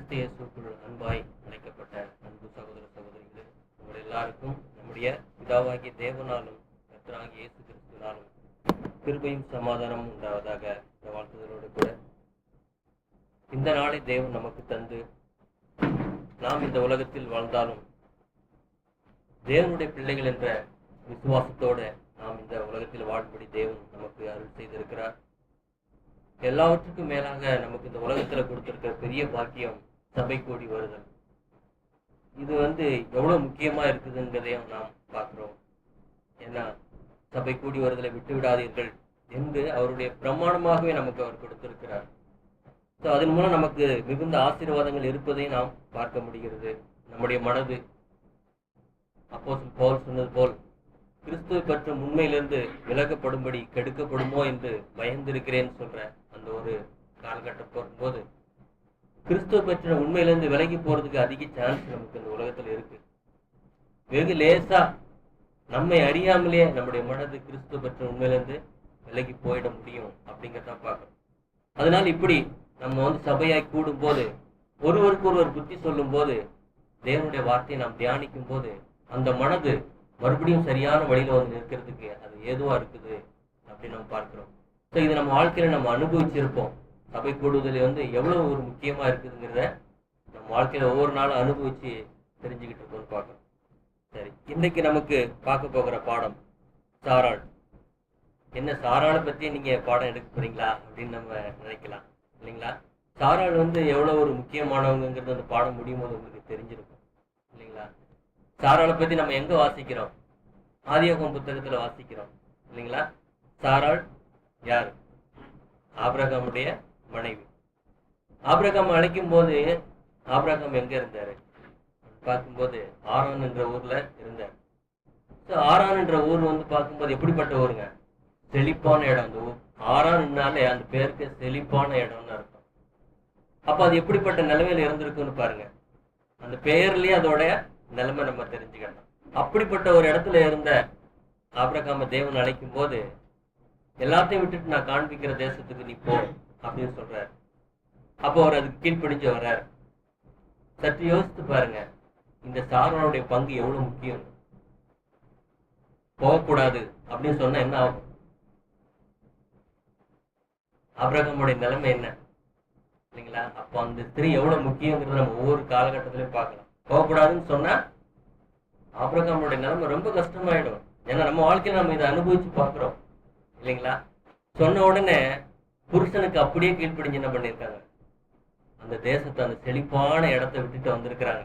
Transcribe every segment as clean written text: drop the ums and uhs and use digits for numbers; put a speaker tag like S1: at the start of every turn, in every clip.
S1: கிறிஸ்து இயேசுவுக்குள் அன்பாய் அழைக்கப்பட்ட அன்பு சகோதர சகோதரிகளே, உங்கள் எல்லாருக்கும் நம்முடைய பிதாவாகிய தேவனாலும் கர்த்தராகிய இயேசு கிறிஸ்துவினாலும் கிருபையும் சமாதானமும் உண்டாவதாக இந்த வாழ்த்துதலோடு கூட இந்த நாளை தேவன் நமக்கு தந்து நாம் இந்த உலகத்தில் வாழ்ந்தாலும் தேவனுடைய பிள்ளைகள் என்ற விசுவாசத்தோடு நாம் இந்த உலகத்தில் வாழும்படி தேவன் நமக்கு அருள் செய்திருக்கிறார். எல்லாவற்றுக்கும் மேலாக நமக்கு இந்த உலகத்துல கொடுத்திருக்கிற பெரிய பாக்கியம் சபை கூடி வருதல். இது எவ்வளவு முக்கியமா இருக்குதுங்கிறதையும் நாம் பார்க்கிறோம். ஏன்னா சபை கூடி வருதலை விட்டு விடாதீர்கள் என்று அவருடைய பிரமாணமாகவே நமக்கு அவர் கொடுத்திருக்கிறார். ஸோ அதன் மூலம் நமக்கு மிகுந்த ஆசீர்வாதங்கள் இருப்பதை நாம் பார்க்க முடிகிறது. நம்முடைய மனது அப்போஸ்தலன் பவுல் சொன்னது போல் கிறிஸ்துவை பற்றும் உண்மையிலிருந்து விலகப்படும்படி கெடுக்கப்படுமோ என்று பயந்திருக்கிறேன்னு சொல்ற அந்த ஒரு காலகட்டம் போகும்போது கிறிஸ்துவ பற்றின உண்மையிலிருந்து விலகி போறதுக்கு அதிக சான்ஸ் நமக்கு இந்த உலகத்துல இருக்கு. வெகு லேசா நம்மை அறியாமலேயே நம்முடைய மனது கிறிஸ்துவ பற்றின உண்மையிலிருந்து விலகி போயிட முடியும் அப்படிங்கிறதான் பார்க்கணும். அதனால இப்படி நம்ம சபையாய் கூடும் போது ஒருவருக்கு ஒருவர் புத்தி சொல்லும் போது தேவனுடைய வார்த்தையை நாம் தியானிக்கும் போது அந்த மனது மறுபடியும் சரியான வழியில நிற்கிறதுக்கு அது ஏதுவா இருக்குது அப்படின்னு நம்ம பார்க்கிறோம். ஸோ இது நம்ம வாழ்க்கையில நம்ம அனுபவிச்சிருப்போம். சபை கூடுதல் எவ்வளவு ஒரு முக்கியமா இருக்குதுங்கிறத நம்ம வாழ்க்கையில ஒவ்வொரு நாளும் அனுபவிச்சு தெரிஞ்சுக்கிட்டு இருக்கோம்னு பார்க்கறோம். சரி, இன்னைக்கு நமக்கு பார்க்க போகிற பாடம் சாராள். என்ன சாராளை பத்தி நீங்க பாடம் எடுக்க போறீங்களா அப்படின்னு நம்ம நினைக்கலாம் இல்லைங்களா? சாராள் எவ்வளவு ஒரு முக்கியமானவங்கிறது அந்த பாடம் முடியும் போது உங்களுக்கு தெரிஞ்சிருக்கும் இல்லைங்களா? சாராளை பத்தி நம்ம எங்க வாசிக்கிறோம்? ஆதியாகமம் புத்தகத்துல வாசிக்கிறோம் இல்லைங்களா? சாராள் யாரு? ஆபிரகாமுடைய மனைவி. ஆபிரகாம் அழைக்கும் போது ஆபிரகாம் எங்க இருந்தாரு பார்க்கும்போது ஆரான் என்ற ஊர்ல இருந்தார். ஆரான் என்ற ஊர் பார்க்கும்போது எப்படிப்பட்ட ஊருங்க? செழிப்பான இடம். அந்த ஊர் ஆரான்னாலே அந்த பேருக்கு செழிப்பான இடம்னு அர்த்தம். அப்ப அது எப்படிப்பட்ட நிலைமையில இருந்திருக்குன்னு பாருங்க. அந்த பெயர்லயே அதோட நிலைமை நம்ம தெரிஞ்சுக்கணும். அப்படிப்பட்ட ஒரு இடத்துல இருந்த ஆபிரகாம தேவன் அழைக்கும் போது எல்லாத்தையும் விட்டுட்டு நான் காண்பிக்கிற தேசத்துக்கு நீ போ அப்படின்னு சொல்றாரு. அப்போ அவர் அதுக்கு கீழ்ப்படிஞ்சு வர்றாரு. சற்று யோசித்து பாருங்க, இந்த சாராளுடைய பங்கு எவ்வளவு முக்கியம். போகக்கூடாது அப்படின்னு சொன்னா என்ன ஆகும்? ஆபிரகாமுடைய நிலைமை என்ன இல்லைங்களா? அப்போ அந்த ஸ்திரீ எவ்வளவு முக்கியங்கிறத நம்ம ஒவ்வொரு காலகட்டத்திலையும் பார்க்கலாம். போகக்கூடாதுன்னு சொன்னா ஆபிரகாமுடைய நிலைமை ரொம்ப கஷ்டமாயிடும். ஏன்னா நம்ம வாழ்க்கையில நம்ம இதை அனுபவிச்சு பார்க்கிறோம் இல்லைங்களா? சொன்ன உடனே புருஷனுக்கு அப்படியே கீழ்ப்படிஞ்சு என்ன பண்ணியிருக்காங்க? அந்த தேசத்தை, அந்த செழிப்பான இடத்தை விட்டுட்டு வந்திருக்கிறாங்க.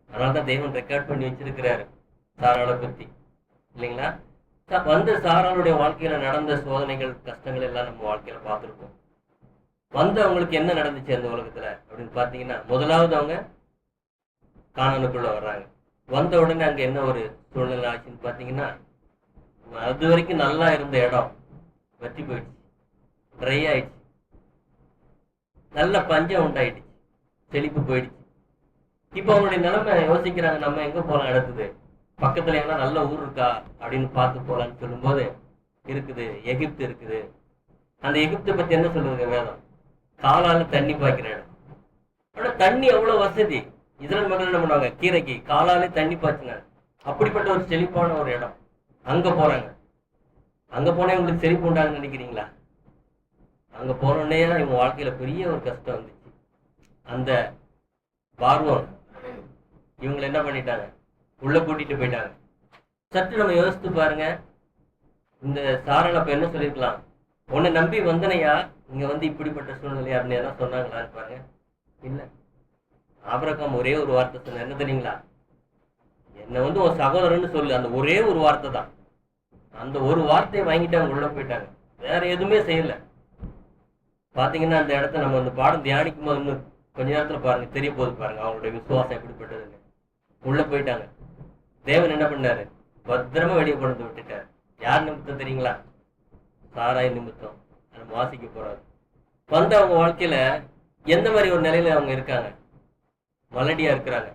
S1: அதனாலதான் தேவன் ரெக்கார்ட் பண்ணி வச்சிருக்கிறாரு சாராளை பத்தி இல்லைங்களா? சாராளுடைய வாழ்க்கையில நடந்த சோதனைகள், கஷ்டங்கள் எல்லாம் நம்ம வாழ்க்கையில பார்த்திருப்போம். அவங்களுக்கு என்ன நடந்துச்சு அந்த உலகத்துல அப்படின்னு பாத்தீங்கன்னா, முதலாவது அவங்க கானானுக்குள்ள வர்றாங்க. வந்த உடனே அங்க என்ன ஒரு சூழ்நிலை ஆச்சுன்னு பாத்தீங்கன்னா, அது வரைக்கும் நல்லா இருந்த இடம் வற்றி போயிடுச்சு, ட்ரை ஆயிடுச்சு, நல்ல பஞ்சம் உண்டாயிடுச்சு, செழிப்பு போயிடுச்சு. இப்ப அவங்களுடைய நிலைமை யோசிக்கிறாங்க, நம்ம எங்க போலாம் இடத்துது, பக்கத்துல என்ன நல்ல ஊர் இருக்கா அப்படின்னு பார்த்து போலான்னு சொல்லும் போது இருக்குது எகிப்து இருக்குது. அந்த எகிப்தை பத்தி என்ன சொல்லுதுங்க வேதம்? காலால தண்ணி பாய்க்கிற இடம். ஆனா தண்ணி அவ்வளவு வசதி. இஸ்ரேல் மக்கள் என்ன பண்ணுவாங்க? கீரைக்கு காலாலே தண்ணி பாய்ச்சினாங்க. அப்படிப்பட்ட ஒரு செழிப்பான ஒரு இடம். அங்க போறாங்க. அங்க போனே உங்களுக்கு செழிப்பு உண்டாகுன்னு நினைக்கிறீங்களா? அங்க போனோடனே இவங்க வாழ்க்கையில பெரிய ஒரு கஷ்டம் வந்துச்சு. அந்த பார்வோன் இவங்களை என்ன பண்ணிட்டாங்க? உள்ள கூட்டிட்டு போயிட்டாங்க. சற்று நம்ம யோசித்து பாருங்க, இந்த சாராள் அப்ப என்ன சொல்லிருக்கலாம்? உன்னை நம்பி வந்தனையா, இங்க இப்படிப்பட்ட சூழ்நிலையா அப்படின்னு எல்லாம் சொன்னாங்களான்னு பாருங்க. இல்ல, ஆபிரகாம் ஒரே ஒரு வார்த்தை சொன்ன, என்ன தெரியுங்களா? என்ன உன் சகோதரன்னு சொல்லு. அந்த ஒரே ஒரு வார்த்தை தான். அந்த ஒரு வார்த்தையை வாங்கிட்டு அவங்க உள்ள போயிட்டாங்க. வேற எதுவுமே செய்யல. பாத்தீங்கன்னா அந்த இடத்த நம்ம அந்த பாடம் தியானிக்கும் போது இன்னும் கொஞ்ச நேரத்துல பாருங்க, தெரிய போது பாருங்க அவங்களுடைய விசுவாசம் எப்படிப்பட்டதுன்னு. உள்ள போயிட்டாங்க. தேவன் என்ன பண்ணாரு? பத்திரமா வெளியே கொண்டு விட்டுட்டாரு. யார் நிமித்தம் தெரியுங்களா? சாராய் நிமித்தம். நம்ம வாசிக்க போறாரு. அவங்க வாழ்க்கையில எந்த மாதிரி ஒரு நிலையில அவங்க இருக்காங்க? மலடியா இருக்கிறாங்க.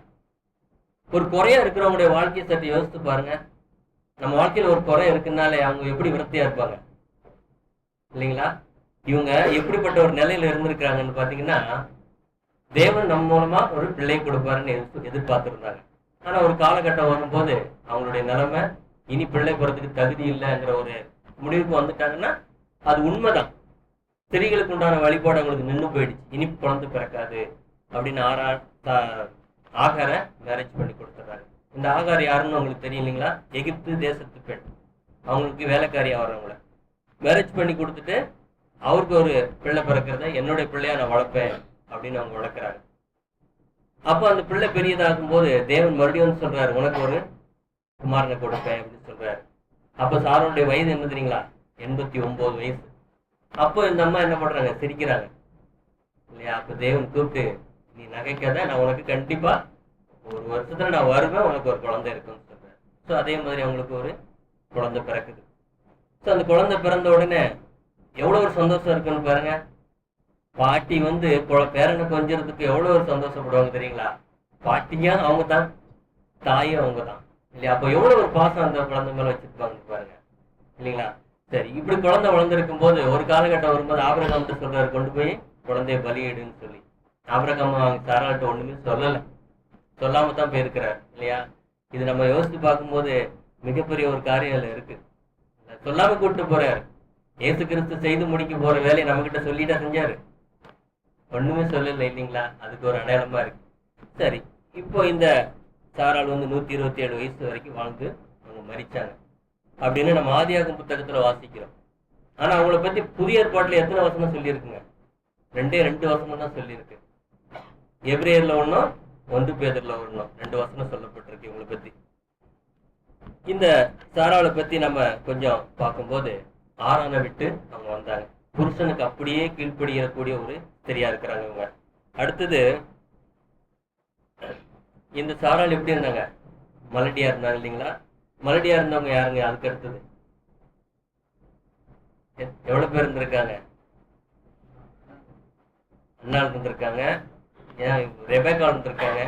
S1: ஒரு குறையா இருக்கிறவங்களுடைய வாழ்க்கையை சற்று யோசித்து பாருங்க. நம்ம வாழ்க்கையில ஒரு குறை இருக்குன்னாலே அவங்க எப்படி விரக்தியா இருப்பாங்க இல்லைங்களா? இவங்க எப்படிப்பட்ட ஒரு நிலையில இருந்திருக்கிறாங்கன்னு பாத்தீங்கன்னா, தேவன் நம்ம மூலமா ஒரு பிள்ளை கொடுப்பாருன்னு எதிர்பார்த்திருந்தாங்க. ஆனா ஒரு காலகட்டம் வரும்போது அவங்களுடைய நிலைமை இனி பிள்ளை போறதுக்கு தகுதி இல்லைங்கிற ஒரு முடிவுக்கு வந்துட்டாங்கன்னா அது உண்மைதான். ஸ்திரீகளுக்கு உண்டான வழிபாடு அவங்களுக்கு நின்று போயிடுச்சு. இனி குழந்தை பிறக்காது அப்படின்னு ஆகார மேரேஜ் பண்ணி கொடுத்துறாரு. இந்த ஆகார் யாருன்னு உங்களுக்கு தெரியும் இல்லைங்களா? எகிப்து தேசத்து பெண். அவங்களுக்கு வேலைக்காரியா வர்றவங்கள மேரேஜ் பண்ணி கொடுத்துட்டு அவருக்கு ஒரு பிள்ளை பிறக்கிறத என்னுடைய பிள்ளையா நான் வளர்ப்பேன் அப்படின்னு அவங்க வளர்க்குறாங்க. அப்போ அந்த பிள்ளை பெரியதாகும் போது தேவன் மறுபடியும் சொல்றாரு, உனக்கு ஒரு குமாரனை கொடுப்பேன் அப்படின்னு சொல்றாரு. அப்ப சாரோடைய வயது என்ன தெரியுங்களா? 89 வயசு. அப்போ இந்த அம்மா என்ன பண்றாங்க? சிரிக்கிறாங்க இல்லையா? அப்ப தேவன் கூப்பிட்டு, நீ நகைக்காத, நான் உனக்கு கண்டிப்பா ஒரு வருஷத்துல நான் வருவேன், உனக்கு ஒரு குழந்தை இருக்குன்னு சொல்றேன். ஸோ அதே மாதிரி அவங்களுக்கு ஒரு குழந்தை பிறக்குது. ஸோ அந்த குழந்தை பிறந்த உடனே எவ்வளவு ஒரு சந்தோஷம் இருக்குன்னு பாருங்க. பாட்டி வந்து பேரனை கொஞ்சறதுக்கு எவ்வளவு ஒரு சந்தோஷப்படுவாங்க தெரியுங்களா? பாட்டியா அவங்க தான், தாயும் அவங்க தான் இல்லையா? அப்போ எவ்வளவு ஒரு பாசம் அந்த குழந்தை மேல வச்சிருப்பாங்க பாருங்க இல்லைங்களா? சரி, இப்படி குழந்தை வளர்ந்துருக்கும் போது ஒரு காலகட்டம் வரும்போது ஆபிரகாம் சொல்றாரு, கொண்டு போய் குழந்தைய பலியிடுன்னு சொல்லி. ஆபிரகாம் அவங்க சாராட்ட ஒண்ணுமே சொல்லலை, சொல்லாம தான் போயிருக்கிறார் இல்லையா? இது நம்ம யோசித்து பார்க்கும்போது மிகப்பெரிய ஒரு காரியம் அதுல இருக்கு. சொல்லாம கூப்பிட்டு போறாரு. ஏசு கிறிஸ்து செய்து முடிக்க போற வேலையை நம்ம கிட்ட சொல்லிட்டா செஞ்சாரு? ஒண்ணுமே சொல்லலை இல்லைங்களா? அதுக்கு ஒரு அடையாளமா இருக்கு. சரி, இப்போ இந்த சாராள் வந்து 127 வயசு வரைக்கும் வாழ்ந்து அவங்க மரிச்சாங்க அப்படின்னு நம்ம ஆதியாகமம் புத்தகத்துல வாசிக்கிறோம். ஆனா அவங்கள பத்தி புதிய ஏற்பாட்டுல எத்தனை வசனம் சொல்லியிருக்குங்க? 2 வசனம் தான் சொல்லியிருக்கு. எபிரேயர்ல ஒன்றும் 1 பேதுருல ஒன்றும் 2 வசனம் சொல்லப்பட்டிருக்கு இவங்களை பத்தி. இந்த சாராளை பத்தி நம்ம கொஞ்சம் பார்க்கும்போது ஆரானை விட்டு அவங்க வந்தாங்க. புருஷனுக்கு அப்படியே கீழ்ப்படியக்கூடிய ஒரு ஸ்திரியா இருக்கிறாங்க இவங்க. அடுத்தது இந்த சாராள் எப்படி இருந்தாங்க? மலடியா இருந்தாங்க இல்லைங்களா? மலடியா இருந்தவங்க யாருங்க? அதுக்கு அடுத்தது எவ்வளவு பேர் இருந்திருக்காங்க? அண்ணாள் இருந்திருக்காங்க, ரெபேக்காள் இருந்திருக்காங்க,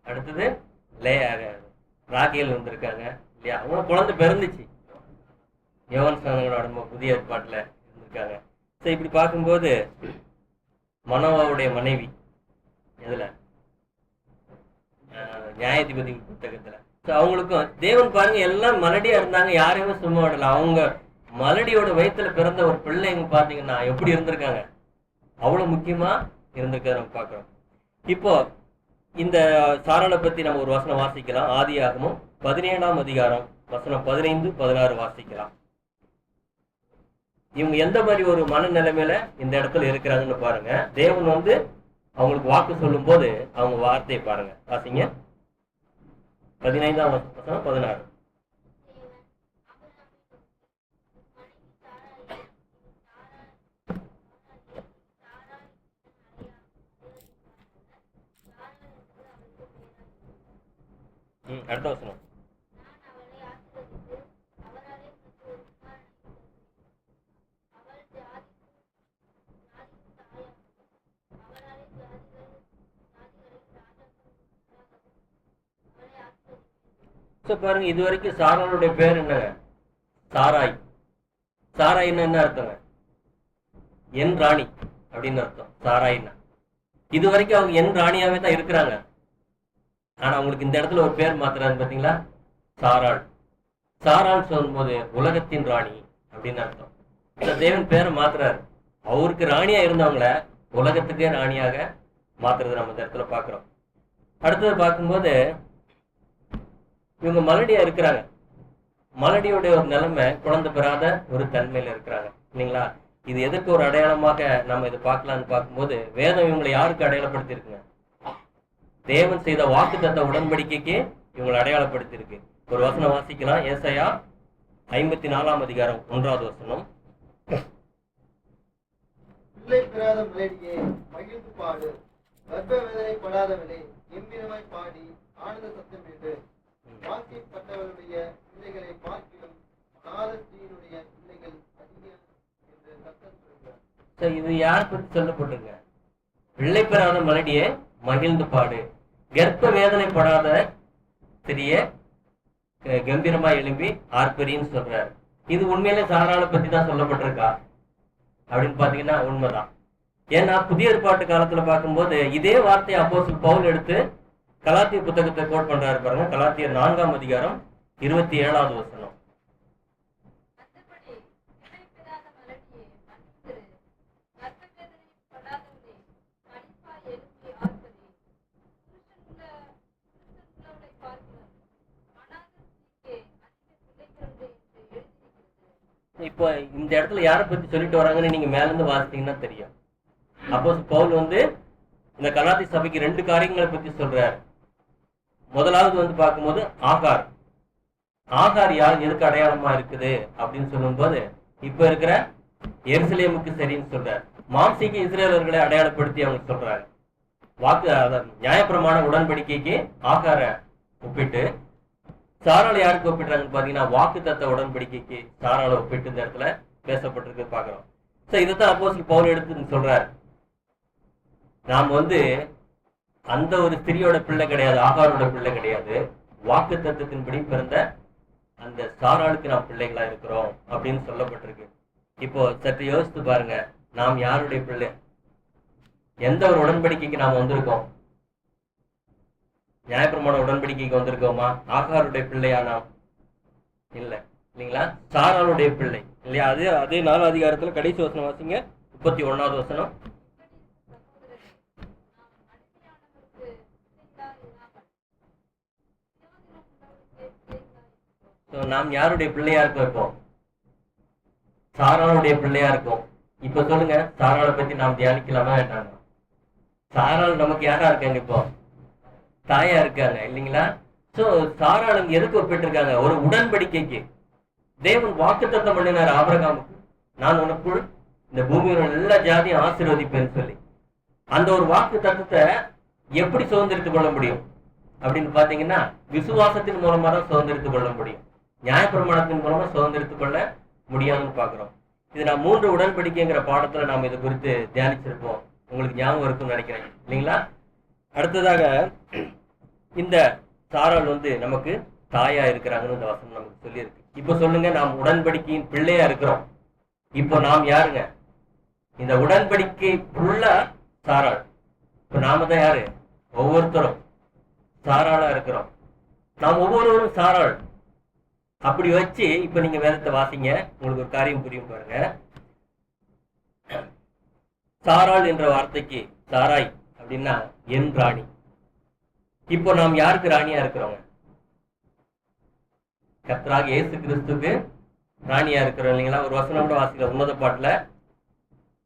S1: அடுத்தது ராகேல் இருந்திருக்காங்க இல்லையா? அவங்க குழந்தை பிறந்துச்சு. யோவான் ஸ்நானகனோட புதிய ஏற்பாட்டுல இருந்திருக்காங்க. சரி, இப்படி பார்க்கும்போது மனோவாவுடைய மனைவி எதுல? நியாயாதிபதி புத்தகத்துல. அவங்களுக்கும் தேவன் பாருங்க எல்லாம் மலடியா இருந்தாங்க, யாரையுமே சும்மா விடல. அவங்க மலடியோட வயிற்றுல பிறந்த ஒரு பிள்ளைங்க பாத்தீங்கன்னா எப்படி இருந்திருக்காங்க? அவ்வளவு முக்கியமா இருந்திருக்காரு நம்ம பார்க்கிறோம். இப்போ இந்த சாராளை பத்தி நம்ம ஒரு வசனம் வாசிக்கலாம். ஆதியாகமம் 17ஆம் அதிகாரம் வசனம் 15, 16 வாசிக்கலாம். இவங்க எந்த மாதிரி ஒரு மனநிலைமையில இந்த இடத்துல இருக்கிறாங்கன்னு பாருங்க. தேவன் வந்து அவங்களுக்கு வாக்கு சொல்லும் போது அவங்க வார்த்தையை பாருங்க, வாசிங்க. 15ஆம் வசனம் 16. அடுத்த வசனம். பாருங்க, இது வரைக்கும் சாராளுடைய பேர் என்னங்க? சாராய். சாராயின்னா என்ன அர்த்தங்க? என் ராணி அப்படின்னு அர்த்தம் சாராயின்னா. இது வரைக்கும் அவங்க என் ராணியாவே தான் இருக்கிறாங்க. ஆனா அவங்களுக்கு இந்த இடத்துல ஒரு பேர் மாத்துறாரு பாத்தீங்களா? சாராள். சாராள் சொல்லும் போது உலகத்தின் ராணி அப்படின்னு அர்த்தம். இந்த தேவன் பேரை மாத்துறாரு. அவருக்கு ராணியா இருந்தவங்கள உலகத்துக்கே ராணியாக மாத்துறது நம்ம இந்த இடத்துல பாக்குறோம். அடுத்தது பார்க்கும்போது இவங்க மலடியா இருக்கிறாங்க. மலடியோட ஒரு நிலைமை குழந்தை பெறாத ஒரு தன்மையில இருக்கிறாங்க இல்லைங்களா? இது எதற்கு ஒரு அடையாளமாக நம்ம இதை பார்க்கலான்னு பார்க்கும்போது வேதம் இவங்களை யாருக்கு அடையாளப்படுத்தி இருக்குங்க? தேவன் செய்த வாக்குத்தத்த உடன்படிக்கைக்கு இவங்களை அடையாளப்படுத்தி இருக்கு. ஒரு வசனம் வாசிக்கலாம். ஏசாயா 54ஆம் அதிகாரம் 1வது வசனம்.
S2: பிள்ளை பெறாத மலடியே மகிழ்ந்து பாடு, கர்ப்ப வேதனை படாதவனே கம்பீரமாய் பாடி ஆனந்த சத்தமிடு. வாசிப்பட்டவருடைய பிள்ளைகளை பார்க்கிலும் நாதஸ்ரீனுடைய பிள்ளைகள் அதிகம் என்று சத்தம் சொல்கிறார்.
S1: இது யார் பற்றி சொல்லப்பட்டிருக்க? பிள்ளை பெறாத மலடியே மகிழ்ந்து பாடு, கர்ப்ப வேதனைப்படாத ஸ்திரிய கம்பீரமா எழும்பி ஆர்ப்பரின்னு சொல்றாரு. இது உண்மையிலே சாராளை பத்தி தான் சொல்லப்பட்டிருக்கா அப்படின்னு பாத்தீங்கன்னா உண்மைதான். ஏன்னா புதிய ஏற்பாட்டு காலத்துல பார்க்கும்போது இதே வார்த்தையை அப்போஸ்தலன் பவுல் எடுத்து கலாத்திய புத்தகத்தை கோட் பண்றாரு பாருங்க. கலாத்தியர் 4ஆம் அதிகாரம் 27வது வசனம். இப்போ இந்த இடத்துல யாரை பத்தி சொல்லிட்டு வராங்கன்னு நீங்க மேல இருந்து வாசித்தீங்கன்னா தெரியும். அப்போஸ்தலன் பவுல் வந்து இந்த கலாத்தி சபைக்கு 2 காரியங்களை பத்தி சொல்றாரு. முதலாவது வந்து பார்க்கும்போது ஆகார். ஆகார் யார், எதுக்கு அடையாளமா இருக்குது அப்படின்னு சொல்லும்போது இப்ப இருக்கிற எருசலேமுக்கு சரின்னு சொல்றாரு. மாம்சீக இஸ்ரேலர்களை அடையாளப்படுத்தி அவங்க சொல்றாங்க. நியாயப்பிரமாண உடன்படிக்கைக்கு ஆகார ஒப்பிட்டு, சாராளை யாருக்கு ஒப்பிடுறாங்கன்னு பாத்தீங்கன்னா வாக்குத்தத்த உடன்படிக்கைக்கு சாராளை ஒப்பிட்டு இந்த இடத்துல பேசப்பட்டிருக்கு பாக்குறோம். சோ இதைத்தான் அப்போஸ்தலன் பவுல் எடுத்து சொல்றாரு. நாம் வந்து அந்த ஒரு ஸ்திரியோட பிள்ளை கிடையாது, ஆகாரோட பிள்ளை கிடையாது, வாக்கு தத்துவத்தின்படி பிறந்த அந்த சாராளுக்கு நாம் பிள்ளைகளா இருக்கிறோம் அப்படின்னு சொல்லப்பட்டிருக்கு. இப்போ சற்று யோசித்து பாருங்க, நாம் யாருடைய பிள்ளை? எந்த ஒரு உடன்படிக்கைக்கு நாம் வந்திருக்கோம்? நியாயப்பிரமாண உடன்படிக்கைக்கு வந்திருக்கோமா? ஆகாருடைய பிள்ளையா நாம்? இல்லைங்களா? சாராளுடைய பிள்ளை இல்லையா? அதே 4 அதிகாரத்துல கடைசி வசனம் வாசிங்க, 31வது வசனம். நாம் யாருடைய பிள்ளையா இருக்கோம்? இப்போ சாராளுடைய பிள்ளையா இருக்கோம். இப்ப சொல்லுங்க, சாராளை பத்தி நாம் தியானிக்கலாமா வேண்டாமா? சாராள் நமக்கு யாரா இருக்காங்க? இப்போ தாயா இருக்காங்க இல்லைங்களா? சோ சாராளும் எதுக்கு ஒப்பிட்டிருக்காங்க? ஒரு உடன்படிக்கைக்கு. தேவன் வாக்குத்தத்தம் பண்ணினார் ஆபிரகாமுக்கு, நான் உனக்குள் இந்த பூமியோட எல்லா ஜாதியும் ஆசீர்வதிப்பேன்னு சொல்லி. அந்த ஒரு வாக்கு தத்தத்தை எப்படி சுதந்திரித்துக் கொள்ள முடியும் அப்படின்னு பாத்தீங்கன்னா, விசுவாசத்தின் மூலமா தான் சுதந்திரித்துக் கொள்ள முடியும். நியாயப்பிரமாணத்தின் மூலமா சுதந்திரித்துக் கொள்ள முடியாதுன்னு பாக்குறோம். இது நான் 3 உடன்படிக்கைங்கிற பாடத்துல நாம் இது குறித்து தியானிச்சிருப்போம். உங்களுக்கு ஞாபகம் இருக்கும்னு நினைக்கிறேன் இல்லைங்களா? அடுத்ததாக இந்த சாராள் வந்து நமக்கு தாயா இருக்கிறாங்கன்னு இந்த வசனம் நமக்கு சொல்லியிருக்கு. இப்ப சொல்லுங்க, நாம் உடன்படிக்கையின் பிள்ளையா இருக்கிறோம். இப்போ நாம் யாருங்க? இந்த உடன்படிக்கை ஃபுல்லா சாராள். இப்ப நாம தான் யாரு? ஒவ்வொருத்தரும் சாராளா இருக்கிறோம். நாம் ஒவ்வொருவரும் சாராள். அப்படி வச்சு இப்ப நீங்க வேதத்தை வாசிங்க, உங்களுக்கு ஒரு காரியம் புரியும் பாருங்க. சாராள் என்ற வார்த்தைக்கு சாராய் அப்படின்னா என் ராணி. இப்போ நாம் யாருக்கு ராணியா இருக்கிறோங்க? கர்த்தராகிய இயேசு கிறிஸ்துக்கு ராணியா இருக்கிறோம் இல்லைங்களா? ஒரு வசனம் கூட வாசிக்கலாம், உன்னத பாட்டுல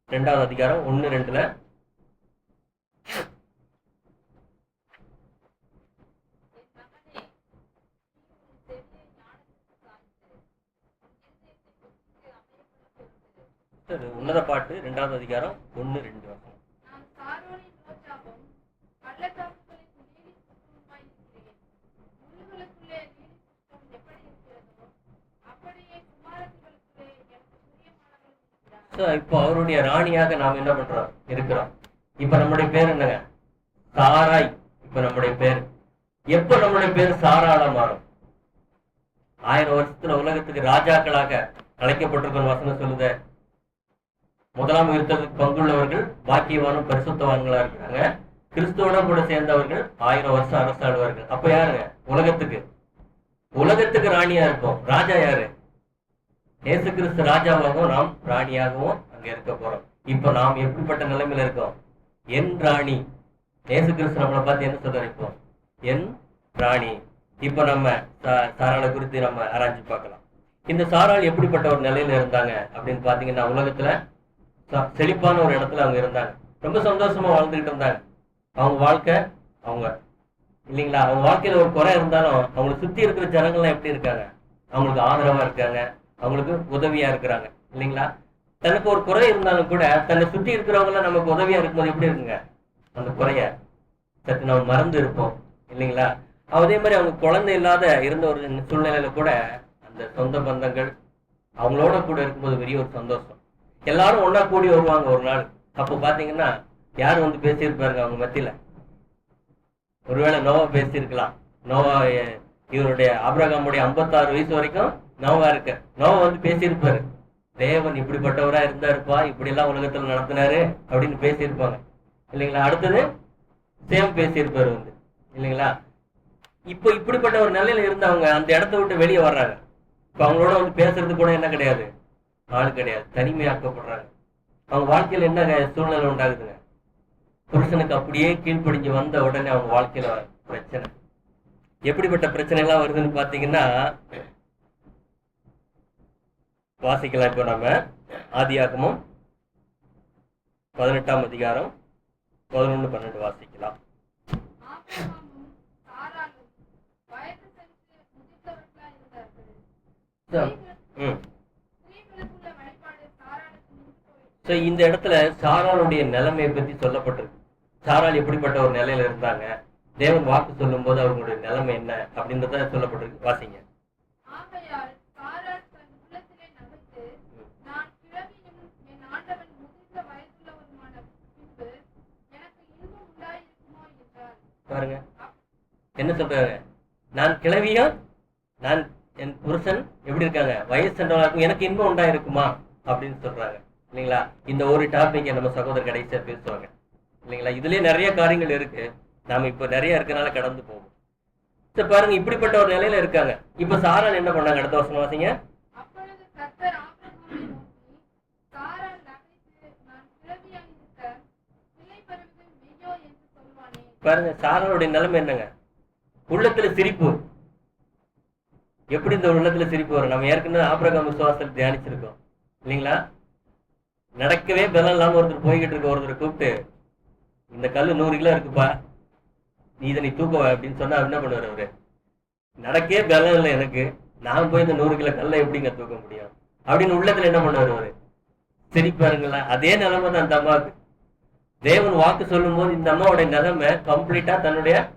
S1: 2வது அதிகாரம் 1-2. உன்னத பாட்டு 2வது அதிகாரம் 1-2 வசனம். இப்போ அவருடைய ராணியாக நாம் என்ன பண்றோம்? இருக்கிறோம். இப்ப நம்முடைய பேர் என்னங்க? சாராய். இப்ப நம்முடைய பேர் எப்ப நம்முடைய பேர் சாராளா மாறும்? 1000 வருஷத்துல உலகத்துக்கு ராஜாக்களாக அழைக்கப்பட்டிருக்கும் வசனம் சொல்லுத. முதலாம் உயிர்த்தலுக்கு பங்குள்ளவர்கள் பாக்கியவானும் பரிசுத்தவான்களா இருக்கிறாங்க. கிறிஸ்துவோட கூட சேர்ந்தவர்கள் 1000 வருஷம் அரசாடுவார்கள். அப்ப யாருங்க? உலகத்துக்கு ராணியா இருப்போம். ராஜா யாரு? இயேசு கிறிஸ்து ராஜாவாகவும் நாம் ராணியாகவும் அங்க இருக்க போறோம். இப்ப நாம் எப்படிப்பட்ட நிலைமையில இருக்கோம்? என் ராணி. இயேசு கிறிஸ்து நம்மளை பார்த்து என்ன சொல்றாரு? இப்போ என் ராணி. இப்ப நம்ம சாராளை குறித்து நம்ம ஆராய்ச்சி பார்க்கலாம். இந்த சாராள் எப்படிப்பட்ட ஒரு நிலையில இருந்தாங்க அப்படின்னு பாத்தீங்கன்னா, உலகத்துல செழிப்பான ஒரு இடத்துல அவங்க இருந்தாங்க. ரொம்ப சந்தோஷமா வாழ்ந்துகிட்டு இருந்தாங்க. அவங்க வாழ்க்கை அவங்க இல்லைங்களா? அவங்க வாழ்க்கையில ஒரு குறை இருந்தாலும் அவங்களை சுத்தி இருக்கிற ஜனங்கள்லாம் எப்படி இருக்காங்க? அவங்களுக்கு ஆதரவா இருக்காங்க, அவங்களுக்கு உதவியா இருக்கிறாங்க இல்லைங்களா? தனக்கு ஒரு குறை இருந்தாலும் கூட தன்னை சுற்றி இருக்கிறவங்க நமக்கு உதவியா இருக்கும்போது எப்படி இருக்குங்க? அந்த குறைய சற்று நம்ம மறந்து இருப்போம் இல்லைங்களா? அதே மாதிரி அவங்க குழந்தை இல்லாத இருந்த ஒரு சூழ்நிலையில கூட அந்த சொந்த பந்தங்கள் அவங்களோட கூட இருக்கும்போது பெரிய ஒரு சந்தோஷம். எல்லாரும் ஒன்னா கூடி வருவாங்க ஒரு நாள். அப்போ பாத்தீங்கன்னா யார் வந்து பேசியிருப்பாருங்க அவங்க மத்தியில? ஒருவேளை நோவா பேசியிருக்கலாம். நோவா இவருடைய ஆபிரகாமுடைய 56 வயசு வரைக்கும் நோவா வந்து பேசியிருப்பாரு. தேவன் இப்படிப்பட்டவரா இருந்தாருப்பா, இப்படி எல்லாம் உலகத்துல நடத்தினாரு அப்படின்னு பேசியிருப்பாங்க இல்லைங்களா. அடுத்தது சேம் பேசியிருப்பாரு வந்து இல்லைங்களா. இப்போ இப்படிப்பட்ட ஒரு நிலையில இருந்தவங்க அந்த இடத்த விட்டு வெளியே வர்றாங்க. இப்ப அவங்களோட வந்து பேசுறது கூட என்ன கிடையாது, ஆள் கிடையாது, தனிமையாக்கப்படுறாங்க. அவங்க வாழ்க்கையில என்ன சூழ்நிலை உண்டாகுதுங்க, புருஷனுக்கு அப்படியே கீழ்ப்படிஞ்சு வந்த உடனே அவங்க வாழ்க்கையில பிரச்சனை. எப்படிப்பட்ட பிரச்சனை எல்லாம் வருதுன்னு பாத்தீங்கன்னா வாசிக்கலாம். இப்போ நம்ம ஆதியாகமம் 18ஆம் அதிகாரம் 11, 12 வாசிக்கலாம். இந்த இடத்துல சாராளுடைய நிலைமையை பத்தி சொல்லப்பட்டிருக்கு. சாராள் எப்படிப்பட்ட ஒரு நிலையில இருந்தாங்க, தேவன் வாக்கு சொல்லும் போது அவங்களுடைய நிலைமை என்ன அப்படின்றத சொல்லப்பட்டிருக்கு. வாசிங்க. பாருங்க என்ன சொல்றாங்க, நான் கிழவியா, நான் என் புருஷன் எப்படி இருக்காங்க, வயசு சென்றவர்களுக்கும் எனக்கு இன்பம் உண்டாயிருக்குமா அப்படின்னு சொல்றாங்க இல்லைங்களா. இந்த ஒரு டாபிக் நம்ம சகோதரர் கடைசியா பேசுவாங்க இல்லைங்களா. இதுலயே நிறைய காரியங்கள் இருக்கு, நாம இப்ப நிறைய இருக்கனால கடந்து போவோம். சரி பாருங்க, இப்படிப்பட்ட ஒரு நிலையில இருக்காங்க. இப்ப சாராள் என்ன பண்ணாங்க, அடுத்த வருஷம் வாசிங்க. பாருங்க சாராளுடைய நிலைமை என்னங்க, உள்ளத்துல சிரிப்பு. எப்படி இந்த உள்ளத்துல சிரிப்பு வரும், நம்ம ஏற்கனவே ஆபிரகாம் விசுவாசத்தில் தியானிச்சிருக்கோம் இல்லைங்களா. நடக்கவே பலம் இல்லாம ஒருத்தர் போய்கிட்டு இருக்க ஒருத்தர் கூப்பிட்டு, இந்த கல்லு 100 கிலோ இருக்குப்பா, நீ இதை நீ தூக்குவ அப்படின்னு சொன்னா என்ன பண்ணுவார் அவரு, நடக்கவே பலம் இல்லை எனக்கு, நான் போய் இந்த 100 கிலோ கல்லை எப்படிங்க தூக்க முடியும் அப்படின்னு உள்ளத்துல என்ன பண்ணுவார் அவரு, சிரிப்பாருங்களா. அதே நிலைமை தான் அந்த அம்மாவுக்கு. தேவன் வாக்கு சொல்லும் போது இந்த அம்மாவோட நிலைமை கம்ப்ளீட்டா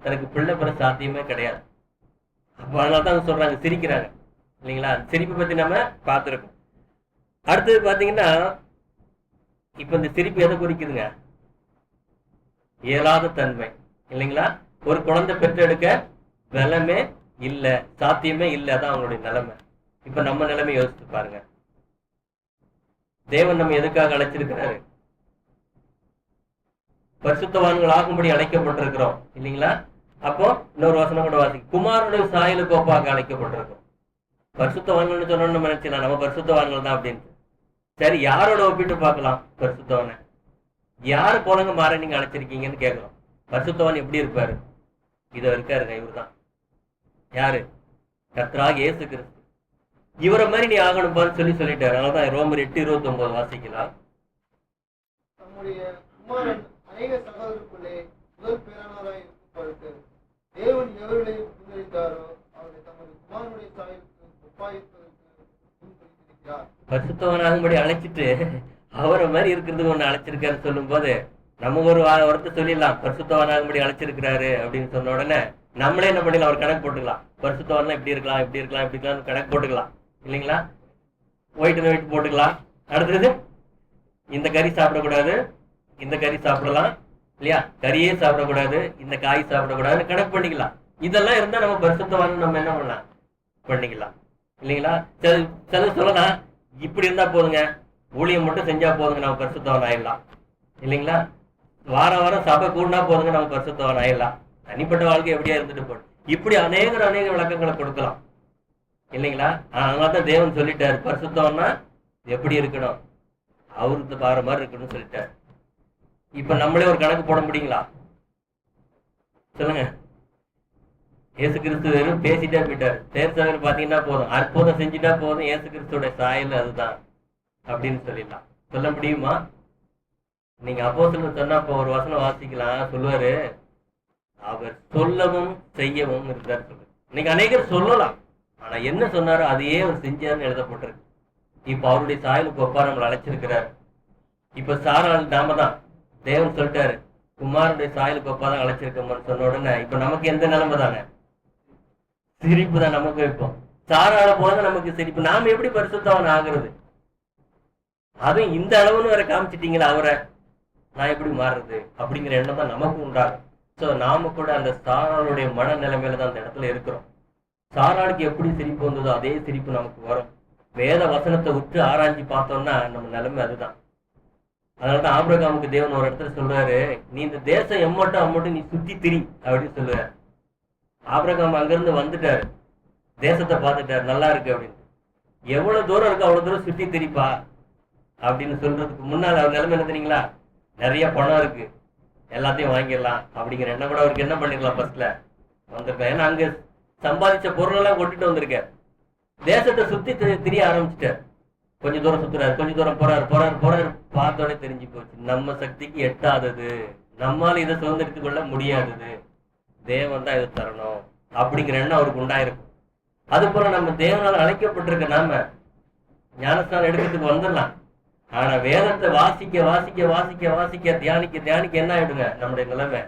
S1: தனக்கு பிள்ளை பெற சாத்தியமே கிடையாது. அப்ப அதனாலதான் சொல்றாங்க, சிரிக்கிறாங்க இல்லைங்களா. சிரிப்பு பத்தி நம்ம பார்த்திருக்கோம். அடுத்தது பாத்தீங்கன்னா இப்ப இந்த சிரிப்பு எதை குறிக்குதுங்க, இயலாத தன்மை இல்லைங்களா. ஒரு குழந்தை பெற்றெடுக்க பலமே இல்லை, சாத்தியமே இல்லை, அதான் அவங்களுடைய நிலைமை. இப்ப நம்ம நிலைமை யோசிச்சு பாருங்க, தேவன் நம்ம எதுக்காக அழைச்சிருக்கிறாரு, பரிசுத்தவான்கள் ஆகும்படி அழைக்கப்பட்டிருக்கிறோம் இல்லைங்களா. அப்போ இன்னொரு வசனம் கூட வாசி, குமாரனுடைய சாயலுக்கு ஒப்பாக அழைக்கப்பட்டிருக்கோம். பரிசுத்தவான்கள்னு சொன்னோம்னு நம்ம நினைச்சலாம் நம்ம பரிசுத்தவான்கள் தான் அப்படின்ட்டு. சரி, யாரோட ஒப்பிட்டு பார்க்கலாம் பரிசுத்தவனை, யாரு போலங்க மாற நீங்க அழைச்சிருக்கீங்கன்னு கேட்கிறோம். பரிசுத்தவான் எப்படி இருப்பாரு, இதோ இருக்காருங்க, இவர் தான் யாரு, கர்த்தராகிய இயேசு கிறிஸ்து. இவரை மாதிரி நீ ஆகணும்பான்னு சொல்லிட்டாரு. அதனாலதான் ரோமர் 8:29 வாசிக்கலாம்.
S2: நம்முடைய குமாரன் அநேக சகோதரருக்குள்ளே முதல் பேரானவராய் இருக்கும் பொழுது தேவன் எவர்களை முன்னிறுத்தாரோ அவரை தமது குமாரனுடைய சாயலுக்கு ஒப்பாயிருப்பதற்கு முன்குறித்திருக்கிறார்.
S1: பரிசுத்தவனாகும்படி அழைச்சிட்டு அவரை மாதிரி இருக்கிறதுக்கு ஒண்ணு அழைச்சிருக்காரு சொல்லும் போது நம்ம ஒரு வார்த்தை சொல்லிடலாம், பரிசுத்தவனாகும்படி அழைச்சிருக்கிறாரு அப்படின்னு சொன்ன உடனே நம்மளே என்ன பண்ணிடலாம், ஒரு கணக்கு போட்டுக்கலாம். பரிசுத்தவன்லாம் இப்படி இருக்கலாம், இப்படி இருக்கலாம், இப்படி இருக்கலாம் கணக்கு போட்டுக்கலாம் இல்லைங்களா. ஒயிட் போட்டுக்கலாம். அடுத்தது இந்த கறி சாப்பிடக்கூடாது, இந்த கறி சாப்பிடலாம் இல்லையா, கறியே சாப்பிடக்கூடாது, இந்த காய் சாப்பிடக்கூடாதுன்னு கணக்கு பண்ணிக்கலாம். இதெல்லாம் இருந்தா நம்ம பரிசுத்தவான் நம்ம என்ன பண்ணலாம், பண்ணிக்கலாம் இல்லைங்களா. சில சொல்லலாம், இப்படி இருந்தா போதுங்க, ஊழியம் மட்டும் செஞ்சா போதுங்க, நம்ம பரிசுத்தவான் ஆயிடலாம் இல்லைங்களா. வாரம் சபை கூடனா போதுங்க, நம்ம பரிசுத்தவான் ஆயிடலாம், தனிப்பட்ட வாழ்க்கை எப்படியா இருந்துட்டு போடும். இப்படி அநேக விளக்கங்களை கொடுக்கலாம் இல்லைங்களா. அதனாலதான் தேவன் சொல்லிட்டாரு, பரிசுத்தவன்னா எப்படி இருக்கணும், அவருக்கு பாரு மாதிரி இருக்கணும்னு சொல்லிட்டாரு. இப்ப நம்மளே ஒரு கணக்கு போட முடியுங்களா சொல்லுங்க. இயேசு கிறிஸ்து வெறும் பேசிட்டே போயிட்டாரு. தேர்தல் பாத்தீங்கன்னா போதும், அற்புதம் செஞ்சுட்டா போதும், இயேசு கிறிஸ்துவோட சாயல் அதுதான் அப்படின்னு சொல்லிடலாம். சொல்ல முடியுமா? நீங்க அப்போஸ்தலர் சொன்னா இப்ப ஒரு வசனம் வாசிக்கலாம், சொல்லுவாரு, அவர் சொல்லவும் செய்யவும் இருந்தார் சொல்லு. இன்னைக்கு அநேகர் சொல்லலாம், ஆனா என்ன சொன்னாரோ அதையே அவர் செஞ்சாருன்னு எழுதப்பட்டிருக்கு. இப்ப அவருடைய சாயலுக்கு ஒப்பா நம்மளை அழைச்சிருக்கிறார். இப்ப சாராள் நாம தான், தேவன் சொல்லிட்டாரு குமாரனுடைய சாயலுக்கு ஒப்பா தான் அழைச்சிருக்கோம்னு சொன்ன உடனே இப்ப நமக்கு எந்த நிலைமை தானே, சிரிப்பு தான் நமக்கு. இப்போ சாராள போல நமக்கு சிரிப்பு. நாம எப்படி பரிசுத்தவன் ஆகுறது, அதுவும் இந்த அளவுன்னு வேற காமிச்சிட்டீங்களா அவரை, நான் எப்படி மாறுறது அப்படிங்கிற எண்ணம் தான் நமக்கு உண்டாகும். சோ நாம கூட அந்த சாராளுடைய மன நிலைமையில தான் அந்த இடத்துல இருக்கிறோம். சாராளுக்கு எப்படி சிரிப்பு வந்ததோ அதே சிரிப்பு நமக்கு வரும். வேத வசனத்தை உற்று ஆராய்ச்சி பார்த்தோம்னா நம்ம நிலைமை அதுதான். அதனாலதான் ஆபிரகாமுக்கு தேவன் ஒரு இடத்துல சொல்றாரு, நீ இந்த தேசம் எம்மட்டும் அம்மட்டும் நீ சுத்தி திரி அப்படின்னு சொல்லுவார். ஆபிரகாம் அங்கிருந்து வந்துட்டாரு, தேசத்தை பார்த்துட்டாரு, நல்லா இருக்கு அப்படின்னு. எவ்வளவு தூரம் இருக்கு அவ்வளவு தூரம் சுத்தி திரிப்பா அப்படின்னு சொல்றதுக்கு முன்னால் அவர் நிலைமை என்ன தெரியுங்களா? நிறைய பணம் இருக்கு, எல்லாத்தையும் வாங்கிடலாம் அப்படிங்கிற எண்ணம் கூட அவருக்கு என்ன பண்ணிடலாம் ஃபர்ஸ்ட்ல வந்திருக்கேன். ஏன்னா அங்க சம்பாதிச்ச பொருள் எல்லாம் கொட்டிட்டு வந்திருக்கார். தேசத்தை சுத்தி திரிய ஆரம்பிச்சுட்டார். கொஞ்சம் தூரம் சுத்துறாரு, கொஞ்சம் தூரம் போறாரு. பார்த்தோடனே தெரிஞ்சு போச்சு, நம்ம சக்திக்கு எட்டாதது, நம்மால இதை சுதந்திரித்துக் கொள்ள முடியாதது, தேவன் தான் இதை தரணும் அப்படிங்கிற எண்ணம் அவருக்கு உண்டாயிருக்கும். அது போல நம்ம தேவனால் அழைக்கப்பட்டிருக்க நாம ஞானஸ்தானம் எடுக்கிறதுக்கு வந்துடலாம். ஆனா வேதத்தை வாசிக்க தியானிக்க என்ன ஆயிடுங்க நம்முடைய நிலைமை?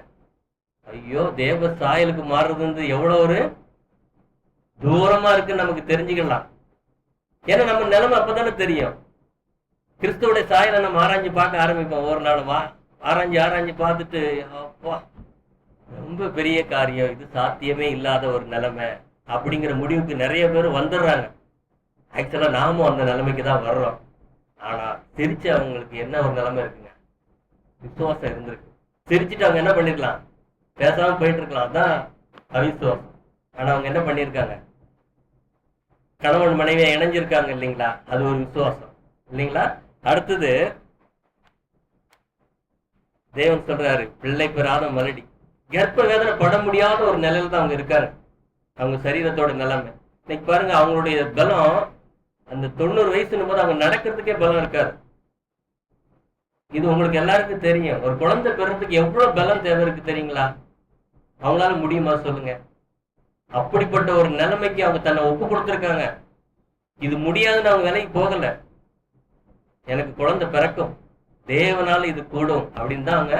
S1: ஐயோ, தேவ சாயலுக்கு மாறுறது எவ்வளவு ஒரு தூரமா இருக்குன்னு நமக்கு தெரிஞ்சுக்கலாம். ஏன்னா நம்ம நிலைமை அப்பதானே தெரியும். கிறிஸ்துவோட சாயலை நம்ம ஆராய்ஞ்சு பார்க்க ஆரம்பிப்போம். ஒரு நாள் ஆராய்ஞ்சு பார்த்துட்டு, அப்பா ரொம்ப பெரிய காரியம், இது சாத்தியமே இல்லாத ஒரு நிலைமை அப்படிங்கிற முடிவுக்கு நிறைய பேர் வந்துடுறாங்க. ஆக்சுவலா நாமும் அந்த நிலைமைக்கு தான் வர்றோம். ஆனா சிரிச்சு அவங்களுக்கு என்ன ஒரு நிலைமை இருக்குங்க? விசுவாசம் இருந்திருக்கு. சிரிச்சுட்டு அவங்க என்ன பண்ணிருக்கலாம்? பேசாம போயிட்டு இருக்கலாம், அதான் அவிசுவாசம். ஆனா அவங்க என்ன பண்ணிருக்காங்க? கணவன் மனைவியை இணைஞ்சிருக்காங்க இல்லைங்களா? அது ஒரு விசுவாசம் இல்லைங்களா? அடுத்தது தேவன் சொல்றாரு, பிள்ளை பெறாத மலடி, கர்ப்ப வேதனை பட முடியாத ஒரு நிலையில தான் அவங்க இருக்காரு. அவங்க சரீரத்தோட நிலைமை இன்னைக்கு பாருங்க. அவங்களுடைய பலம் அந்த 90 வயசுன்னு போது அவங்க நடக்கிறதுக்கே பலம் இருக்காது. இது உங்களுக்கு எல்லாருக்கும் தெரியும். ஒரு குழந்தை பெறதுக்கு எவ்வளவு பலம் தேவை இருக்கு தெரியுங்களா? அவங்களால முடியுமா சொல்லுங்க? அப்படிப்பட்ட ஒரு நிலைமைக்கு அவங்க தன்னை ஒப்பு கொடுத்துருக்காங்க. இது முடியாதுன்னு அவங்க விலைக்கு போகல. எனக்கு குழந்தை பிறக்கும், தேவனால இது கூடும் அப்படின்னு தான் அவங்க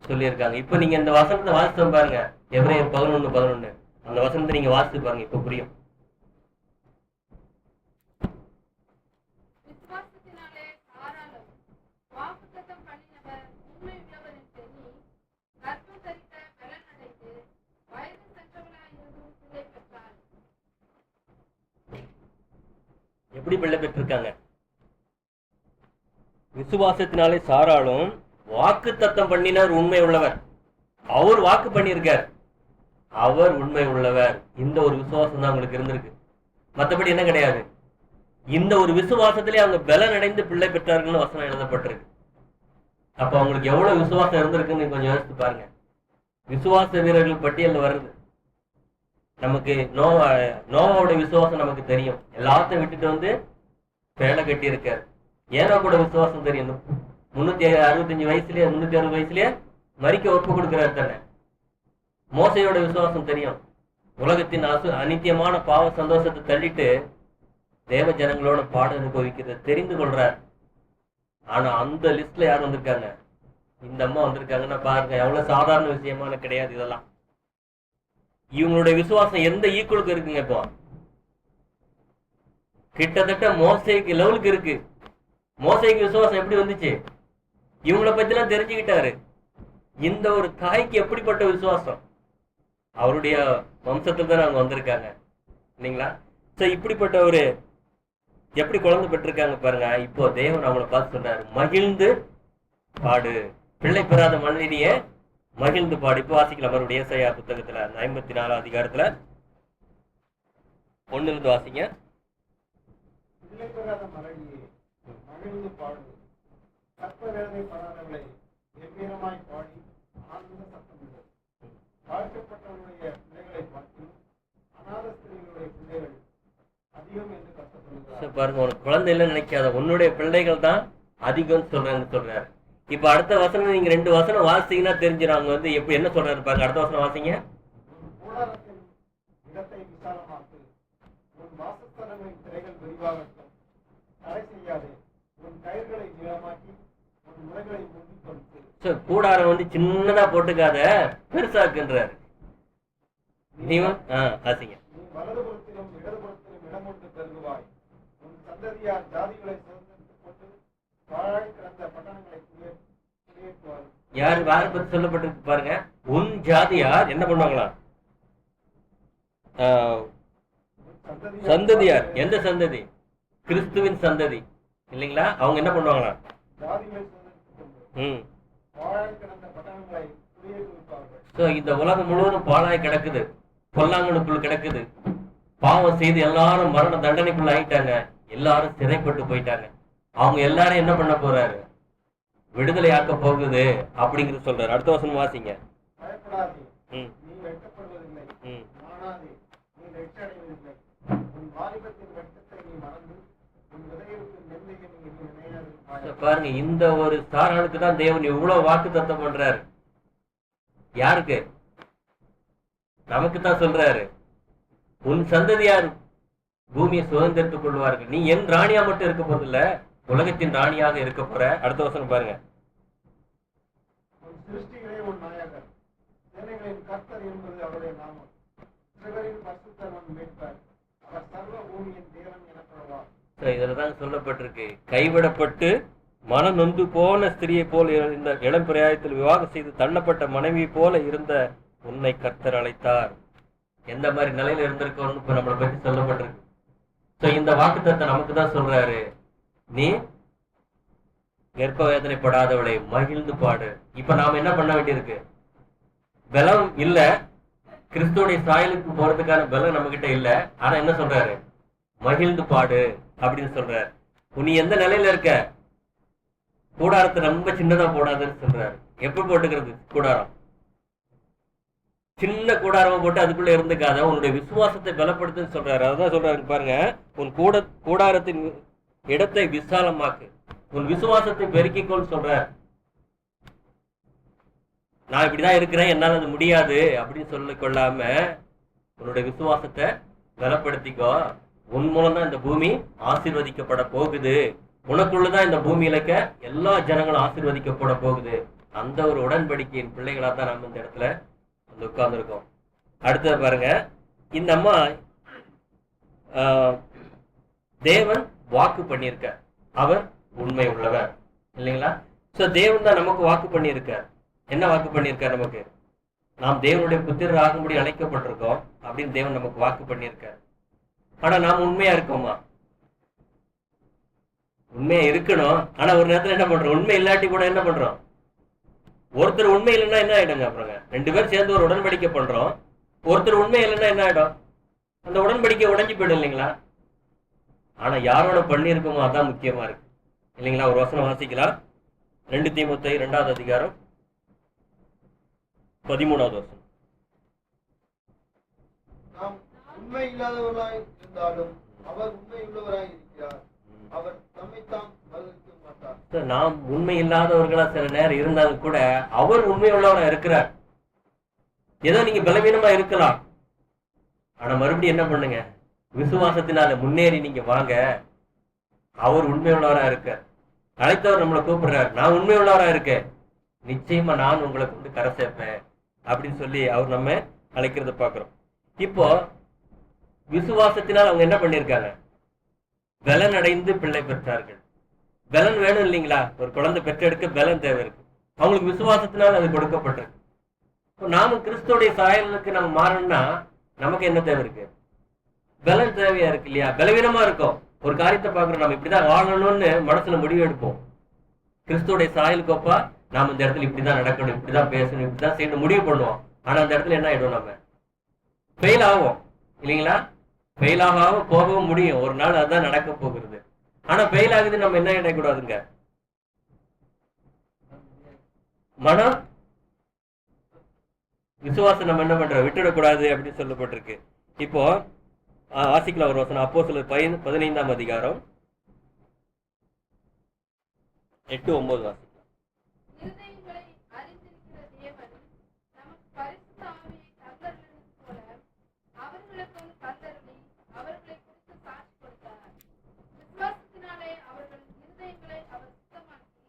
S1: சொல்லியிருக்காங்க. இப்ப நீங்க இந்த வசனத்தை வாசிச்சு பாருங்க, எபிரேயர் 11:11 அந்த வசனத்தை நீங்க வாசிச்சு பாருங்க, இப்ப புரியும். எப்படி பிள்ளை பெற்றிருக்காங்க? விசுவாசத்தினாலே சாராளும் வாக்கு தத்தம் பண்ணினார் உண்மை உள்ளவர். அவர் வாக்கு பண்ணியிருக்கார், அவர் உண்மை உள்ளவர். இந்த ஒரு விசுவாசம் தான் அவங்களுக்கு இருந்திருக்கு, மற்றபடி என்ன கிடையாது. இந்த ஒரு விசுவாசத்திலே அவங்க பலன் அடைந்து பிள்ளை பெற்றார்கள்னு வசனம் எழுதப்பட்டிருக்கு. அப்ப அவங்களுக்கு எவ்வளவு விசுவாசம் இருந்திருக்குன்னு கொஞ்சம் யோசித்து பாருங்க. விசுவாச வீரர்கள் பட்டியல் வருது. நமக்கு நோவாவோட விசுவாசம் நமக்கு தெரியும். எல்லாத்தையும் விட்டுட்டு வந்து பேலை கட்டி இருக்காரு. ஏனோ கூட விசுவாசம் தெரியும். 365 வயசுலயே 360 வயசுலயே மரிக்க ஒப்பு கொடுக்கிறார் தானே. மோசையோட விசுவாசம் தெரியும். உலகத்தின் அனித்தியமான பாவ சந்தோஷத்தை தள்ளிட்டு தேவ ஜனங்களோட பாட அனுபவிக்கிறத தெரிந்து கொள்றார். ஆனா அந்த லிஸ்ட்ல யார் வந்திருக்காங்க? இந்த அம்மா வந்திருக்காங்கன்னா பாருங்க, எவ்வளவு சாதாரண விஷயமான கிடையாது இதெல்லாம். இவங்களுடைய விசுவாசம் எந்த ஈக்குவலுக்கு இருக்குங்க? இப்போ கிட்டத்தட்ட மோசைக்கு லெவலுக்கு இருக்கு. மோசைக்கு விசுவாசம் எப்படி வந்துச்சு? இவங்களை பத்தி எல்லாம் தெரிஞ்சுக்கிட்டாரு. இந்த ஒரு தாய்க்கு எப்படிப்பட்ட விசுவாசம்? அவருடைய வம்சத்துல தான் அவங்க வந்திருக்காங்க இல்லைங்களா? சோ இப்படிப்பட்ட ஒரு எப்படி குழந்தை பெற்றிருக்காங்க பாருங்க. இப்போ தேவன் அவங்கள பார்த்து சொல்றாரு, மகிழ்ந்து பாடு, பிள்ளை பெறாத மனிதனிய மகிழ்ந்து பாடு. இப்போ வாசிக்கலாம் மறுபடியும் ஏசாயா புத்தகத்துல 54 அதிகாரத்துல 1 வாசிங்க.
S2: பிள்ளை பெறாத மலடியே மகிழ்ந்து பாடு, கற்ப வேதனை படாதவளை எவ்வீரமாய் பாடி ஆனந்த சத்தமிடு. வாழ்க்கப்பட்டவருடைய பிள்ளைகளை பார்த்து அநாத ஸ்திரீகளுடைய பிள்ளைகள் அதிகம் என்று கஷ்டப்படுகிறார்.
S1: பாருங்க, உனக்கு குழந்தை இல்லைன்னு நினைக்காத, உன்னுடைய பிள்ளைகள் தான் அதிகம் சொல்றாரு. இப்ப அடுத்த வசனம் நீங்க 2 வசனம் வாசிங்கன்னா தெரிஞ்சிடும் அவங்க வந்து எப்படி என்ன சொல்றாரு பாருங்க. அடுத்த வசனம் வாசிங்க.
S2: கூடாரத்தின் இடத்தை விசாலமாக்கு, உன் வாசஸ்தலங்களின் திரைகள் விரிவாகட்டும், தடை செய்யாதே, உன் கயிர்களை நீளமாக்கி உன் முறைகளை முந்திக் கொடுத்து.
S1: கூடாரம் வந்து சின்னதா போட்டுக்காத, பெருசாக்குன்றாரு. வாசிங்க.
S2: நீ வலதுபுறத்திலும் இடதுபுறத்திலும் இடம் கொண்டு பெருகுவாய், உன் சந்ததியார் ஜாதிகளை சுதந்திரத்துக் கொண்டு வாழாய் கிடந்த பட்டணங்களை குடியேற்றுவார்.
S1: யாரு வார பத்தி சொல்லப்பட்டிருக்கு பாருங்க. உன் ஜாதியார் என்ன பண்ணுவாங்களா? சந்ததியார். எந்த சந்ததி? கிறிஸ்துவின் சந்ததி இல்லைங்களா, அவங்க என்ன பண்ணுவாங்களா?
S2: ஜாதிகளை சுதந்திரித்துக் கொண்டு
S1: ம்
S2: பாழாய் கிடந்த பட்டணங்களை குடியேற்றுவிப்பார்கள்.
S1: ஸோ இந்த உலகம் முழுவதும் பாழாய் கிடக்குது, பொல்லாங்கனுக்குள் கிடக்குது. பாவம் செய்து எல்லாரும் மரண தண்டனைக்குள்ள ஆயிட்டாங்க, எல்லாரும் சிறைப்பட்டு போயிட்டாங்க. அவங்க எல்லாரும் என்ன பண்ண போறாரு? விடுதலை ஆக்க போகுது அப்படிங்கிறது சொல்றாரு. அடுத்த வசனம் வாசிங்க.
S2: பயப்படாதே,
S1: ம்
S2: நீ வெட்கப்படுவதில்லை.
S1: ம்
S2: நாணாதே, நீ வெற்றி அடைவதில்லை. உன் வாலிபத்தின் வெட்கத்தை நீ மறந்து உன் விதைகளுக்கு நெல்லையை நீ இனி
S1: So,
S2: நினையாதிருப்பாய்.
S1: பாருங்க, இந்த ஒரு சாராளுக்கு தான் தேவன் எவ்வளவு வாக்கு தத்தம் பண்றாரு. யாருக்கு? நமக்கு தான் சொல்றாரு. உன் சந்ததியார் பூமியை சுதந்திரத்துக் கொள்வார்கள். நீ என் ராணியா மட்டும் இருக்க போறதில்ல, உலகத்தின் ராணியாக இருக்க போற. அடுத்த வசனம் பாருங்க.
S2: உன் சிருஷ்டிகளே உன் நாயகர், சேனைகளின் கர்த்தர் என்பது அவருடைய நாமம். சிறுவரின் பரிசுத்தர் உன் மீட்பர், அவர் சர்வ பூமியின் தேவன் எனப்படுவார்.
S1: So, இதுலதான் சொல்லப்பட்டிருக்கு, கைவிடப்பட்டு மன நொந்து போன ஸ்திரியை போல இந்த இளம் பிரயாயத்தில் விவாகம் செய்து தள்ளப்பட்ட மனைவி போல இருந்த உன்னை கர்த்தர் அழைத்தார். எந்த மாதிரி நிலையில இருந்திருக்கோம்னு இப்ப நம்மளை பத்தி சொல்லப்பட்டிருக்கு. சோ இந்த வாக்குத்தத்தை நமக்கு தான் சொல்றாரு. நீ கர்ப்ப வேதனைப்படாதவளை மகிழ்ந்து பாடு. இப்ப நாம என்ன பண்ண வேண்டியிருக்கு? பலம் இல்ல, கிறிஸ்துவோடைய சாயலுக்கு போறதுக்கான பலம் நம்ம கிட்ட இல்ல. ஆனா என்ன சொல்றாரு? மகிழ்ந்து பாடு அப்படின்னு சொல்றாரு. நீ எந்த நிலையில இருக்க? கூடாரத்தை ரொம்ப சின்னதா போடாதுன்னு சொல்றாரு. எப்படி போட்டுக்கிறது கூடாரம்? சின்ன கூடாரமா போட்டு அதுக்குள்ள இருந்துக்காத, உன்னுடைய விசுவாசத்தை பலப்படுத்துன்னு சொல்றாரு. அதான் சொல்றாரு பாருங்க, உன் கூடாரத்தின் இடத்தை விசாலமாக்கு, உன் விசுவாசத்தை பெருக்கிக்கொள் சொல்றார். நான் இப்படிதான் இருக்கிறேன், என்னால அது முடியாது அப்படின்னு சொல்லிக் கொள்ளாம உன்னுடைய விசுவாசத்தை பலப்படுத்திக்கோ. உன் மூலம் தான் இந்த பூமி ஆசீர்வதிக்கப்பட போகுது. உனக்குள்ளதான் இந்த பூமியில இருக்க எல்லா ஜனங்களும் ஆசீர்வதிக்கப்பட போகுது. அந்த ஒரு உடன்படிக்கையின் பிள்ளைகளா தான் நம்ம இந்த இடத்துல வந்து உட்கார்ந்துருக்கோம். அடுத்தது பாருங்க, இந்த அம்மா தேவன் வாக்கு பண்ணியிருக்க, அவர் உண்மை உள்ளவர் இல்லைங்களா? சோ தேவன் தான் நமக்கு வாக்கு பண்ணியிருக்கார். என்ன வாக்கு பண்ணியிருக்கார்? நமக்கு நாம் தேவனுடைய புத்திரர் ஆகும்படி அழைக்கப்பட்டிருக்கோம் அப்படின்னு தேவன் நமக்கு வாக்கு பண்ணியிருக்கார். ஆனா நாம் உண்மையா இருக்கோமா? உண்மையா இருக்கணும். ஆனா ஒரு நேரத்துல என்ன பண்றோம்? உண்மை இல்லாட்டி கூட என்ன பண்றோம்? ஒருத்தர் உண்மை இல்லைன்னா என்ன ஆயிடுங்க? அப்புறங்க 2 பேர் சேர்ந்து ஒரு உடன்படிக்கை பண்றோம். ஒருத்தர் உண்மை இல்லைன்னா என்ன ஆயிடும்? அந்த உடன்படிக்கை உடைஞ்சு போயிடும் இல்லைங்களா? ஆனா யாரோட பண்ணியிருக்கோமோ அதான் முக்கியமா இருக்கு இல்லைங்களா? ஒரு வசனம் வாசிக்கலாம். 2 தீமோத்தேயு 2வது அதிகாரம் 13வது வசனம்.
S2: நாம் உண்மை இல்லாதவர்களாய் இருந்தாலும் அவர் உண்மை உள்ளவராய் இருக்கிறார். அவர் தம்மைத்தான் மறுதலிக்க மாட்டார்.
S1: நாம் உண்மை இல்லாதவர்களா சில நேரம் இருந்தாலும் கூட அவர் உண்மை உள்ளவரா இருக்கிறார். ஏதோ நீங்க பலவீனமா இருக்கலாம், ஆனா மறுபடியும் என்ன பண்ணுங்க? விசுவாசத்தினால முன்னேறி நீங்க வாங்க. அவர் உண்மை உள்ளவரா இருக்க. அழைத்தவர் நம்மளை கூப்பிடுறாரு, நான் உண்மை உள்ளவரா இருக்கேன், நிச்சயமா நான் உங்களை கொண்டு கரை சேர்ப்பேன் அப்படின்னு சொல்லி அவர் நம்ம அழைக்கிறத பாக்குறோம். இப்போ விசுவாசத்தினால் அவங்க என்ன பண்ணிருக்காங்க? பலன் அடைந்து பிள்ளை பெற்றார்கள். பலன் வேணும் இல்லைங்களா? ஒரு குழந்தை பெற்றெடுக்க பலன் தேவை இருக்கு. அவங்களுக்கு விசுவாசத்தினால் அது கொடுக்கப்பட்டிருக்கு. நாமும் கிறிஸ்துவோடைய சாயலுக்கு நம்ம மாறணும்னா நமக்கு என்ன தேவை இருக்கு? பலன் தேவையா இருக்கு இல்லையா? பலவீனமா இருக்கும். ஒரு காரியத்தை பாக்குறோம், நம்ம இப்படிதான் வாழணும்னு மனசுல முடிவு எடுப்போம். கிறிஸ்துவோடைய சாயலுக்கோப்பா நாம இந்த இடத்துல இப்படிதான் நடக்கணும், இப்படிதான் பேசணும், இப்படிதான் செய்யணும் முடிவு பண்ணுவோம். ஆனா அந்த இடத்துல என்ன ஆயிடும்? நம்ம ஃபெயில் ஆகும் இல்லைங்களா? ஃபெயில் ஆகாம போகவும் முடியும். ஒரு நாள் அதுதான் நடக்க போகிறது. ஆனா ஃபெயில் ஆகுது, நம்ம என்ன இடக்கூடாதுங்க? மனம் விசுவாசம் நம்ம என்ன பண்றோம்? விட்டுடக்கூடாது அப்படின்னு சொல்லப்பட்டிருக்கு. இப்போ வாசிக்கலாம் ஒரு வசனம். அப்போஸ்தலர் 15ஆம் அதிகாரம் 8-9 வாசிக்கலாம்.
S3: இருதயங்களை அறிந்திருக்கிற தேவன் நமக்கு பரிசுத்த ஆவியை தந்தருளினது போல அவர்களுக்கும் தந்தருளி அவர்களை குறித்து சாட்சி கொடுத்தார். விசுவாசத்தினாலே அவர்கள் இருதயங்களை அவர் சுத்தமாக்கி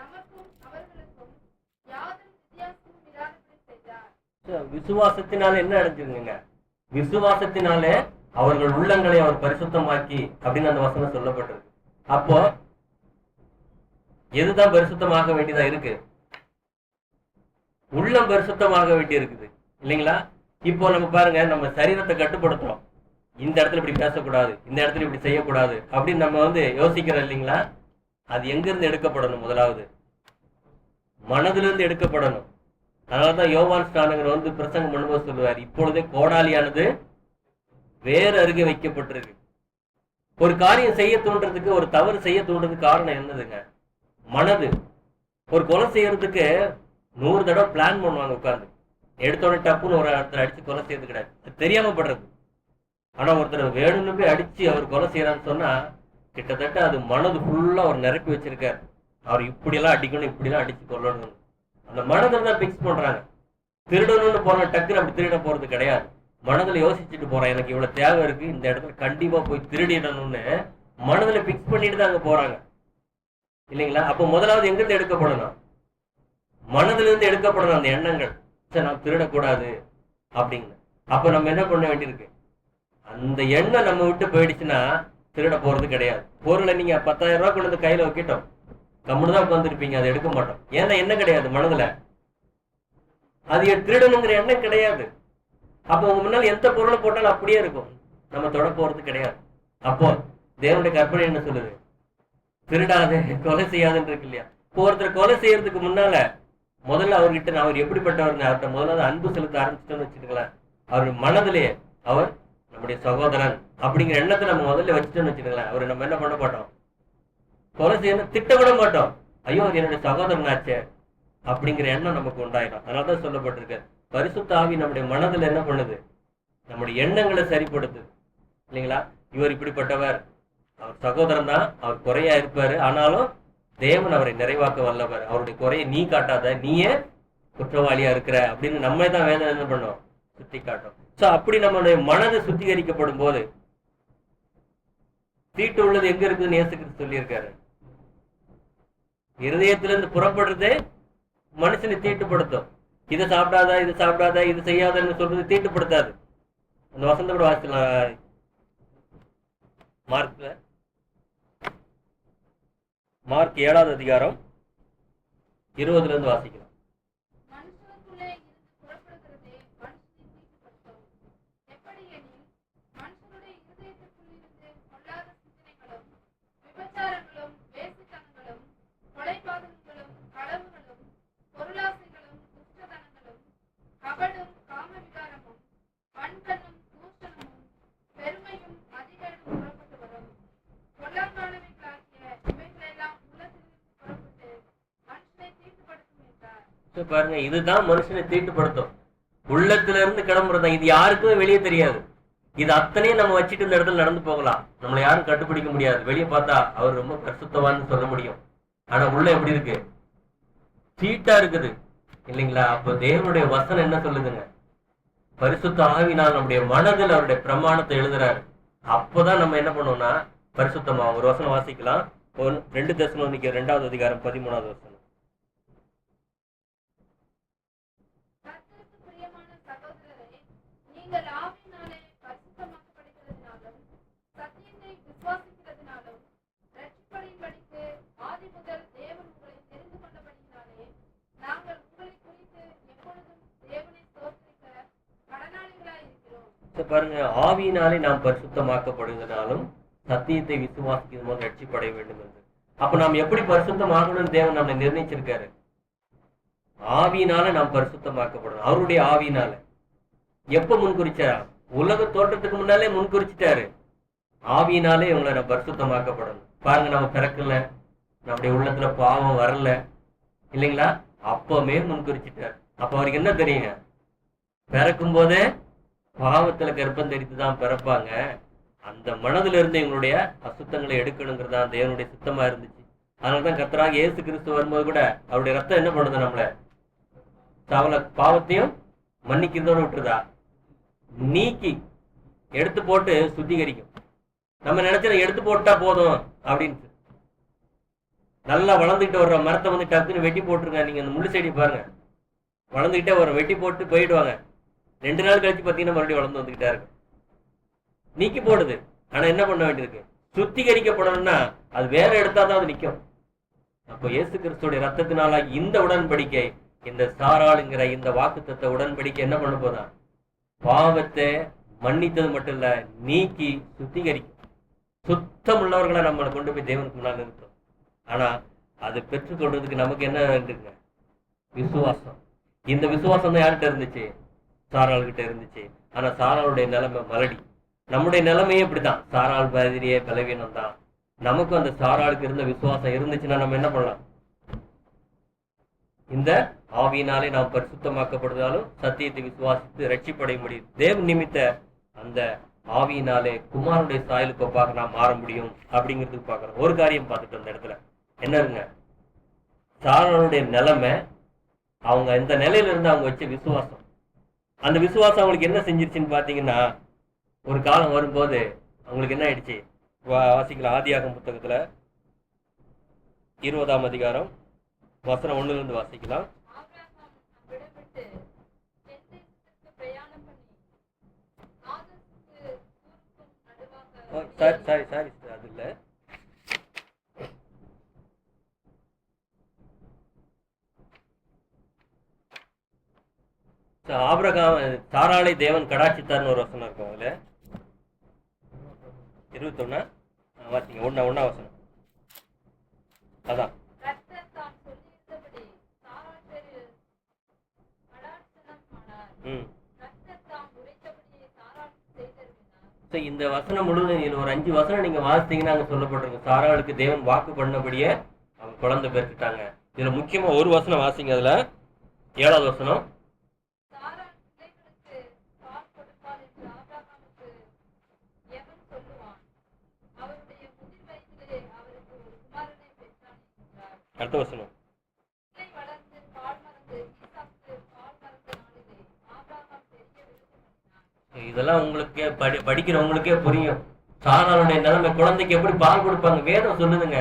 S3: நமக்கும் அவர்களுக்கும் யாதொரு வித்தியாசமும் இராதபடி செய்தார்.
S1: விசுவாசத்தினால என்ன அடைஞ்சிருங்க? விசுவாசத்தினாலே அவர்கள் உள்ளங்களை அவர் பரிசுத்தமாக்கி அப்படின்னு அந்த வசனம் சொல்லப்பட்டிருக்கு. அப்போ எதுதான் பரிசுத்தமாக வேண்டியதா இருக்கு? உள்ளம் பரிசுத்தமாக வேண்டி இருக்குது இல்லைங்களா? இப்போ நம்ம பாருங்க, நம்ம சரீரத்தை கட்டுப்படுத்துறோம். இந்த இடத்துல இப்படி பேசக்கூடாது, இந்த இடத்துல இப்படி செய்யக்கூடாது அப்படின்னு நம்ம யோசிக்கிறோம் இல்லைங்களா? அது எங்கிருந்து எடுக்கப்படணும்? முதலாவது மனதிலிருந்து எடுக்கப்படணும். அதனாலதான் யோவான் ஸ்நானகர் பிரசங்கம் பண்ணும்போது சொல்லுவார், இப்பொழுதே கோடாலியானது வேறு அருகே வைக்கப்பட்டிருக்கு. ஒரு காரியம் செய்ய தோன்றதுக்கு, ஒரு தவறு செய்ய தோன்றதுக்கு காரணம் என்னதுங்க? மனது. ஒரு கொலை செய்யறதுக்கு 100 தடவை பிளான் பண்ணுவாங்க உட்காந்து. எடுத்தோடனே டப்புன்னு ஒரு இடத்துல அடிச்சு கொலை செய்யறது கிடையாது, அது தெரியாம படுறது. ஆனா ஒருத்தர் வேணும்னு போய் அடிச்சு அவர் கொலை செய்யறான்னு சொன்னா கிட்டத்தட்ட அது மனது ஃபுல்லா அவர் நிரப்பி வச்சிருக்காரு. அவர் இப்படியெல்லாம் அடிக்கணும், இப்படிலாம் அடிச்சு கொல்லணும். அந்த மனதில் தான் பிக்ஸ் பண்றாங்க. திருடணும்னு போன டக்குன்னு அப்படி திருட போறது கிடையாது. மனதில் யோசிச்சுட்டு போறான், எனக்கு இவ்வளவு தேவை இருக்கு, இந்த இடத்துல கண்டிப்பா போய் திருடிடணும்னு மனதில் பிக்ஸ் பண்ணிட்டு தான் அங்க போறாங்க இல்லைங்களா? அப்போ முதலாவது எங்கிருந்து எடுக்கப்படணும்? மனதிலிருந்து இருந்து எடுக்கப்படணும் அந்த எண்ணங்கள். சரி, நான் திருடக்கூடாது அப்படிங்க. அப்ப நம்ம என்ன பண்ண வேண்டியிருக்கு? அந்த எண்ணம் நம்ம விட்டு போயிடுச்சுன்னா திருட போறது கிடையாது. பொருளை நீங்க 10,000 ரூபாய் கொண்டு வந்து கையில வைக்கிட்டோம், கம்முன்னு தான் உட்காந்துருப்பீங்க, அதை எடுக்க மாட்டோம். ஏன்னா என்ன கிடையாது மனதுல, அது திருடணுங்கிற எண்ணம் கிடையாது. அப்போ உங்க முன்னால் எந்த பொருளை போட்டாலும் அப்படியே இருக்கும், நம்ம தொட போறது கிடையாது. அப்போ தேவனுடைய கற்பனை என்ன சொல்லுது? திருடாது, கொலை செய்யாதுன்னு இருக்கு இல்லையா? இப்போ ஒருத்தர் கொலை செய்யறதுக்கு முன்னால முதல்ல அவர்கிட்ட அவர் எப்படிப்பட்டவருங்க, அவர்கிட்ட முதல்ல அன்பு செலுத்த ஆரம்பிச்சிட்டோம்னு வச்சுக்கலாம். அவர் மனதிலே அவர் நம்முடைய சகோதரன் அப்படிங்கிற எண்ணத்தை நம்ம முதல்ல வச்சுட்டோம்னு வச்சுக்கலாம். அவர் நம்ம என்ன பண்ண மாட்டோம், கொலை செய்யணும் திட்ட விட மாட்டோம். ஐயோ அது என்னுடைய சகோதரன் ஆச்சே அப்படிங்கிற எண்ணம் நமக்கு உண்டாயிடும். அதனாலதான் சொல்லப்பட்டிருக்கு, பரிசுத்த ஆவி நம்முடைய மனதில் என்ன பண்ணுது? நம்முடைய எண்ணங்களை சரிப்படுத்துது இல்லைங்களா? இவர் இப்படிப்பட்டவர், அவர் சகோதரன் தான், அவர் குறையா இருப்பாரு, ஆனாலும் தேவன் அவரை நிறைவாக்க வல்லவர், அவருடைய குறையை நீ காட்டாத, நீயே குற்றவாளியா இருக்கிற அப்படின்னு நம்ம தான் வேதனை என்ன பண்ணோம், சுத்தி காட்டும். சோ அப்படி நம்மளுடைய மனது சுத்திகரிக்கப்படும் போது, தீட்டு உள்ளது எங்க இருக்குதுன்னு இயேசு கிறிஸ்து சொல்லியிருக்காரு. இருதயத்திலிருந்து புறப்படுறதே மனுஷனை தீட்டுப்படுத்தும். இதை சாப்பிடாத, இது சாப்பிடாத, இது செய்யாதன்னு சொல்றது தீட்டுப்படுத்தாது. அந்த வசந்த கூட வாசிக்கலாம், மார்க் 7வது அதிகாரம் 20 இருந்து வாசிக்கலாம்.
S3: மனுஷனுக்குள்ளே இருந்து புறப்படுகிறதே மனுஷனை தீட்டுப்படுத்தும். எப்படியெனில் மனுஷனுடைய இருதயத்திற்குள்ளிருந்து பொல்லாத சிந்தனைகளும், விபச்சாரங்களும், வேசித்தனங்களும், கொலைபாதகங்களும், களவுகளும், பொருளாசைகளும், துஷ்டதனங்களும், கபடும், காமவிகாரமும், வன்கண்ணும், தூஷணமும், பெருமையும், அதிகாரமும் புறப்பட்டு வரும். பொல்லாங்கானவைகளாகிய இவைகளெல்லாம் உள்ளத்திலிருந்து புறப்பட்டு மனுஷனை தீட்டுப்படுத்தும் என்றார்.
S1: பாருங்க, இதுதான் மனுஷனை தீட்டுப்படுத்தும், உள்ளத்துல இருந்து கிளம்புறதா. இது யாருக்குமே வெளியே தெரியாது. இது அத்தனையும் நம்ம வச்சுட்டு இந்த இடத்துல நடந்து போகலாம், நம்மளை யாரும் கட்டுப்பிடிக்க முடியாது. வெளியே பார்த்தா அவர் ரொம்ப பரிசுத்தவான்னு சொல்ல முடியும், ஆனா உள்ள எப்படி இருக்கு? தீட்டா இருக்குது இல்லைங்களா? அப்போ தேவனுடைய வசனம் என்ன சொல்லுதுங்க? பரிசுத்த ஆவினால் நம்முடைய மனதில் அவருடைய பிரமாணத்தை எழுதுறாரு. அப்போதான் நம்ம என்ன பண்ணுவோம்னா பரிசுத்தமா. ஒரு வசனம் வாசிக்கலாம், 2 தெசலோனிக்கேயர் 2வது அதிகாரம் 13வது வசனம்.
S3: கர்த்தருக்கு பிரியமான சகோதரரே, நீங்கள் ஆவியினாலே பரிசுத்தமாக்கப்படுகிறதினாலும் சத்தியத்தை விசுவாசிக்கிறதினாலும் ரட்சிப்படையும்படிக்கு ஆதிமுதல் தேவன் உங்களை தெரிந்து கொண்டபடியினாலே நாங்கள் உங்களை குறித்து எப்பொழுதும் தேவனை ஸ்தோத்திரிக்க கடனாளிகளாய் இருக்கிறோம்.
S1: பாருங்க, ஆவியினாலே நாம் பரிசுத்தமாக்கப்படுவதனாலும் சத்தியத்தை விசுவாசிக்கும் போது ரட்சிப்படைய வேண்டும் என்று. அப்ப நாம் எப்படி பரிசுத்தமாகணும்னு தேவன் நம்மளை நிர்ணயிச்சிருக்காரு. ஆவியினால நாம் பரிசுத்தமாக்கப்படணும், அவருடைய ஆவியினால. எப்ப முன்குறிச்சாரா? உலக தோற்றத்துக்கு முன்னாலே முன்குறிச்சிட்டாரு. ஆவியினாலே இவங்களை நம்ம பரிசுத்தமாக்கப்படணும். பாருங்க, நம்ம பிறக்கல, நம்முடைய உள்ளத்துல பாவம் வரல இல்லைங்களா? அப்பவுமே முன்குறிச்சிட்டார். அப்ப அவருக்கு என்ன தெரியுங்க? பிறக்கும் போதே பாவத்துல கர்ப்பம் தெரித்துதான் பிறப்பாங்க. அந்த மனதுல இருந்து எங்களுடைய அசுத்தங்களை எடுக்கணுங்கிறதா தேவனுடைய சுத்தமா இருந்துச்சு. அதனாலதான் கர்த்தராகிய இயேசு கிறிஸ்து வரும்போது கூட அவருடைய ரத்தம் என்ன பண்ணுது? நம்மள சகல பாவத்தையும் மன்னிக்கிறதோடு விட்டுருதா, நீக்கி எடுத்து போட்டு சுத்திகரிக்கும். நம்ம நினைச்சத எடுத்து போட்டா போதும் அப்படின்னு. நல்லா வளர்ந்துகிட்டு வர்ற மரத்தை டக்குன்னு வெட்டி போட்டுருங்க. நீங்க அந்த முள்ளு செடி பாருங்க, வளர்ந்துகிட்டே வரும், வெட்டி போட்டு போயிடுவாங்க. 2 நாள் கழிச்சு பார்த்தீங்கன்னா மறுபடியும் வளர்ந்து வந்துகிட்டா இருக்கு. நீக்கி போடுது. ஆனா என்ன பண்ண வேண்டியிருக்கு? சுத்திகரிக்கப்படணும்னா அது வேற எடுத்தாதான் அது நிற்கும். அப்போ இயேசு கிறிஸ்துடைய ரத்தத்தினால இந்த உடன்படிக்கை, இந்த சாராளுங்கிற இந்த வாக்குத்தத்த உடன்படிக்கை என்ன பண்ண போதான்? பாவத்தை மன்னித்தது மட்டும் இல்ல, நீக்கி சுத்திகரிக்கும். சுத்தம் உள்ளவர்களை நம்மளை கொண்டு போய் தேவனுக்கு முன்னால் நிறுத்தும். ஆனா அதை பெற்றுக்கொள்றதுக்கு நமக்கு என்ன வேண்டுங்க? விசுவாசம். இந்த விசுவாசம் தான் யார்கிட்ட இருந்துச்சு? சாராள்கிட்ட இருந்துச்சு. ஆனா சாராளுடைய நிலைமை மலடி. நம்முடைய நிலைமையே இப்படிதான். சாராள் மாதிரியே பலவீனம் தான். நமக்கும் அந்த சாராளுக்கு இருந்த விசுவாசம் இருந்துச்சுன்னா நம்ம என்ன பண்ணலாம்? இந்த ஆவியினாலே நாம் பரிசுத்தமாக்கப்படுவதாலும் சத்தியத்தை விசுவாசித்து ரட்சிப்படைய முடியும். தேவ நிமித்த அந்த ஆவியினாலே குமாரனுடைய சாயலுக்கு ஒப்பாக நாம் மாற முடியும் அப்படிங்கிறதுக்கு பார்க்கிறோம். ஒரு காரியம் பார்த்துட்டு அந்த இடத்துல என்னங்க, சாராளுடைய நிலைமை, அவங்க இந்த நிலையில இருந்து அவங்க வச்ச விசுவாசம், அந்த விசுவாசம் அவங்களுக்கு என்ன செஞ்சிருச்சுன்னு பாத்தீங்கன்னா, ஒரு காலம் வரும்போது அவங்களுக்கு என்ன ஆயிடுச்சு? வாசிக்கலாம். ஆதியாகமம் புத்தகத்துல 20ஆம் அதிகாரம் வசனம் 1ல இருந்து வாசிக்கலாம்.
S3: ஆபிரகாம் அவ்விடம் விட்டு தென்தேசத்திற்கு பிரயாணம் பண்ணி ஆதோத்துக்கு ஊருக்கும் நடுவாக
S1: சாரி அது இல்ல. ஆபிரகாம் சாராளை தேவன் கடாட்சித்தார்னு ஒரு வசனம் இருக்கும். அதுல 21 வாசிங்க. ஒன்னா வசனம். அதான்
S3: கர்த்தர் தாம் சொல்லியிருந்தபடி சாராள் பேரில் கடாட்சணம் ஆனார். கர்த்தர் தாம் உரைத்தபடியே சாராளுக்கு செய்தருளினார்.
S1: இந்த வசனம் முழுவதும் இதுல ஒரு 5 வசனம் நீங்க வாசித்தீங்கன்னா அங்க சொல்லப்பட்டிருக்கு, சாராளுக்கு தேவன் வாக்கு பண்ணபடியே அவங்க குழந்தை பெற்றுட்டாங்க. இதுல முக்கியமா ஒரு வசனம் வாசிங்க. அதுல 7வது வசனம்.
S3: சாராள் பிள்ளைகளுக்கு பால் கொடுப்பாள் என்று ஆபிரகாமுக்கு எவன் சொல்லுவான்? அவருடைய முதிர் வயதிலே அவருக்கு ஒரு குமாரனை பெற்றான் என்றார்.
S1: அடுத்த வசனம்.
S3: பிள்ளை வளர்ந்து பால் மறந்து ஈசாக்கு பால் மறந்த நாளிலே ஆபிரகாம் பெரிய விருது பண்ணினான்.
S1: இதெல்லாம் உங்களுக்கு படிக்கிறவங்களுக்கே புரியும். சாராளுடைய நிலைமை, குழந்தைக்கு எப்படி பால் கொடுப்பாங்க? வேதம் சொல்லுதுங்க.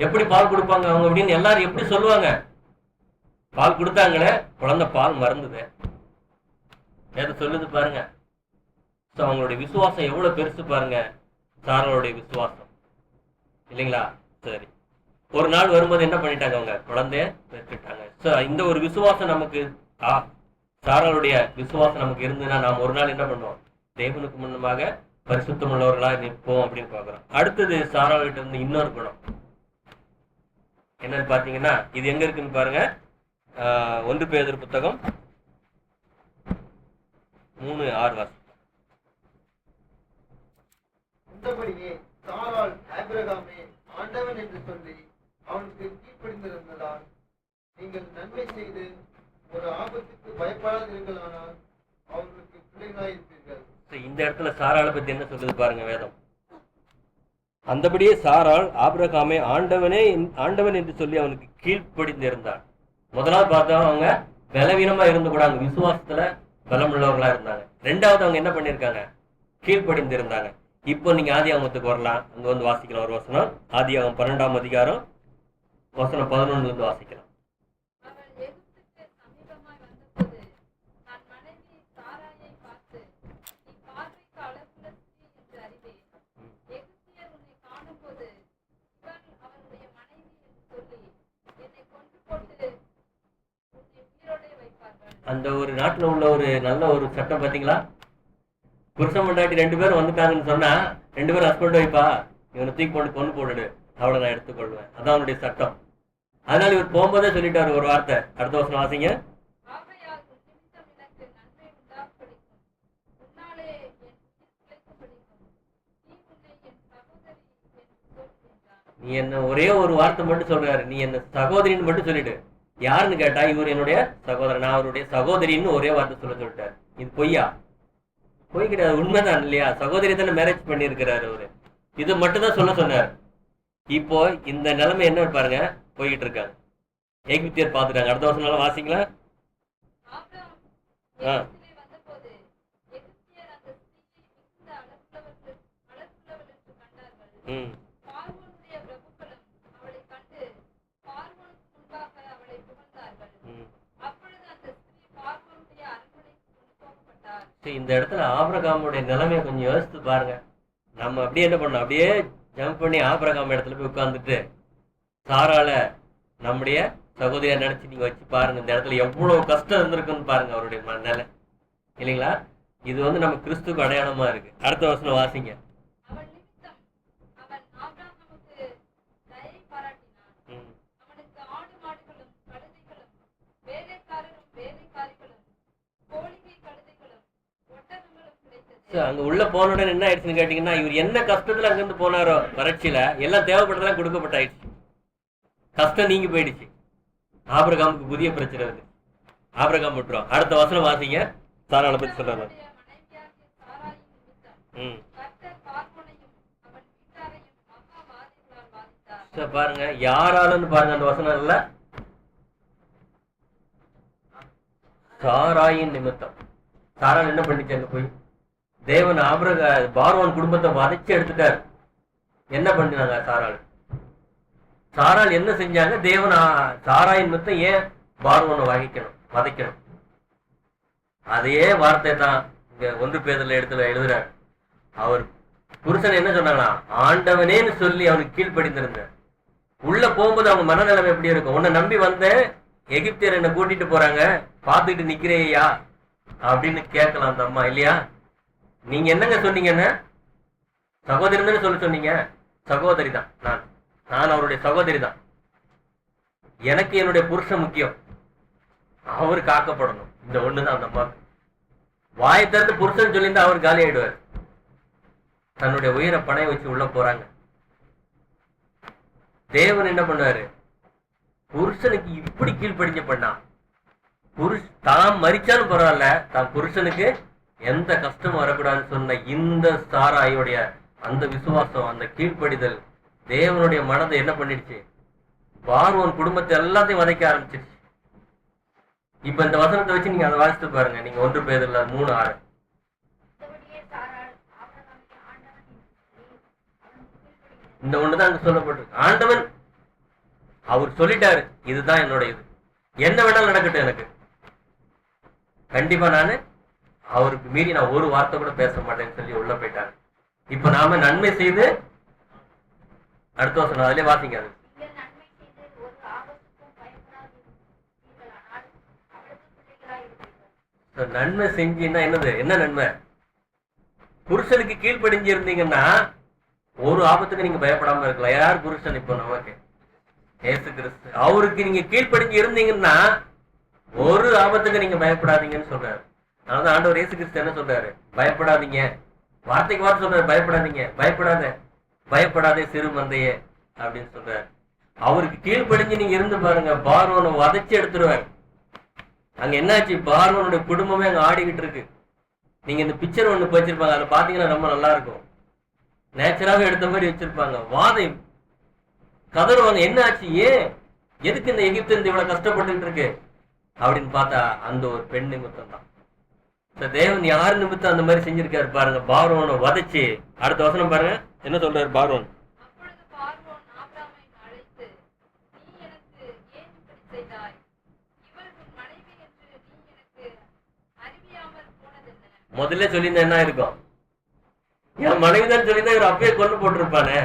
S1: எப்படி பால் கொடுப்பாங்க அவங்க அப்படின்னு எல்லாரும் எப்படி சொல்லுவாங்க? பால் கொடுத்தாங்களே, குழந்தை பால் மறந்துது. வேதம் சொல்லுது பாருங்க. அவங்களுடைய விசுவாசம் எவ்வளவு பெருசு பாருங்க, சாராளுடைய விசுவாசம் இல்லைங்களா? சரி, ஒரு நாள் வரும்போது என்ன பண்ணிட்டாங்க? அவங்க குழந்தைய பெற்றுட்டாங்க. இந்த ஒரு விசுவாசம் நமக்கு, சாராளுடைய விசுவாசம் நமக்கு இருந்ததுன்னா நாம் ஒரு நாள் என்ன பண்ணுவோம்? தேவனுக்கு முன்னமாக பரிசுத்தம் உள்ளவர்களா நிற்போம் அப்படின்னு பாக்குறோம். அடுத்தது சாராள்கிட்ட இருந்து இன்னொரு குணம் என்னன்னு பாத்தீங்கன்னா, இது எங்க இருக்குன்னு பாருங்க. 1 பேதுரு புத்தகம் 3:6 வாசி.
S2: அந்தபடியே சாராள் ஆபிரகாமே ஆண்டவன் என்று சொல்லி அவனுக்கு கீழ்ப்படிந்திருந்ததால் நீங்கள் நன்மை செய்து ஒரு ஆபத்துக்கு பயப்படாதீர்களானால் அவர்களுக்கு பிள்ளைகளாயிருப்பீர்கள்.
S1: இந்த இடத்துல சாராளை பத்தி என்ன சொல்லுது பாருங்க வேதம். அந்தபடியே சாராள் ஆபிரகாமே ஆண்டவன் என்று சொல்லி அவனுக்கு கீழ்ப்படிந்திருந்தான். முதலாவது பார்த்தா அவங்க பலவீனமா இருந்து கூட அவங்க விசுவாசத்துல பலம் உள்ளவர்களா இருந்தாங்க. ரெண்டாவது அவங்க என்ன பண்ணிருக்காங்க? கீழ்ப்படிந்திருந்தாங்க. இப்போ நீங்க ஆதியாகமத்துக்கு வரலாம். அங்க வந்து வாசிக்கலாம் ஒரு வசனம். ஆதியாகமம் 12ஆம் அதிகாரம் வசனம் 11 வந்து வாசிக்கலாம்.
S3: அவள் எகிப்துக்கு சமீபமாய் வந்தபோது தன் மனைவி சாராயை பார்த்து, நீ பார்வைக்கு அழகுள்ள ஸ்திரீ என்று அறிவேன். எகிப்தியர் உன்னை காணும்போது இவள் அவனுடைய மனைவி என்று சொல்லி என்னை கொன்று போட்டு உன்னை உயிரோடே வைப்பார்கள்.
S1: அந்த ஒரு நாட்டுல உள்ள ஒரு நல்ல ஒரு சட்டம் பாத்தீங்களா? புருஷன் பொண்டாட்டி 2 பேரும் வந்துட்டாங்கன்னு சொன்னா 2 பேரும் ஹஸ்பண்ட் வைப்பா, இவனை தூக்கி கொண்டு கொண்டு போட்டுடு, அவளை நான் எடுத்துக்கொள்வேன். அதான் அவனுடைய சட்டம். அதனால இவர் போகும்போதே சொல்லிட்டாரு ஒரு வார்த்தை. அடுத்த வருஷம் வாசிங்க.
S3: ஆகையால் உன் நிமித்தம் எனக்கு நன்மை உண்டாகப்படிக்கும், உன்னாலே என் உயிர் பிழைக்கப்படிக்கும். நீ உன்னை என் சகோதரி என்று சொல் என்றான்.
S1: நீ என்ன ஒரே ஒரு வார்த்தை மட்டும் சொல்றாரு, நீ என்ன சகோதரின்னு மட்டும் சொல்லிடு. யாருன்னு கேட்டா இவர் என்னுடைய சகோதரன், நான் அவருடைய சகோதரின்னு ஒரே வார்த்தை சொல்லிட்டாரு. இது பொய்யா? பொய் கிடையாது, உண்மைதான் இல்லையா? சகோதரி தானே மேரேஜ் பண்ணியிருக்கிறாரு அவரு. இது மட்டும் தான் சொல்ல சொன்னார். இப்போ இந்த நிலைமை என்ன பாருங்க, போய்கிட்டு இருக்காங்க. எகிப்தியர் பார்த்துட்டாங்க. அடுத்த வருஷம் வாசிங்களா?
S3: ஆபிரகாம் எகிப்திலே வந்தபோது எகிப்தியர் அந்த ஸ்திரீயை மிகுந்த அழகுள்ளவள் என்று கண்டார்கள். பார்வோனுடைய பிரபுக்களும் அவளைக் கண்டு பார்வோனுக்கு முன்பாக அவளை புகழ்ந்தார்கள். அப்பொழுது அந்த ஸ்திரீ பார்வோனுடைய அரண்மனைக்கு கொண்டு போகப்பட்டார்.
S1: இந்த இடத்துல ஆபிரகாமுடைய நிலைமையை கொஞ்சம் யோசித்து பாருங்க. நம்ம அப்படியே என்ன பண்ணோம்? அப்படியே ஜம்ப் பண்ணி ஆபிரகாம் இடத்துல போய் உட்கார்ந்துட்டு சாரால நம்முடைய சகோதரியா நினைச்சு நீங்க வச்சு பாருங்க. இந்த இடத்துல எவ்வளவு கஷ்டம் இருந்திருக்குன்னு பாருங்க அவருடைய நிலை இல்லைங்களா? இது வந்து நம்ம கிறிஸ்துக்கு அடையாளமா இருக்கு. அடுத்த வசனம் வாசிங்க.
S3: அவன் நிமித்தம் அவன் ஆபிரகாமுக்கு தயை பாராட்டினான்.
S1: ம்.
S3: அவனுக்கு ஆடு மாடுகளும் கழுதைகளும் வேலைக்காரரும் வேலைக்காரிகளும் கோழிகை கழுதைகளும் ஒட்டகங்களும் கிடைத்தது.
S1: அங்க உள்ள போன உடனே என்ன ஆயிடுச்சுன்னு கேட்டீங்கன்னா, இவர் என்ன கஷ்டத்துல அங்கிருந்து போனாரோ வறட்சியில எல்லாம் தேவைப்பட்டதெல்லாம் கொடுக்கப்பட்டாயிடுச்சு. கஷ்டம் நீங்கி போயிடுச்சு. ஆபிரகாமுக்கு புதிய பிரச்சனை வந்து ஆபிரகாம் விட்டுரும். அடுத்த வசனம் வாசிங்க. சாராளை பத்தி சொல்றாரு.
S3: அவனுடைய மனைவியாகிய சாராயின் நிமித்தம்
S1: ம்.
S3: கர்த்தர் பார்வோனையும் அவன் வீட்டாரையும் மகா வாதைகளால் வாதித்தார்.
S1: சரி, பாருங்க யாராலன்னு பாருங்க அந்த வசனம் இல்ல. சாராயின் நிமித்தம். சாரால் என்ன பண்ணிச்சு அங்க போய்? தேவன் பார்வோன் குடும்பத்தை வதைச்சு எடுத்துட்டார். என்ன பண்ணினாங்க சாரால்? சாரால் என்ன செஞ்சாங்க? தேவன் சாராயின் நிமித்தம் ஏன் பார்வோனை வதைக்கணும்? அதே வார்த்தை தான் இங்க 1 பேதுருல எழுதுறார். அவர் புருஷன் என்ன சொன்னாங்களா? ஆண்டவனேன்னு சொல்லி அவனுக்கு கீழ்ப்படிந்திருந்தார். உள்ள போகும்போது அவங்க மனநிலைமை எப்படி இருக்கும்? உன்னை நம்பி வந்தேன், எகிப்தியர் என்ன கூட்டிட்டு போறாங்க, பார்த்துக்கிட்டு நிக்கிறேயா அப்படின்னு கேட்கலாம் அந்த அம்மா இல்லையா? நீங்க என்னங்க சொன்னீங்கன்னு? சகோதரி சொன்னீங்க. சகோதரி தான் நான் அவருடைய சகோதரி தான். எனக்கு என்னுடைய புருஷன் முக்கியம், அவரு காக்கப்படணும். இந்த ஒண்ணுதான் அந்த அம்மா. வாயை திறந்து புருஷன் சொல்லியிருந்தா அவர் காலி ஆயிடுவார். தன்னுடைய உயிரை பணைய வச்சு உள்ள போறாங்க. தேவன் என்ன பண்ணாரு? புருஷனுக்கு இப்படி கீழ்ப்படிஞ்ச பண்ணா. தான் மரிச்சாலும் பரவாயில்ல, தான் புருஷனுக்கு எந்த கஷ்டமும் வரக்கூடாதுன்னு சொன்ன இந்த சாராயுடைய அந்த விசுவாசம், அந்த கீழ்ப்படிதல் தேவனுடைய மனதை என்ன பண்ணிடுச்சு? பார்வோன் குடும்பத்தை எல்லாத்தையும் வதைக்க ஆரம்பிச்சிருச்சு. இப்ப இந்த வசனத்தை வச்சு நீங்க அதை வாசித்து பாருங்க. நீங்க 1 பேதுருல 3:6. இந்த ஒண்ணுதான் அங்க சொல்லப்பட்டிருக்கு. ஆண்டவன் அவர் சொல்லிட்டாரு, இதுதான் என்னோட இது, என்ன வேணாலும் நடக்கட்டும், எனக்கு கண்டிப்பா நானு அவருக்கு மீறி நான் ஒரு வார்த்தை கூட பேச மாட்டேன்னு சொல்லி உள்ள போயிட்டாங்க. இப்ப நாம நன்மை செய்து அடுத்த வசனம் அதிலே வாசிங்க. அது நன்மை செஞ்சீங்கன்னா என்னது? என்ன நன்மை? புருஷனுக்கு கீழ்ப்படிஞ்சு இருந்தீங்கன்னா ஒரு ஆபத்துக்கு நீங்க பயப்படாம இருக்கலாம். யார் புருஷன்? இப்போ நமக்கு இயேசு கிறிஸ்து. அவருக்கு நீங்க கீழ்ப்படிஞ்சு இருந்தீங்கன்னா ஒரு ஆபத்துக்கு நீங்க பயப்படாதீங்கன்னு சொல்றாரு. அதனால ஆண்டவர் இயேசு கிறிஸ்து என்ன சொல்றாரு? பயப்படாதீங்க. வார்த்தைக்கு வார்த்தை சொல்றாரு, பயப்படாதீங்க, பயப்படாதே சிறு மந்தையே அப்படின்னு சொல்றாரு. அவருக்கு கீழ்ப்படிஞ்சு நீங்க இருந்து பாருங்க, பார்வோனை வதைச்சு எடுத்துருவாரு. அங்க என்னாச்சு? பார்வோனுடைய குடும்பமே அங்க ஆடிக்கிட்டு இருக்கு. நீங்க இந்த பிக்சர் ஒண்ணு வச்சிருப்பாங்க, அதை பாத்தீங்கன்னா ரொம்ப நல்லா இருக்கும். நேச்சராகவே எடுத்த மாதிரி வச்சிருப்பாங்க. வாதை கதறுவாங்க, என்ன ஆச்சு, ஏன் எதுக்கு இந்த எகிப்து இருந்து இவ்வளவு கஷ்டப்பட்டு இருக்கு அப்படின்னு பார்த்தா அந்த ஒரு பெண் நிமித்தம் தான். தேவன் யார் நிமித்தம் அந்த மாதிரி செஞ்சிருக்காரு பாருங்க, பார்வோனை வதைச்சு. அடுத்த வசனம் பாருங்க என்ன சொல்றாரு பார்வோன்.
S3: அப்பொழுது பார்வோன் ஆபிரகாமை அழைத்து, நீ எனக்கு ஏன் இப்படி செய்தாய்? இவள் உன் மனைவி என்று நீ எனக்கு அறிவியாமல் போனதென்ன?
S1: முதல்ல சொல்லியிருந்தா என்ன இருக்கும்? என் மனைவிதான் சொல்லியிருந்தா இவர் அப்பயே கொண்டு போட்டிருப்பானே.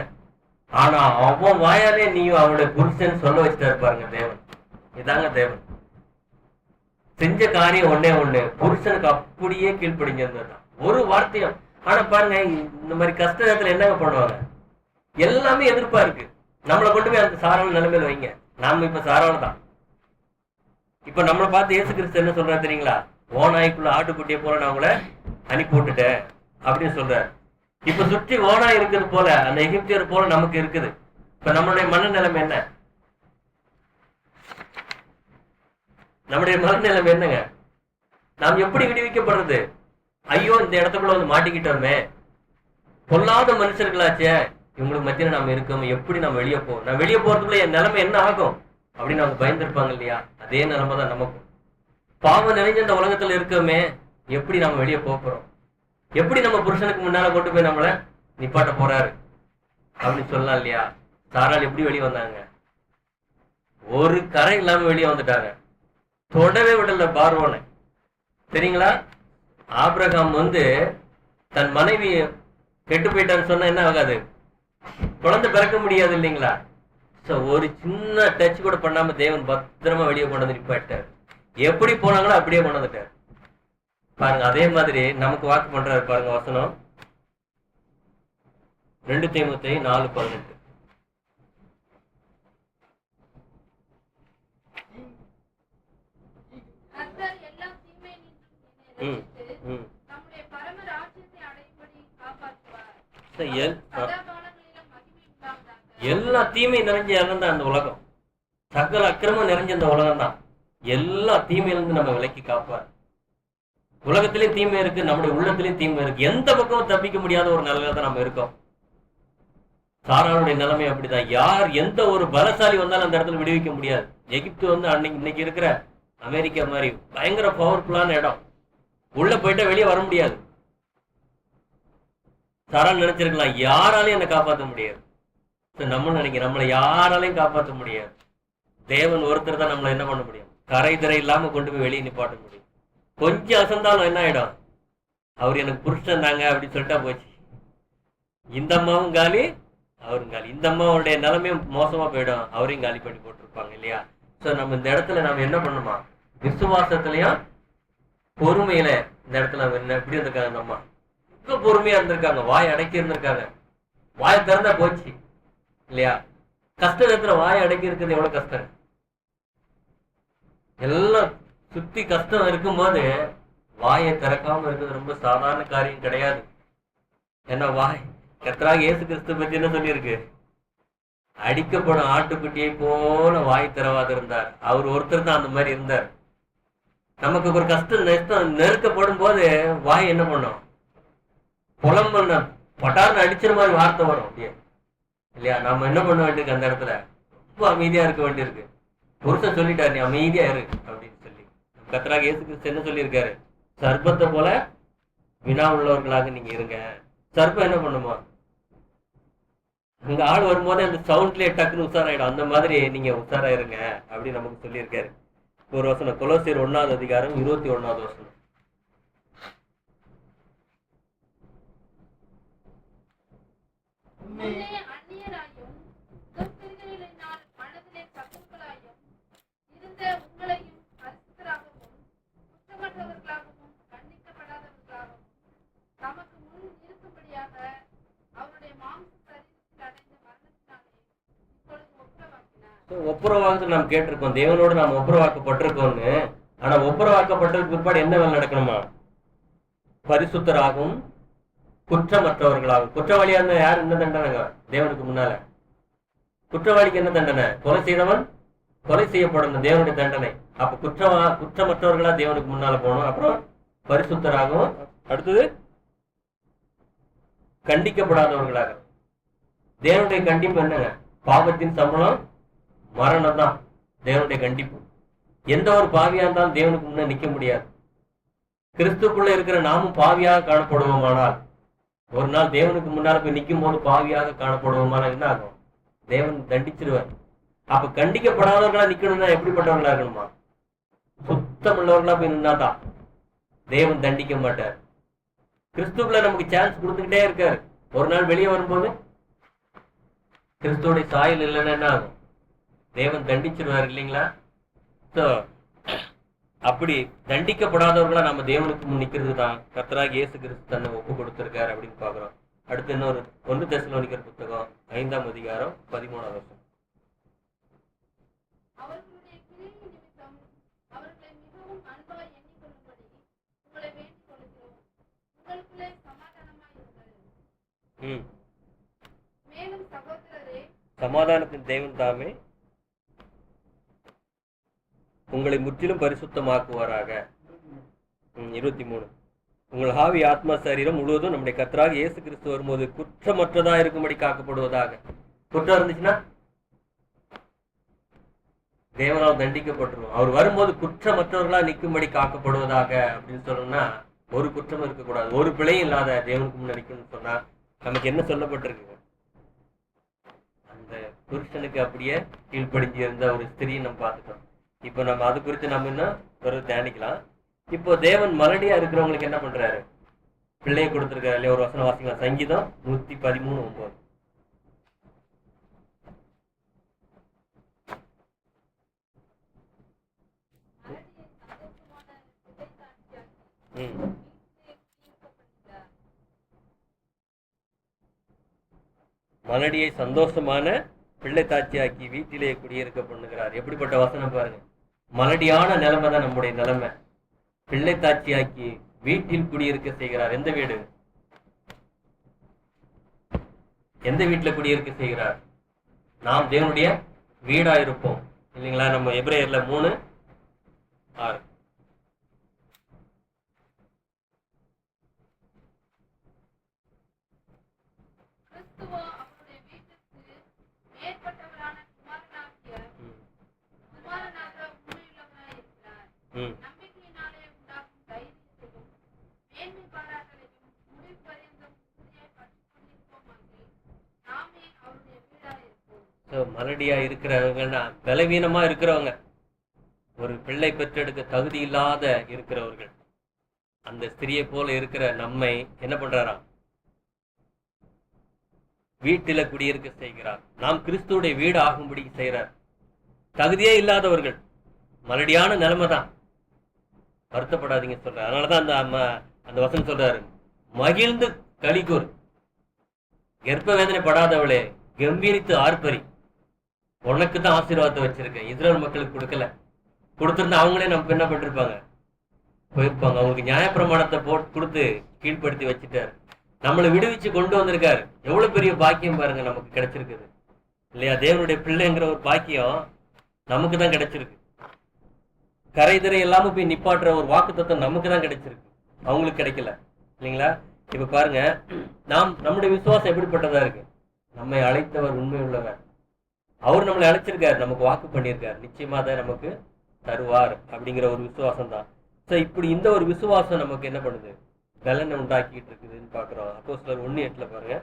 S1: ஆனா அவன் வாயாலே நீ அவனுடைய புருஷன் சொல்ல வச்சுட்டா இருப்பாருங்க தேவன். இதாங்க தேவன் செஞ்ச காரியம் ஒன்னே ஒண்ணு, புருஷனுக்கு அப்படியே கீழ்ப்படிஞ்சிருந்ததுதான் ஒரு வார்த்தையும். ஆனா பாருங்க, இந்த மாதிரி கஷ்ட நேரத்துல என்னங்க பண்ணுவாங்க? எல்லாமே எதிர்ப்பா இருக்கு. நம்மளை கொண்டு போய் அந்த சாராள நிலைமையில வைங்க. நாம இப்ப சாராள தான். இப்ப நம்மளை பார்த்து இயேசு கிறிஸ்து என்ன சொல்றாரு தெரியுங்களா? ஓநாய்க்குள்ள ஆட்டுக்குட்டியை போல நான் உங்களை அனுப்பி விட்டுட்டேன் அப்படின்னு சொல்றாரு. இப்ப சுற்றி ஓனாய் இருக்குது போல, அந்த எகிப்தியர் போல நமக்கு இருக்குது. இப்ப நம்மளுடைய மனநிலைமை என்ன? நம்முடைய மனநிலைமை என்னங்க? நாம் எப்படி விடுவிக்கப்படுறது? ஐயோ இந்த இடத்துக்குள்ள வந்து மாட்டிக்கிட்டோமே, பொல்லாத மனுஷர்களாச்சே, இவங்களுக்கு மத்தியில நாம இருக்கோம், எப்படி நம்ம வெளியே போவோம்? நான் வெளியே போறதுக்குள்ள என் நிலைமை என்ன ஆகும் அப்படின்னு அவங்க பயந்துருப்பாங்க இல்லையா? அதே நிலைமை தான் நமக்கும். பாவம் நிறைஞ்ச இந்த உலகத்துல இருக்கோமே, எப்படி நம்ம வெளியே போறோம்? எப்படி நம்ம புருஷனுக்கு முன்னால கொண்டு போய் நம்மள நிப்பாட்ட போறாரு அப்படின்னு சொல்லலாம் இல்லையா? சாரால் எப்படி வெளியே வந்தாங்க? ஒரு கரை இல்லாம வெளியே வந்துட்டாங்க. தொடவே விடல பார்வோனை. சரிங்களா? ஆபிரகாம் வந்து தன் மனைவி கெட்டு போயிட்டான்னு சொன்னா என்ன ஆகாது? குழந்தை பிறக்க முடியாது இல்லைங்களா? ஒரு சின்ன டச் கூட பண்ணாம தேவன் பத்திரமா வெளியே கொண்டு வந்து நிப்பாட்டார். எப்படி போனாங்களோ அப்படியே கொண்டு வந்துட்டார். பாருங்க, அதே மாதிரி நமக்கு வாக்கு பண்றாரு பாருங்க வசனம் 2 தீமோத்தேயு 4:18.
S3: கர்த்தர் எல்லா தீமையினின்றும் என்னை
S1: ம்
S3: ரட்சித்து
S1: ம்
S3: நம்முடைய பரம ராஜ்யத்தை அடையும்படி காப்பாற்றுவார்.
S1: சரி,
S3: சதா காலங்களிலும் மகிமை உண்டாவதாக.
S1: எல்லா தீமை நிறைஞ்ச இடம் தான் அந்த உலகம். சகல அக்கிரமம் நிறைஞ்ச இந்த உலகம் தான். எல்லா தீமையிலிருந்து நம்ம விலக்கி காப்பார். உலகத்திலேயும் தீமை இருக்கு, நம்முடைய உள்ளத்திலேயும் தீமை இருக்கு. எந்த பக்கமும் தப்பிக்க முடியாத ஒரு நிலையில தான் நம்ம இருக்கோம். சாராளுடைய நிலைமை அப்படிதான். யார் எந்த ஒரு பலசாலி வந்தாலும் அந்த இடத்துல விடுவிக்க முடியாது. எகிப்து இன்னைக்கு இருக்கிற அமெரிக்கா மாதிரி பயங்கர பவர்ஃபுல்லான இடம். உள்ள போயிட்டா வெளியே வர முடியாது. சாரால் நினைச்சிருக்கலாம், யாராலையும் என்னை காப்பாற்ற முடியாது. நம்ம நினைக்கிறோம், நம்மளை யாராலையும் காப்பாற்ற முடியாது. தேவன் ஒருத்தர் தான் நம்மளை என்ன பண்ண முடியும், கரை திரை இல்லாம கொண்டு போய் வெளியே நிப்பாட்ட முடியும். கொஞ்சம் அசந்தாலும் என்ன ஆயிடும், அவர் எனக்கு புருஷன் தாங்க அப்படின்னு சொல்லிட்டா போச்சு. இந்த அம்மாவும் காலி, அவரும் காலி. இந்த அம்மாவுடைய நிலைமையும் மோசமா போயிடும், அவரையும் காலி பண்ணி போட்டிருப்பாங்க இல்லையா. சோ நம்ம இந்த இடத்துல நம்ம என்ன பண்ணுமா, விசுவாசத்திலையும் பொறுமையில இந்த இடத்துல எப்படி இருந்திருக்காங்க, அந்த அம்மா ரொம்ப பொறுமையா இருந்திருக்காங்க. வாய் அடக்கி இருந்திருக்காங்க. வாயை திறந்தா போச்சு இல்லையா. கஷ்ட நேரத்துல வாயை அடக்கி இருக்கிறது எவ்வளவு கஷ்டம். எல்லாம் சுத்தி கஷ்டம் இருக்கும்போது வாயை திறக்காம இருக்கிறது ரொம்ப சாதாரண காரியம் கிடையாது. ஏன்னா வாய் கர்த்தராகிய இயேசு கிறிஸ்து பத்தி என்ன சொல்லியிருக்கு, அடிக்கப்படும் ஆட்டுக்குட்டியை போல வாய் திறவாது இருந்தார். அவர் ஒருத்தர் தான் அந்த மாதிரி இருந்தார். நமக்கு ஒரு கஷ்டம் நஷ்டம் நெருக்கப்படும் போது வாய் என்ன பண்ணும், புலம்புன பட்டார்னு அடிச்சிற மாதிரி வார்த்தை வரும் அப்படியே இல்லையா. நம்ம என்ன பண்ண வேண்டியிருக்கு, அந்த இடத்துல ரொம்ப அமைதியா இருக்க வேண்டியிருக்கு. புருஷன் சொல்லிட்டாரு, நீ அமைதியா இரு அப்படின்னு சொல்லி. கர்த்தராகிய இயேசு கிறிஸ்து என்ன சொல்லியிருக்காரு, சர்ப்பத்தை போல வினா உள்ளவர்களாக நீங்க இருங்க. சர்ப்பம் என்ன பண்ணுமா, உங்க ஆள் வரும்போது அந்த சவுண்ட்லயே டக்குன்னு உஷாராயிடும். அந்த மாதிரி நீங்க உஷாராயிருங்க அப்படின்னு நமக்கு சொல்லியிருக்காரு. ஒரு வசனம், கொலோசியர் 1:21 வசனம்.
S2: உன்னை
S3: முன்னே அந்நியராயும் துர்க்கிரிகளினால் மனதிலே சத்துருக்களாயும் இருந்த உங்களையும் பரிசுத்தராகவும் குற்றமற்றவர்களாகவும் கண்டிக்கப்படாதவர்களாகவும் தமக்கு முன் இருக்கும்படியாக அவருடைய மாம்ச சரீரத்தில் அடைந்த மரணத்தினாலே இப்பொழுது ஒப்புரவாக்கினார்.
S1: ஒப்புரவாக்கு நாம் கேட்டிருக்கோம், தேவனோடு நாம் ஒப்புரவாக்கப்பட்டிருக்கோம்னு. ஆனா ஒப்புரவாக்கப்பட்டதுக்கு பிற்பாடு என்ன வேலை நடக்கணுமா, பரிசுத்தராகவும் குற்றமற்றவர்களாகும். குற்றவாளியா இருந்தா யார் என்ன தண்டனைங்க தேவனுக்கு முன்னால, குற்றவாளிக்கு என்ன தண்டனை, கொலை செய்தவன் கொலை செய்யப்படணும், தேவனுடைய தண்டனை. அப்ப குற்றமற்றவர்களா தேவனுக்கு முன்னால போகணும். அப்புறம் பரிசுத்தராகவும், அடுத்தது கண்டிக்கப்படாதவர்களாக. தேவனுடைய கண்டிப்பு என்னங்க, பாவத்தின் சம்பளம் மரணம் தான் தேவனுடைய கண்டிப்பு. எந்த ஒரு பாவியா இருந்தாலும் தேவனுக்கு முன்ன நிக்க முடியாது. கிறிஸ்துக்குள்ள இருக்கிற நாமும் பாவியாக காணப்படுவோமானால், ஒரு நாள் தேவனுக்கு முன்னால போய் நிற்கும் போது பாவியாக காணப்படுவோமானால் என்ன ஆகும், தேவன் தண்டிச்சிருவார். அப்ப கண்டிக்கப்படாதவர்களா நிக்கணும்னா எப்படிப்பட்டவர்களா இருக்கணுமா, சுத்தம் உள்ளவர்களா போய் நின்னாதான் தேவன் தண்டிக்க மாட்டார். கிறிஸ்துக்குள்ள நமக்கு சான்ஸ் கொடுத்துக்கிட்டே இருக்காரு. ஒரு நாள் வெளியே வரும்போது கிறிஸ்துவோட சாயல் இல்லைன்னா என்ன ஆகும், தேவன் தண்டிச்சிருவார் இல்லைங்களா. அப்படி தண்டிக்கப்படாதவர்களா நம்ம தேவனுக்கு முன் நிக்கிறது தான் கர்த்தராகிய இயேசு கிறிஸ்து தன்னை ஒப்பு கொடுத்திருக்காரு அப்படின்னு பாக்குறோம். அடுத்து இன்னொரு 1 தெசலோனிக்கர் புத்தகம் 5:13 வசனம்.
S3: அவர்களுடைய கிரியை நிமித்தம் அவர்களை மிகவும் அன்பாய் எண்ணிக்கொள்ளும்படி உங்களை வேண்டிக் கொள்கிறோம். உங்களுக்குள்ளே சமாதானமாயிருங்கள். மேலும் சகோதரரே,
S1: சமாதானத்தின் தேவன் தாமே உங்களை முற்றிலும் பரிசுத்தமாக்குவாராக. 23 உங்கள் ஆவி ஆத்மா சரீரம் முழுவதும் நம்முடைய கர்த்தராகிய இயேசு கிறிஸ்து வரும்போது குற்றமற்றதா இருக்கும்படி காக்கப்படுவதாக. குற்றம் இருந்துச்சுன்னா தேவனால் தண்டிக்கப்பட்டுரும். அவர் வரும்போது குற்றமற்றவர்களா நிற்கும்படி காக்கப்படுவதாக அப்படின்னு சொல்லணும்னா ஒரு குற்றம் இருக்கக்கூடாது, ஒரு பிழையும் இல்லாத தேவனுக்கு முன்ன நிற்கணும்னு சொன்னா நமக்கு என்ன சொல்லப்பட்டிருக்கு, அந்த புருஷனுக்கு அப்படியே கீழ்ப்படிஞ்சு இருந்த ஒரு ஸ்திரியை நம்ம பார்த்துட்டோம். இப்போ நம்ம அது குறித்து நம்ம இன்னும் பிறகு தியானிக்கலாம். இப்போ தேவன் மலடியா இருக்கிறவங்களுக்கு என்ன பண்றாரு, பிள்ளையை கொடுத்திருக்காரு இல்லையா. ஒரு வசனம் வாசிக்கலாம், சங்கீதம் 113:9. ம். மலடியை சந்தோஷமான பிள்ளை தாட்சியாக்கி வீட்டிலே குடியிருக்க பண்ணுகிறார். எப்படிப்பட்ட வசனம் பாருங்க. மலடியான நிலைமை தான் நம்முடைய நிலைமை. பிள்ளை தாட்சியாக்கி வீட்டில் குடியிருக்க செய்கிறார். எந்த வீடு? எந்த வீட்டுல குடியிருக்க செய்கிறார்? நாம் தேவனுடைய வீடா இருப்போம் இல்லைங்களா? நம்ம எபிரேயர்ல 3:6.
S3: கிறிஸ்துவோ அவருடைய வீட்டுக்கு மேற்பட்டவரான குமாரனாக உண்மையுள்ளவராய் இருக்கிறார். நம்பிக்கையினாலே உண்டாகும் தைரியத்தையும் மேன்மை பாராட்டலையும் முடிவு பரியந்தம் உறுதியாய் பற்றிக் கொண்டிருப்போமாகி நாமே அவருடைய வீடாய் இருப்போம்.
S1: மலடியா இருக்கிறவங்கன்னா பலவீனமா இருக்கிறவங்க, ஒரு பிள்ளை பெற்றெடுக்க தகுதி இல்லாத இருக்கிறவர்கள், அந்த ஸ்திரியை போல இருக்கிற நம்மை என்ன பண்றாராம்? வீட்டில குடியிருக்க செய்கிறார். நாம் கிறிஸ்துவுடைய வீடு ஆகும்படி செய்கிறார். தகுதியே இல்லாதவர்கள், மலடியான நிலைமை தான். வருத்தப்படாதீங்க சொல்றாரு. அதனாலதான் அந்த வசனம் சொல்றாரு, மகிழ்ந்து களிகூர், கர்ப்ப வேதனை படாதவளே கம்பீரித்து ஆர்ப்பரி, உனக்கு தான் ஆசீர்வாதத்தை வச்சிருக்கேன். இஸ்ரேல் மக்களுக்கு கொடுக்கல. கொடுத்திருந்தா அவங்களே நம்ம என்ன பண்ணிருப்பாங்க? போயிருப்பாங்க. அவங்களுக்கு நியாயப்பிரமாணத்தை போட்டு கொடுத்து கீழ்படுத்தி வச்சுட்டாரு. நம்மளை விடுவிச்சு கொண்டு வந்திருக்காரு. எவ்வளவு பெரிய பாக்கியம் பாருங்க நமக்கு கிடைச்சிருக்குது இல்லையா? தேவனுடைய பிள்ளைங்கிற ஒரு பாக்கியம் நமக்கு தான் கிடைச்சிருக்கு. கரைதிரை எல்லாமே போய் நிப்பாட்டுற ஒரு வாக்குத்தத்தம் நமக்கு தான் கிடைச்சிருக்கு, அவங்களுக்கு கிடைக்கல இல்லைங்களா? இப்ப பாருங்க, நம்முடைய விசுவாசம் எப்படிப்பட்டதா இருக்கு? நம்மை அழைத்தவர் உண்மை உள்ளவர். அவர் நம்மளை அழைச்சிருக்காரு, நமக்கு வாக்கு பண்ணியிருக்காரு, நிச்சயமா தான் நமக்கு தருவார் அப்படிங்கிற ஒரு விசுவாசம் தான். ஸோ இப்படி இந்த ஒரு விசுவாசம் நமக்கு என்ன பண்ணுது? பலனை உண்டாக்கிட்டு இருக்குதுன்னு பாக்குறோம். அப்போஸ்தலர் 1:8 பாருங்க.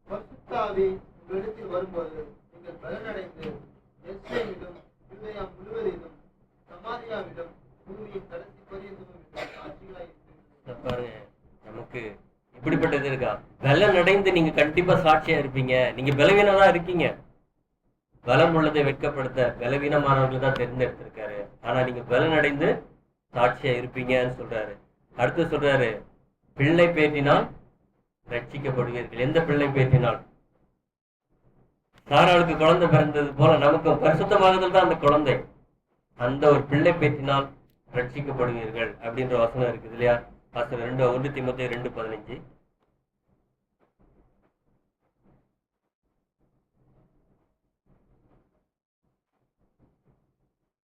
S2: பரிசுத்த ஆவி உங்களிடத்தில் வரும்போது நீங்கள் பலனடைந்து எருசலேமிலும் யூதேயா முழுவதிலும் சமாரியாவிலும் பூமியின் கடைசி பரியந்தமும் சாட்சிகளாய் இருப்பீர்கள்.
S1: பாருங்க, நமக்கு இப்படிப்பட்டது இருக்கா? பலன் அடைந்து நீங்க கண்டிப்பா சாட்சியா இருப்பீங்க. நீங்க பலவீனமா இருக்கீங்க. பலம் உள்ளதை வெட்கப்படுத்த பலவீனமானவர்கள் தான் தேர்ந்தெடுத்திருக்காரு. ஆனா நீங்க பலன் அடைந்து சாட்சியா இருப்பீங்கன்னு சொல்றாரு. அடுத்து சொல்றாரு, பிள்ளை பேற்றினால் ரட்சிக்கப்படுவீர்கள். எந்த பிள்ளை பேற்றினால்? சாராளுக்கு குழந்தை பிறந்தது போல நமக்கு பரிசுத்தமாகுதல் தான் அந்த குழந்தை. அந்த ஒரு பிள்ளை பேற்றினால் ரட்சிக்கப்படுவீர்கள் அப்படின்ற வசனம் இருக்குது இல்லையா? 1 தீமோத்தேயு 2:15.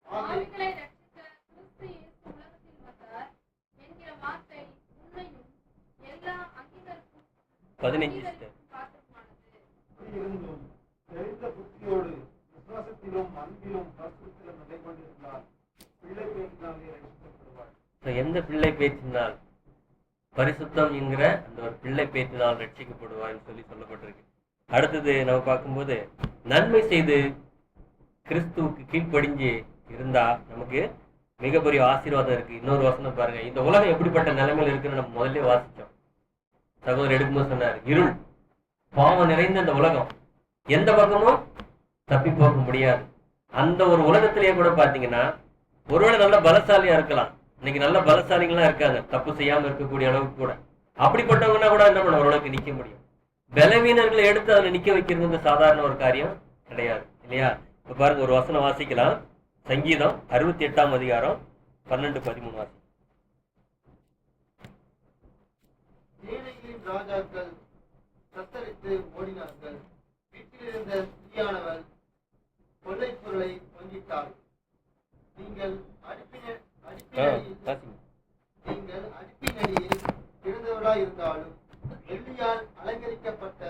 S3: ஆவிகளை ரட்சிக்க கிறிஸ்து இயேசு உலகத்தில் வந்தார் என்கிற வார்த்தை உண்மையும் எல்லா அங்கீகரிப்பும்
S1: 15
S3: பாத்திரமானது.
S2: இருந்தும் தெரிந்த புத்தியோடு விசுவாசத்திலும் அன்பிலும் பரிசுத்திலும் நிலை கொண்டிருந்தால் பிள்ளை பேசினாலே ரட்சிக்கப்படுவார்.
S1: எந்த பிள்ளை பேற்றினால்? பரிசுத்தம் என்கிற அந்த ஒரு பிள்ளை பேற்றினால் ரட்சிக்கப்படுவார்னு சொல்லப்பட்டிருக்கு. அடுத்தது நம்ம பார்க்கும்போது, நன்மை செய்து கிறிஸ்துவுக்கு கீழ்ப்படிஞ்சு இருந்தா நமக்கு மிகப்பெரிய ஆசீர்வாதம் இருக்கு. இன்னொரு வசனம் பாருங்க, இந்த உலகம் எப்படிப்பட்ட நிலைமையில இருக்குன்னு நம்ம முதல்ல வாசிச்சோம். சகோதரர் எடுக்கும்போது சொன்னார், இருள் பாவம் நிறைந்த இந்த உலகம், எந்த பக்கமும் தப்பி போக முடியாது. அந்த ஒரு உலகத்திலேயே கூட பாத்தீங்கன்னா ஒருவேளை நல்ல பலசாலியா இருக்கலாம். இன்னைக்கு நல்ல பலசாலிகள்லாம் இருக்காங்க, தப்பு செய்யாம இருக்கக்கூடிய அளவுக்கு கூட. அப்படிப்பட்டவங்கன்னா கூட என்ன பண்ண ஓரளவுக்கு நிக்க முடியும். பலவீனர்களை எடுத்து அதுல நிக்க வைக்கிறது சாதாரண ஒரு காரியம் கிடையாது இல்லையா? இப்ப பாருங்க, ஒரு வசனம் வாசிக்கலாம். சங்கீதம் 68ஆம் அதிகாரம் 12-13 வாசி.
S2: சேனைகளின் ராஜாக்கள் தத்தளித்து ஓடினார்கள். வீட்டில் இருந்த ஸ்திரீயானவள் கொள்ளைப் பொருளை பங்கிட்டாள். நீங்கள் அடுப்பினடியில் இருந்தவர்களாய் இருந்தாலும் வெள்ளியால் அலங்கரிக்கப்பட்ட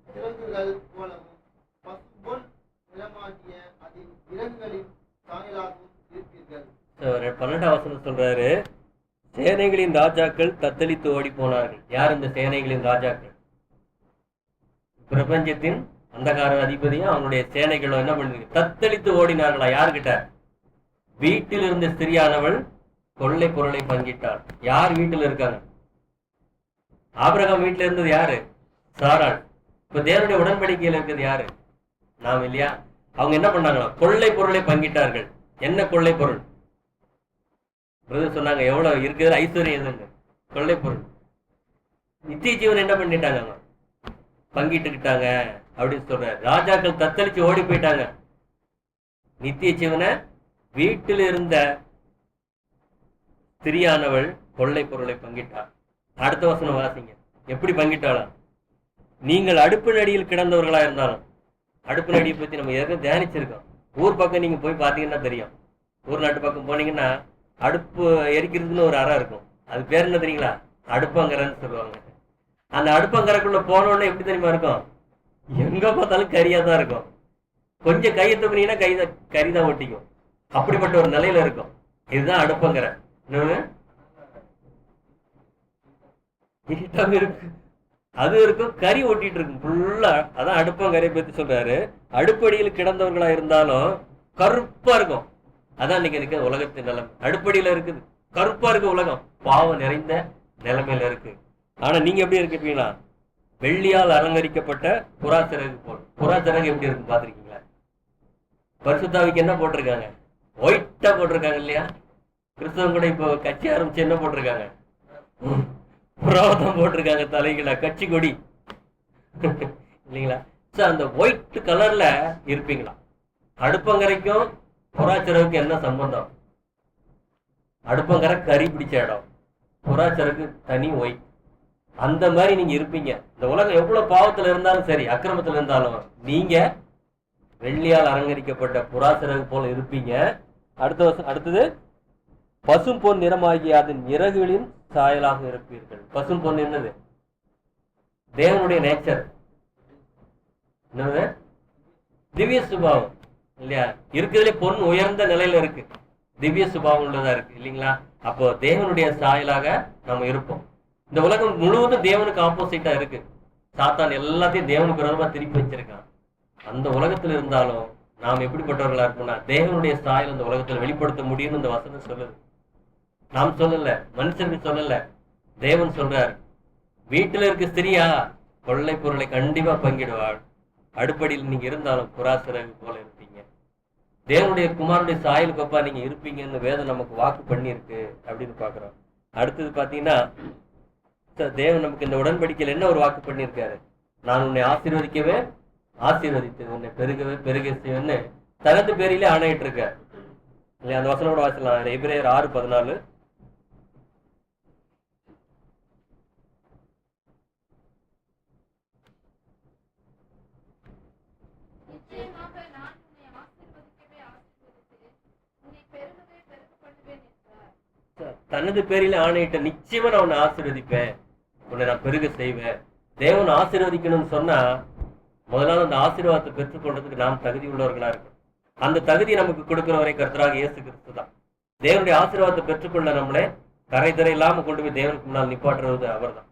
S2: சிறகுகள் போலவும் பசும்பொன் நிறமாகிய அதில் இறகுகளின் சாயலாகவும் இருப்பீர்கள்.
S1: 12ஆம் வசனம் சொல்றாரு, சேனைகளின் ராஜாக்கள் தத்தளித்து ஓடி போனார்கள். யார் இந்த சேனைகளின் ராஜாக்கள்? பிரபஞ்சத்தின் அந்தகார அதிபதியும் அவனுடைய சேனைகளும் என்ன பண்ணுது? தத்தளித்து ஓடினார்களா? யாருக்கிட்ட? வீட்டில் இருந்த ஸ்திரியானவள் கொள்ளை பொருளை பங்கிட்டாள். யார் வீட்டில் இருக்காங்க? ஆபிரகாம் வீட்டில் இருந்தது யாரு? சாராள். இப்ப தேவனுடைய உடன்படிக்கையில இருக்கிறது யாரு? நாம் இல்லையா? அவங்க என்ன பண்ணாங்களா? கொள்ளை பொருளை பங்கிட்டார்கள். என்ன கொள்ளை பொருள்? பிரதர் சொன்னாங்க எவ்வளவு இருக்கிறது ஐஸ்வர்யம் எதுன்னு. கொள்ளை பொருள். நித்திய ஜீவன் என்ன பண்ணிட்டாங்க? அவங்க பங்கிட்டுக்கிட்டாங்க அப்படின்னு சொல்றாரு. ராஜாக்கள் தத்தளிச்சு ஓடி போயிட்டாங்க. நித்திய ஜீவனை வீட்டில் இருந்த ஸ்திரியானவள் கொள்ளை பொருளை பங்கிட்டாள். அடுத்த வசனம் வாசிங்க. எப்படி பங்கிட்டாளாம்? நீங்கள் அடுப்பு நடியில் கிடந்தவர்களா இருந்தாலும், அடுப்பு நடியை பத்தி நம்ம ஏற்கனவே தியானிச்சிருக்கோம். ஊர் பக்கம் நீங்க போய் பாத்தீங்கன்னா தெரியும். ஊர் நாட்டு பக்கம் போனீங்கன்னா அடுப்பு எரிக்கிறதுன்னு ஒரு அறை இருக்கும். அது பேர் என்ன தெரியுங்களா? அடுப்பங்கரைன்னு சொல்லுவாங்க. அந்த அடுப்பங்கரைக்குள்ள போனோடனே எப்படி தெரியுமா இருக்கும்? எங்க பார்த்தாலும் கரியா தான் இருக்கும். கொஞ்சம் கையை தூக்குனீங்கன்னா கரிதான் ஒட்டிக்கும். அப்படிப்பட்ட ஒரு நிலையில இருக்கும். இதுதான் அடுப்பங்கரை. இன்னொன்னு இருக்கு, அது இருக்கும், கறி ஒட்டிட்டு இருக்கும் ஃபுல்லா. அதான் அடுப்பங்கரையை பத்தி சொல்றாரு. அடுப்படியில் கிடந்தவர்களா இருந்தாலும் கருப்பா இருக்கும். அதான் இன்னைக்கு இருக்க உலகத்தின் நிலைமை. அடுப்படியில இருக்குது, கருப்பா இருக்கு உலகம், பாவம் நிறைந்த நிலைமையில இருக்கு. ஆனா நீங்க எப்படி இருக்கீங்களா? வெள்ளியால் அலங்கரிக்கப்பட்ட புறாச்சிறகு போல். புறாச்சிறகு எப்படி இருக்கு பாத்திருக்கீங்களா? பரிசுத்தாவிக்கு என்ன போட்டிருக்காங்க? ஒயிட்டா போட்டிருக்காங்க இல்லையா? கிறிஸ்தவம் கூட இப்போ கட்சி ஆரம்பிச்சு என்ன போட்டிருக்காங்க? புறாவதம் போட்டிருக்காங்க தலைகள, கட்சி கொடி இல்லைங்களா? அந்த ஒயிட் கலர்ல இருப்பீங்களா? அடுப்பங்கரைக்கும் புறாச்சிறகுக்கு என்ன சம்பந்தம்? அடுப்பங்கரை கறி பிடிச்ச இடம், புறாச்சிறகு தனி ஒயிட். அந்த மாதிரி நீங்க இருப்பீங்க. இந்த உலகம் எவ்வளவு பாவத்துல இருந்தாலும் சரி, அக்கிரமத்துல இருந்தாலும் நீங்க வெள்ளியால் அலங்கரிக்கப்பட்ட புறாச்சிறகு போல இருப்பீங்க. அடுத்தது பசும் பொன் நிறமாகிய அதன் இறகுகளின் சாயலாக இருப்பீர்கள். பசும் பொன் என்னது? தேவனுடைய நேச்சர். என்னது? திவ்ய சுபாவம் இல்லையா? இருக்கிறதுல பொன் உயர்ந்த நிலையில இருக்கு, திவ்ய சுபாவம் உள்ளதா இருக்கு இல்லைங்களா? அப்போ தேவனுடைய சாயலாக நம்ம இருப்போம். இந்த உலகம் முழுவதும் தேவனுக்கு ஆப்போசிட்டா இருக்கு. சாத்தான் எல்லாத்தையும் தேவனுக்கு விரோதமா திருப்பி வச்சிருக்கான். அந்த உலகத்துல இருந்தாலும் நாம் எப்படிப்பட்டவர்களா இருக்கோம்னா தேவனுடைய சாயல் அந்த உலகத்துல வெளிப்படுத்த முடியும்னு இந்த வசனம் சொல்லுது. நாம் சொல்லல, மனுஷனுக்கு சொல்லல, தேவன் சொல்றார். வீட்டுல இருக்க ஸ்திரியா கொள்ளை பொருளை கண்டிப்பா பங்கிடுவாள். அடுப்படியில் நீங்க இருந்தாலும் புறாச்சிறகு போல இருப்பீங்க. தேவனுடைய குமாரனுடைய சாயலுக்கு அப்பா நீங்க இருப்பீங்கன்னு வேதம் நமக்கு வாக்கு பண்ணியிருக்கு அப்படின்னு பாக்குறோம். அடுத்தது பாத்தீங்கன்னா தேவன் நமக்கு இந்த உடன்படிக்கையில் என்ன ஒரு வாக்கு பண்ணியிருக்காரு? நான் உன்னை ஆசீர்வதிக்கவே ஆசீர்வதித்து உன்னை பெருகவே பெருக செய்வேன்னு தனது பேரிலே ஆணையிட்டு இருக்க இல்லையா? அந்த வசனோட வாசிக்கலாம். எபிரேயர் 6:14. தனது பேரில ஆணையிட்ட நிச்சயமா நான் உன்னை ஆசீர்வதிப்பேன், உன்னை நான் பெருக செய்வேன். தேவன் ஆசீர்வதிக்கணும்னு சொன்னா முதலாவது அந்த ஆசீர்வாதத்தை பெற்றுக்கொள்றதுக்கு நாம் தகுதி உள்ளவர்களா இருக்கும். அந்த தகுதி நமக்கு கொடுக்கிறவரை கர்த்தராக இயேசு கிறிஸ்து தான். தேவனுடைய ஆசீர்வாதத்தை பெற்றுக்கொள்ள நம்மளே கரை தரை இல்லாம கொண்டு போய் தேவனுக்கு முன்னால் நிப்பாட்டுறது அவர் தான்.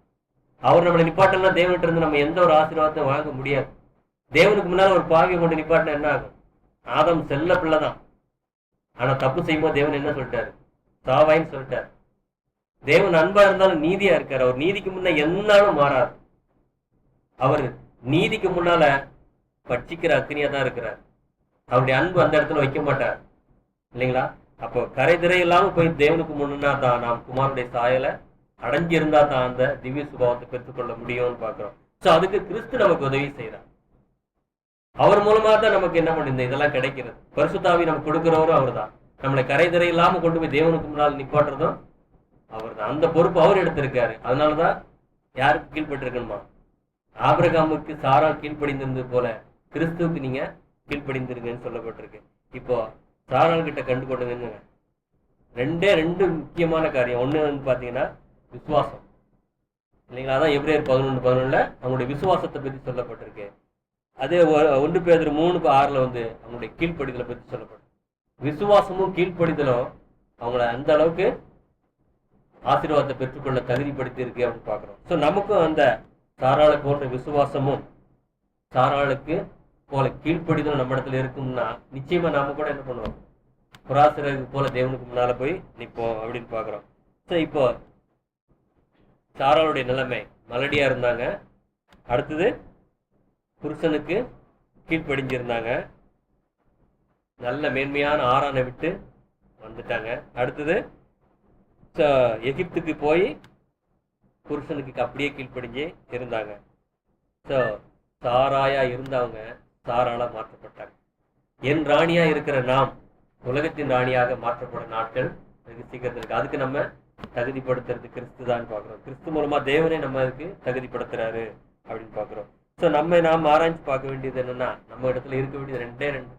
S1: அவர் நம்மளை நிப்பாட்டலாம். தேவன்கிட்ட இருந்து நம்ம எந்த ஒரு ஆசீர்வாதத்தை வாங்க முடியாது. தேவனுக்கு முன்னால் ஒரு பாவியை கொண்டு நிப்பாட்டினா என்ன ஆகும்? ஆதம் செல்ல பிள்ளைதான். ஆனா தப்பு செய்யும்போது தேவன் என்ன சொல்லிட்டாரு? சாவாயின்னு சொல்லிட்டார். தேவன் அன்பா இருந்தாலும் நீதியா இருக்காரு. அவர் நீதிக்கு முன்ன என்னாலும் மாறாது. அவர் நீதிக்கு முன்னால பட்சிக்கிற அக்னியா தான் இருக்கிறார். அவருடைய அன்பு அந்த இடத்துல வைக்க மாட்டார் இல்லைங்களா? அப்போ கரை திரை இல்லாம போய் தேவனுக்கு முன்னா தான் நாம் குமாரனுடைய சாயலை அடைஞ்சிருந்தா தான் அந்த திவ்ய சுபாவத்தை பெற்றுக்கொள்ள முடியும்னு பாக்குறோம். சோ அதுக்கு கிறிஸ்து நமக்கு உதவி செய்யறார். அவர் மூலமா தான் நமக்கு என்ன பண்ணிருந்த இதெல்லாம் கிடைக்கிறது. பரிசுத்தாவி நமக்கு கொடுக்கிறவரும் அவர் தான். நம்மளை கரை திரை இல்லாம கொண்டு போய் தேவனுக்கு முன்னால் நிப்பாட்டுறதும் அவர் தான். அந்த பொறுப்பு அவர் எடுத்திருக்காரு. அதனாலதான் யாருக்கு கீழ்பட்டு இருக்கணுமா? ஆபிரகாமுக்கு சாரா கீழ்ப்படிந்திருந்தது போல கிறிஸ்துவுக்கு நீங்க கீழ்ப்படிந்திருங்கன்னு சொல்லப்பட்டிருக்கு. இப்போ சாராள் கிட்ட கண்டு கொண்டதுன்னு ரெண்டு முக்கியமான காரியம். ஒண்ணு வந்து பாத்தீங்கன்னா விசுவாசம் இல்லைங்களா? அதான் எபிரேயர் 11:11 அவங்களுடைய விசுவாசத்தை பத்தி சொல்லப்பட்டிருக்கு. அதே 1 பேதுரு 3:6 வந்து அவங்களுடைய கீழ்ப்படிதலை பத்தி சொல்லப்பட்டிருக்கு. விசுவாசமும் கீழ்ப்படிதலும் அவங்கள அந்த அளவுக்கு ஆசீர்வாதத்தை பெற்றுக்கொள்ள தகுதிப்படுத்தி இருக்கு அப்படின்னு பாக்குறோம். சோ நமக்கும் அந்த சாராளை போன்ற விசுவாசமும் சாராளுக்கு போல கீழ்ப்படிதலும் நம்ம இடத்துல இருக்கும்னா நிச்சயமா நாம கூட என்ன பண்ணுவோம்? புறாச்சிறகு போல தேவனுக்கு முன்னால போய் நிற்போம் அப்படின்னு பாக்குறோம். சோ இப்போ சாராளுடைய நிலைமை மலடியா இருந்தாங்க. அடுத்தது புருஷனுக்கு கீழ்ப்படிஞ்சிருந்தாங்க. நல்ல மேன்மையான ஆரானை விட்டு வந்துட்டாங்க. அடுத்தது எகிப்துக்கு போய் புருஷனுக்கு அப்படியே கீழ்ப்படிஞ்சே இருந்தாங்க. ஸோ சாராயா இருந்தவங்க சாராளா மாற்றப்பட்டாங்க. என் ராணியா இருக்கிற நாம் உலகத்தின் ராணியாக மாற்றப்பட நாட்கள் வெகு சீக்கிரத்தில் இருக்கு. அதுக்கு நம்ம தகுதிப்படுத்துறது கிறிஸ்து தான் பார்க்குறோம். கிறிஸ்து மூலமா தேவனே நம்ம அதுக்கு தகுதிப்படுத்துறாரு அப்படின்னு பார்க்குறோம். ஸோ நாம் ஆராய்ச்சி பார்க்க வேண்டியது என்னன்னா, நம்ம இடத்துல இருக்க வேண்டியது ரெண்டே ரெண்டு,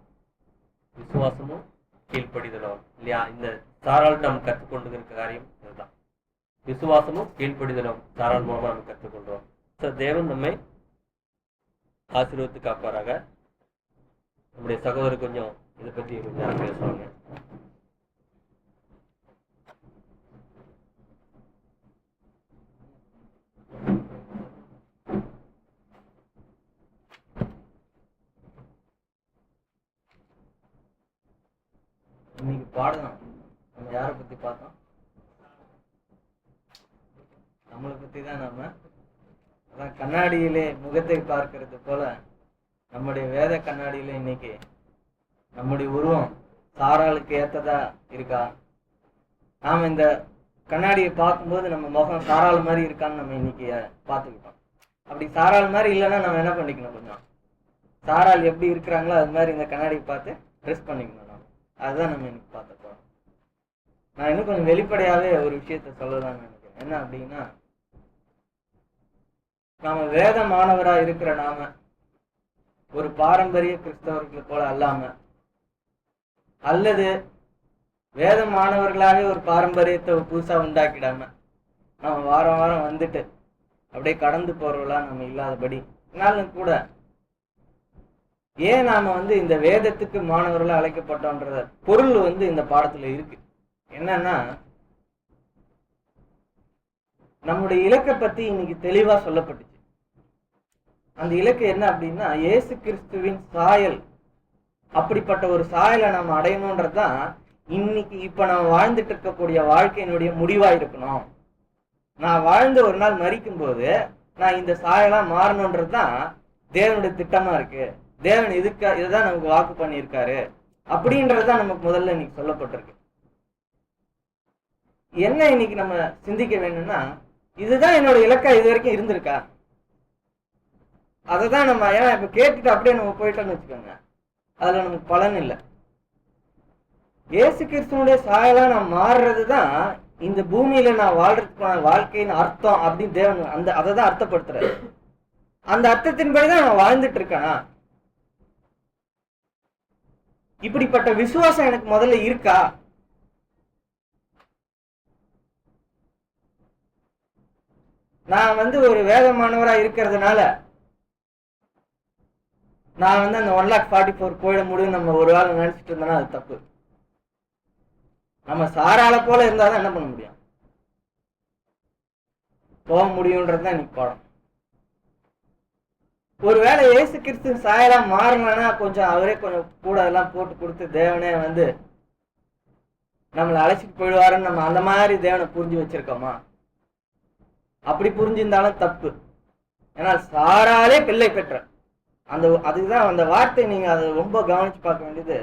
S1: விசுவாசமும் கீழ்ப்படிதலும் இல்லையா? இந்த சாரால் நம்ம கற்றுக்கொண்டு இருக்க காரியம் இதுதான். விசுவாசமும் கீழ்ப்படிதலும் சாரால் மூலமா நம்ம கற்றுக்கொள்றோம். ஸோ தேவன் நம்மை ஆசீர்வதித்து காப்பாராக. நம்முடைய சகோதரர் கொஞ்சம் இதை பற்றி கொஞ்சம் நேரம் பேசுவாங்க.
S4: இன்னைக்கு பாடலாம் நம்ம யாரை பத்தி பார்த்தோம்? நம்மளை பத்தி தான். நம்ம அதான் கண்ணாடியிலே முகத்தை பார்க்கறது போல நம்முடைய வேத கண்ணாடியில இன்னைக்கு நம்முடைய உருவம் சாராளுக்கு ஏத்ததா இருக்கா? நாம இந்த கண்ணாடியை பார்க்கும்போது நம்ம முகம் சாராள் மாதிரி இருக்கான்னு நம்ம இன்னைக்கு பார்த்துக்கிட்டோம். அப்படி சாராள் மாதிரி இல்லைன்னா நம்ம என்ன பண்ணிக்கணும்? கொஞ்சம் சாராள் எப்படி இருக்கிறாங்களோ அது மாதிரி இந்த கண்ணாடியை பார்த்து ட்ரெஸ் பண்ணிக்கணும். அதுதான் நம்ம இன்னைக்கு பார்த்த போறோம். நான் இன்னும் கொஞ்சம் வெளிப்படையாவே ஒரு விஷயத்த சொல்லலாம்னு நினைக்கிறேன். என்ன அப்படின்னா, நாம வேத மாணவரா இருக்கிற நாம ஒரு பாரம்பரிய கிறிஸ்தவர்களை போல அல்லாம, அல்லது வேத மாணவர்களாவே ஒரு பாரம்பரியத்தை புதுசா உண்டாக்கிடாம நம்ம வாரம் வாரம் வந்துட்டு அப்படியே கடந்து போறவங்களா நம்ம இல்லாதபடி என்னாலும் கூட ஏன் நாம இந்த வேதத்துக்கு மாணவர்களா அழைக்கப்பட்டோன்ற பொருள் இந்த பாடத்துல இருக்கு. என்னன்னா, நம்முடைய இலக்கை பத்தி இன்னைக்கு தெளிவா சொல்லப்பட்டுச்சு. அந்த இலக்கு என்ன அப்படின்னா, இயேசு கிறிஸ்துவின் சாயல். அப்படிப்பட்ட ஒரு சாயலை நம்ம அடையணும்ன்றதுதான் இன்னைக்கு இப்ப நம்ம வாழ்ந்துட்டு இருக்கக்கூடிய வாழ்க்கையினுடைய முடிவா இருக்கணும். நான் வாழ்ந்து ஒரு நாள் மரிக்கும் போது நான் இந்த சாயலா மாறணும்ன்றதுதான் தேவனுடைய திட்டமா இருக்கு. தேவன் இதுதான் நமக்கு வாக்கு பண்ணியிருக்காரு அப்படின்றதுதான் நமக்கு முதல்ல இன்னைக்கு சொல்லப்பட்டிருக்கு. என்ன இன்னைக்கு நம்ம சிந்திக்க வேணும்னா, இதுதான் என்னோட இலக்கா இது வரைக்கும் இருந்திருக்கா? அததான் நம்ம ஏன்னா இப்ப கேட்டுட்டு அப்படியே நம்ம போயிட்டோம்னு வச்சுக்கோங்க, அதுல நமக்கு பலன் இல்லை. இயேசு கிறிஸ்துவனுடைய சாயலா நான் மாறுறதுதான் இந்த பூமியில நான் வாழ்றதுக்கான வாழ்க்கையின் அர்த்தம் அப்படின்னு தேவன் அதைதான் அர்த்தப்படுத்துறாரு. அந்த அர்த்தத்தின்படிதான் நான் வாழ்ந்துட்டு இருக்கேனா? இப்படிப்பட்ட விசுவாசம் எனக்கு முதல்ல இருக்கா? நான் ஒரு வேத மாணவரா இருக்கிறதுனால நான் அந்த 144 போயிட முடியும் நம்ம ஒரு வேளை நினைச்சிட்டு இருந்தோம்னா அது தப்பு. நம்ம சாராள போல இருந்தாதான் என்ன பண்ண முடியும்? போக முடியும்ன்றதுதான் இன்னைக்கு பாடம். ஒருவேளை இயேசு கிறிஸ்து சாயலா மாறலன்னா கொஞ்சம் அவரே கொஞ்சம் கூட எல்லாம் போட்டு கொடுத்து தேவனே நம்மளை அழைச்சிட்டு போயிடுவாருன்னு நம்ம அந்த மாதிரி தேவனை புரிஞ்சு வச்சிருக்கோமா? அப்படி புரிஞ்சிருந்தாலும் தப்பு. ஏன்னா சாராலே பிள்ளை பெற்ற அதுதான் அந்த வார்த்தை. நீங்க அதை ரொம்ப கவனிச்சு பார்க்க வேண்டியது,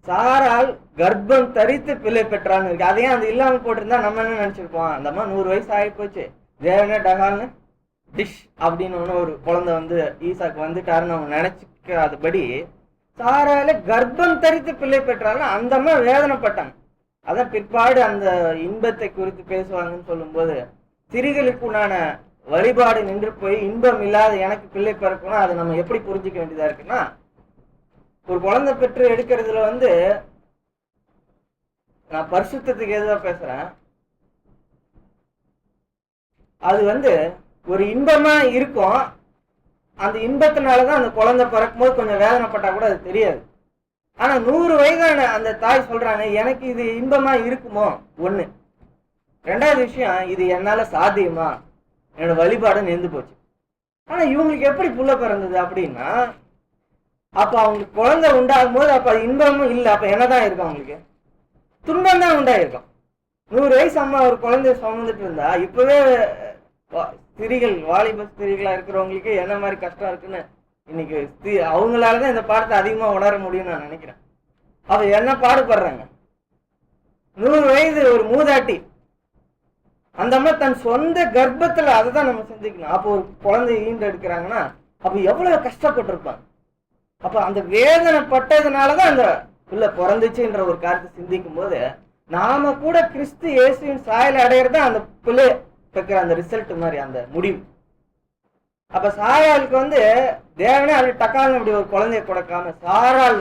S4: சாரால் கர்ப்பம் தரித்து பிள்ளை பெற்றான்னு இருக்கு. அதையும் அது இல்லாம போட்டிருந்தா நம்ம என்ன நினைச்சிருப்போம்? அந்த அம்மா 100 வயசு ஆகி போச்சு, தேவனே டகால்னு டிஷ் அப்படின்னு ஒரு குழந்தை ஈசாக்கு வந்துட்டாருன்னு நம்ம நினைச்சுக்காதபடி சாரால கர்ப்பம் தரித்து பிள்ளை பெற்றாலும் அந்த அம்மா வேதனைப்பட்டாங்க. அதான் பிற்பாடு அந்த இன்பத்தை குறித்து பேசுவாங்கன்னு சொல்லும் போது, சிறிகளுக்கு உண்டான வழிபாடு நின்று போய் இன்பம் இல்லாத எனக்கு பிள்ளை பிறக்கணும். அதை நம்ம எப்படி புரிஞ்சுக்க வேண்டியதா இருக்குன்னா, ஒரு குழந்தை பெற்று எடுக்கிறதுல நான் பரிசுத்தத்துக்கு எதுவா பேசுறேன், அது ஒரு இன்பமா இருக்கும். அந்த இன்பத்தினாலதான் அந்த குழந்தை பிறக்கும் போது கொஞ்சம் வேதனைப்பட்டா கூட அது தெரியாது. ஆனா 100 வயதான அந்த தாய் சொல்றாங்க, எனக்கு இது இன்பமா இருக்குமோ? ஒண்ணு. ரெண்டாவது விஷயம், இது என்னால சாத்தியமா? என்னோட வழிபாடு நின்று போச்சு. ஆனா இவங்களுக்கு எப்படி புள்ள பிறந்தது அப்படின்னா, அப்ப அவங்களுக்கு குழந்தை உண்டாகும் போது அப்ப இன்பமும் இல்லை. அப்ப என்னதான் இருக்கும்? அவங்களுக்கு துன்பம் தான் உண்டாயிருக்கும். 100 வயசு அம்மா ஒரு குழந்தைய சுமந்துட்டு இருந்தா இப்பவே ஸ்திரீகள், வாலிப ஸ்திரீகளா இருக்கிறவங்களுக்கு என்ன மாதிரி கஷ்டம் இருக்குன்னு இன்னைக்கு அவங்களாலதான் இந்த பாடத்தை அதிகமா உணர முடியும்னு நான் நினைக்கிறேன். அவ என்ன பாடுபடுறாங்க. 100 வயது ஒரு மூதாட்டி, அந்த அம்மா தன் சொந்த கர்ப்பத்துல, அதை தான் நம்ம சிந்திக்கணும். அப்போ ஒரு குழந்தை ஈண்டு எடுக்கிறாங்கன்னா அப்ப எவ்வளவு கஷ்டப்பட்டிருப்பாங்க. அப்ப அந்த வேதனைப்பட்டதுனாலதான் அந்த பிள்ளை பிறந்துச்சுன்ற ஒரு கருத்தை சிந்திக்கும் போது நாம கூட கிறிஸ்து இயேசுவின் சாயலை அடையிறது அந்த பிள்ளை பெக்கிற அந்த ரிசல்ட் மாதிரி, அந்த முடிவு. அப்ப சாராளுக்கு தேவனே அப்படி டக்கான அப்படி ஒரு குழந்தைய கொடுக்காம சாராள்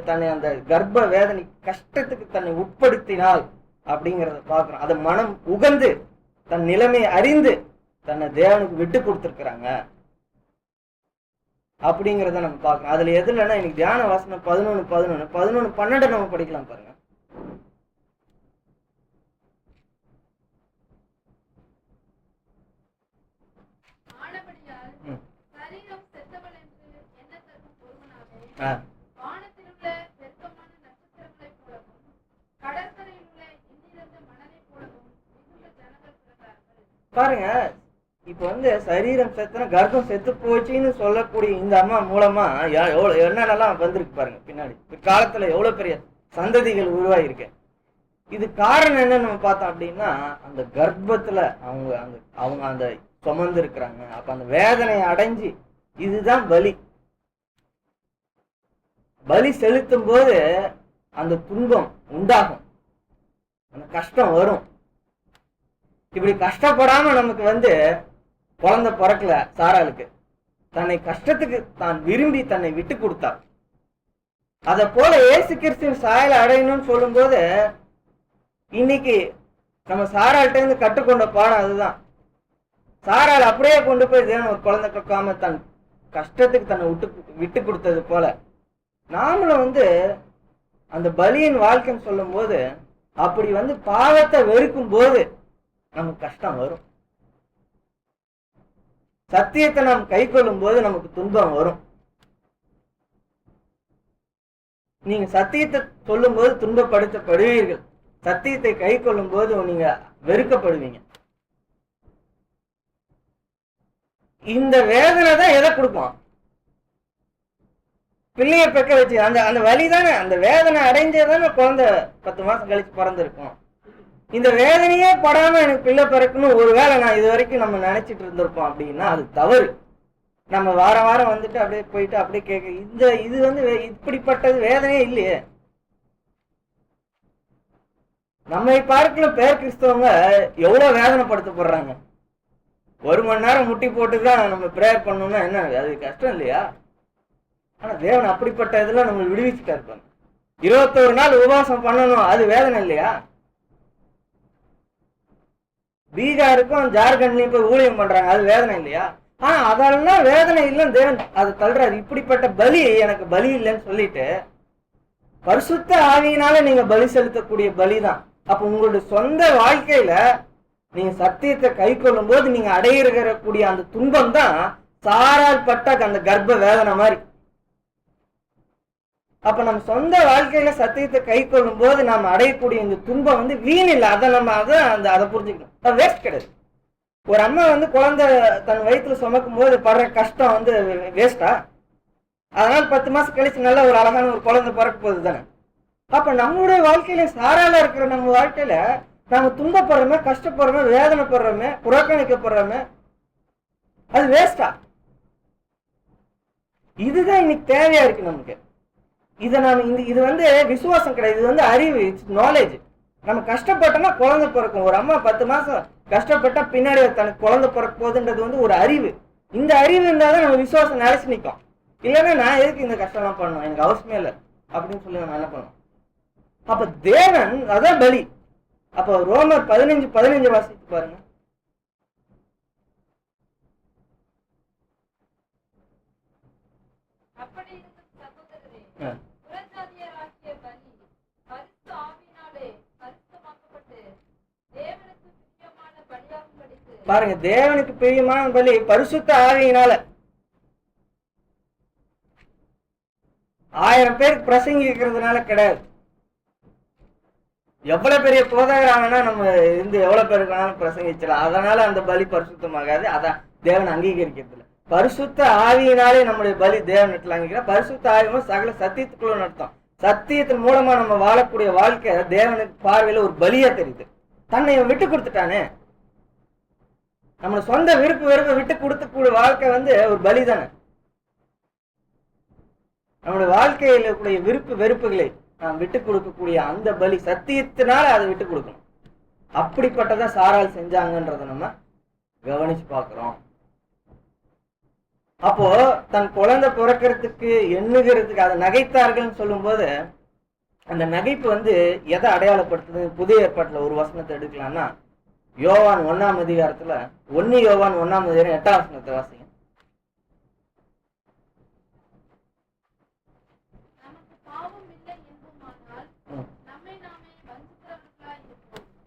S4: தன்னை அந்த கர்ப்ப வேதனை கஷ்டத்துக்கு தன்னை உட்படுத்தினாள் அப்படிங்கிறத பாக்குறோம். அதை மனம் உகந்து தன் நிலைமையை அறிந்து தன்னை தேவனுக்கு விட்டு கொடுத்துருக்குறாங்க அப்படிங்கிறத நம்ம பார்க்கணும். அதுல எதுலன்னா இன்னைக்கு தியான வாசனம் 11:12 நம்ம படிக்கலாம் பாருங்க. பாருங்க, இப்ப சரீரம் செத்துனா கர்ப்பம் செத்து போச்சுன்னு சொல்லக்கூடிய இந்த அம்மா மூலமா என்னென்னலாம் வந்திருக்கு பாருங்க. பின்னாடி காலத்துல எவ்வளவு பெரிய சந்ததிகள் உருவாயிருக்கு. இது காரணம் என்னன்னு நம்ம பார்த்தோம் அப்படின்னா, அந்த கர்ப்பத்துல அவங்க அந்த சுமந்து இருக்கிறாங்க. அப்ப அந்த வேதனையை அடைஞ்சு, இதுதான் பலி. பலி செலுத்தும் போது அந்த துன்பம் உண்டாகும், அந்த கஷ்டம் வரும். இப்படி கஷ்டப்படாம நமக்கு குழந்தை பிறக்கல சாராளுக்கு. தன்னை கஷ்டத்துக்கு தான் விரும்பி தன்னை விட்டு கொடுத்தார். அத போல இயேசு கிறிஸ்துவின் சாயலை அடையணும்னு சொல்லும் போது இன்னைக்கு நம்ம சாராள்கிட்ட இருந்து கற்றுக்கொண்ட பாடம் அதுதான். சாராள் அப்படியே கொண்டு போய் தேவன் ஒரு குழந்தை கொடுக்காம தன் கஷ்டத்துக்கு தன்னை விட்டு கொடுத்தது போல நாமளும் அந்த பலியின் வாழ்க்கைன்னு சொல்லும் போது அப்படி பாவத்தை வெறுக்கும் போது நமக்கு கஷ்டம் வரும். சத்தியத்தை நாம் கை கொள்ளும் போது நமக்கு துன்பம் வரும். நீங்க சத்தியத்தை சொல்லும் போது துன்பப்படுத்தப்படுவீர்கள். சத்தியத்தை கை கொள்ளும் போது நீங்க வெறுக்கப்படுவீங்க. இந்த வேதனை தான் எதை கொடுக்கும்? பிள்ளைய பெக்க வச்சு அந்த வலி தானே, அந்த வேதனை அடைஞ்சதானே குழந்தை 10 மாசம் கழிச்சு பிறந்திருக்கும். இந்த வேதனையே படாம எனக்கு பிள்ளை பிறக்கணும் ஒருவேளை நான் இது வரைக்கும் நம்ம நினைச்சிட்டு இருந்திருப்போம் அப்படின்னா அது தவறு. நம்ம வாரம் வாரம் அப்படியே போயிட்டு அப்படியே கேட்க இது இப்படிப்பட்டது வேதனையே இல்லையே. நம்மை பார்க்கல பேர் கிறிஸ்தவங்க எவ்வளவு வேதனைப்படுத்தப்படுறாங்க. 1 மணி நேரம் முட்டி போட்டுதான் நம்ம பிரேயர் பண்ணணும்னா என்ன அது கஷ்டம் இல்லையா? ஆனா தேவன் அப்படிப்பட்ட இதெல்லாம் நம்ம விடுவிச்சுட்டா இருப்பாங்க. 21 நாள் உபவாசம் பண்ணணும், அது வேதனை இல்லையா? பீகாருக்கும் ஜார்க்கண்ட்லயும் போய் ஊழியம் பண்றாங்க, அது வேதனை இல்லையா? அதெல்லாம் வேதனை இல்லைன்னு தேவன் அதை தள்ளுறாரு. இப்படிப்பட்ட பலி எனக்கு பலி இல்லைன்னு சொல்லிட்டு பரிசுத்த ஆவியினால நீங்க பலி செலுத்தக்கூடிய பலிதான். அப்ப உங்களுடைய சொந்த வாழ்க்கையில நீங்க சத்தியத்தை கை கொள்ளும் போது நீங்க அடையிறக்கூடிய அந்த துன்பம் தான் சாரால் பட்ட அந்த கர்ப்ப வேதனை மாதிரி. அப்ப நம்ம சொந்த வாழ்க்கையில சத்தியத்தை கை கொள்ளும் போது நாம அடையக்கூடிய இந்த துன்பம் வீண் இல்லை. அதை நம்ம அதை புரிஞ்சுக்கணும். அது வேஸ்ட் கிடையாது. ஒரு அம்மா குழந்தை தன் வயிற்றுல சுமக்கும் போது படுற கஷ்டம் வேஸ்டா? அதனால 10 மாசம் கழிச்சு நல்ல ஒரு அழகான ஒரு குழந்தை பிறக்க போகுது தானே. அப்ப நம்மளுடைய வாழ்க்கையில சாரால இருக்கிற நம்ம வாழ்க்கையில நாம துன்பப்படுறோமே, கஷ்டப்படுறோமே, வேதனைப்படுறோமே, புறக்கணிக்கப்படுறோமே, அது வேஸ்டா? இதுதான் இன்னைக்கு தேவையா இருக்கு நமக்கு. இதை நாம இது விசுவாசம் கிடையாது, இது அறிவு, நாலேஜ். நம்ம கஷ்டப்பட்டோம்னா குழந்தை பிறக்கும். ஒரு அம்மா 10 மாசம் கஷ்டப்பட்டா பின்னாடி தனக்கு குழந்தை பிறக்க போகுதுன்றது ஒரு அறிவு. இந்த அறிவு இருந்தாதான் நம்ம விசுவாசம் நினைச்சு நிற்கும். இல்லைன்னா நான் எதுக்கு இந்த கஷ்டம்லாம் பண்ணணும், எனக்கு அவசியமே இல்லை அப்படின்னு சொல்லி நம்ம என்ன பண்ணணும். அப்ப தேவன் அதான் பலி. அப்ப ரோமர் 15:15 வாசித்து பாருங்க. பாருங்க, தேவனுக்கு பிரியமான பலி பரிசுத்த ஆவியினால. 1000 பேருக்கு பிரசங்கிக்கிறதுனால கிடையாது. எவ்வளவு பெரிய போதகராங்கன்னா நம்ம எவ்வளவு பேருக்கு வேணாலும் பிரசங்கிச்சலாம். அதனால அந்த பலி பரிசுத்தமாகாது. தேவன் அங்கீகரிக்கிறது இல்லை. பரிசுத்த ஆவியினாலே நம்முடைய பலி தேவனிடத்துல அங்கீகரிக்கிறோம். பரிசுத்த ஆவியும் சகல சத்தியத்துக்குள்ள நடத்தும். சத்தியத்தின் மூலமா நம்ம வாழக்கூடிய வாழ்க்கை தேவனுக்கு பார்வையில ஒரு பலியா தெரியுது. தன்னை விட்டு கொடுத்துட்டானே, நம்ம சொந்த வெறுப்பை விட்டு கொடுத்தக்கூடிய வாழ்க்கை ஒரு பலி தானே. நம்முடைய வாழ்க்கையில கூடிய வெறுப்புகளை நாம் விட்டு கொடுக்கக்கூடிய அந்த பலி சத்தியத்தினால அதை விட்டு கொடுக்கணும். அப்படிப்பட்டதான் சாரால் செஞ்சாங்கன்றத நம்ம கவனிச்சு பார்க்கிறோம். அப்போ தன் குழந்தை பிறக்கிறதுக்கு எண்ணுகிறதுக்கு அதை நகைத்தார்கள் சொல்லும் போது அந்த நகைப்பு எதை அடையாளப்படுத்துது? புதிய ஏற்பாட்டுல ஒரு வசனத்தை எடுக்கலாம்னா யோவான் 1ஆம் அதிகாரத்துல 1 யோவான் 1ஆம் அதிகாரம் 8ஆம் வசனத்தை வாசிங்க.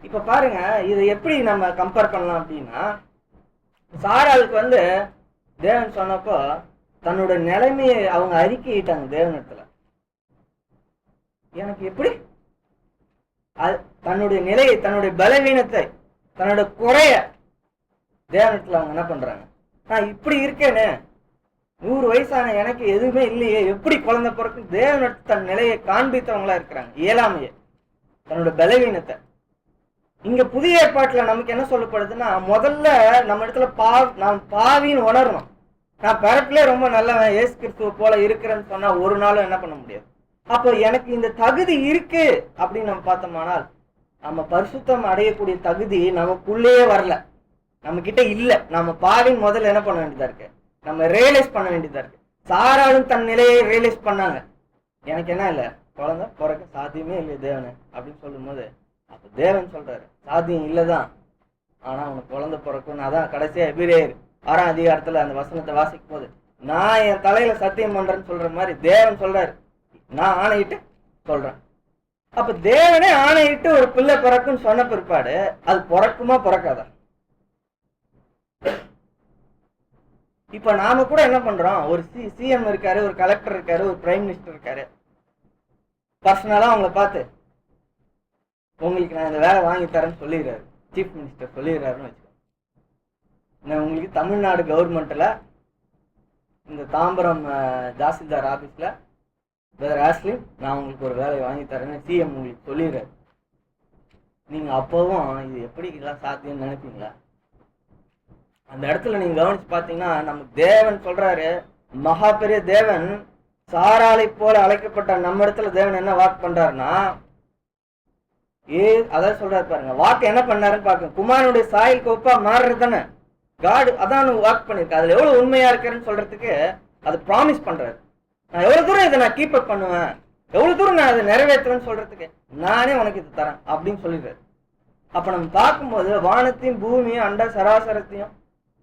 S4: இப்ப பாருங்க, இதை எப்படி நம்ம கம்பேர் பண்ணலாம் அப்படின்னா, சாராளுக்கு தேவன் சொன்னப்போ தன்னோட நிலைமையை அவங்க அறிக்கையிட்டாங்க தேவனிடத்துல. எனக்கு எப்படி தன்னுடைய நிலையை, தன்னுடைய பலவீனத்தை, தன்னோட குறைய தேவனிடத்துல அவங்க என்ன பண்றாங்க? நான் இப்படி இருக்கேனே, 100 வயசான எனக்கு எதுவுமே இல்லையே, எப்படி குழந்தை பிறக்கும்? தேவனிடத்து தன் நிலையை காண்பித்தவங்களா இருக்கிறாங்க, இயலாமையை, தன்னோட பலவீனத்தை. இங்க புதிய ஏற்பாட்டுல நமக்கு என்ன சொல்லப்படுதுன்னா, முதல்ல நம்ம இடத்துல நாம் பாவின்னு உணரணும். நான் பிறப்புல ரொம்ப நல்லவன், இயேசு கிறிஸ்துவ போல இருக்கிறேன்னு சொன்னா ஒரு நாளும் என்ன பண்ண முடியாது. அப்போ எனக்கு இந்த தகுதி இருக்கு அப்படின்னு நம்ம பார்த்தோம்னால், நம்ம பரிசுத்தம் அடையக்கூடிய தகுதி நமக்குள்ளேயே வரல, நம்ம கிட்ட இல்ல. நம்ம பாவின்னு முதல்ல என்ன பண்ண வேண்டியதா இருக்கு? நம்ம ரியலைஸ் பண்ண வேண்டியதா இருக்கு. சாராளும் தன் நிலையை ரியலைஸ் பண்ணாங்க. எனக்கு என்ன இல்லை, குழந்தை பிறக்க சாத்தியமே இல்லை தேவனே அப்படின்னு சொல்லும் போது, அப்ப தேவன் சொல்றாரு சாத்தியம் இல்லதான், ஆனா உனக்கு குழந்தை பிறக்கும். அதான் கடைசியா எபிரேயர் 6ஆம் அதிகாரத்துல அந்த வசனத்தை வாசிக்கும் போது, நான் என் தலையில சத்தியம் பண்றேன்னு சொல்ற மாதிரி தேவன் சொல்றாரு, நான் ஆணையிட்டு சொல்றேன். அப்ப தேவனே ஆணையிட்டு ஒரு பிள்ளை பிறக்கும்னு சொன்ன பிற்பாடு அது பிறக்குமா பிறக்காதா? இப்ப நாம கூட என்ன பண்றோம், ஒரு சிஎம் இருக்காரு, ஒரு கலெக்டர் இருக்காரு, ஒரு பிரைம் மினிஸ்டர் இருக்காரு, பர்சனலா அவங்களை பார்த்து உங்களுக்கு நான் இந்த வேலை வாங்கி தரேன்னு சொல்லிடுறாரு, சீஃப் மினிஸ்டர் சொல்லிடுறாருன்னு வச்சுக்கோ. நான் உங்களுக்கு தமிழ்நாடு கவர்மெண்ட்ல இந்த தாம்பரம் தாசில்தார் ஆபீஸ்ல பிரதர் ஆஸ்லி நான் உங்களுக்கு ஒரு வேலையை வாங்கி தரேன்னு சிஎம் உங்களுக்கு சொல்லிடுறாரு. நீங்க அப்பவும் இது எப்படி இதெல்லாம் சாத்தியம்னு நினைப்பீங்களா? அந்த இடத்துல நீங்க கவனிச்சு பாத்தீங்கன்னா, நமக்கு தேவன் சொல்றாரு, மகா பெரிய தேவன் சாராளை போல அழைக்கப்பட்ட நம்ம இடத்துல தேவன் என்ன வாக்கு பண்றாருன்னா, அதான் சொல்றாரு பாருங்க, வாக்கு என்ன பண்ணாருன்னு பாருங்க, குமாரனுடைய சாயல் கோப்பா மாறுறது தானே காடு, அதான் வாக்கு பண்ணிருக்கு. அதுல எவ்வளவு உண்மையா இருக்கிறேன்னு சொல்றதுக்கு அது ப்ராமிஸ் பண்றாரு. நான் எவ்வளவு தூரம் இதை நான் கீப் அப் பண்ணுவேன், எவ்வளவு தூரம் நான் அதை நிறைவேற்றுவேன்னு சொல்றதுக்கு நானே உனக்கு இது தரேன் அப்படின்னு சொல்லிடுறாரு. அப்ப நம்ம பார்க்கும்போது வானத்தையும் பூமியும் அண்ட சராசரத்தையும்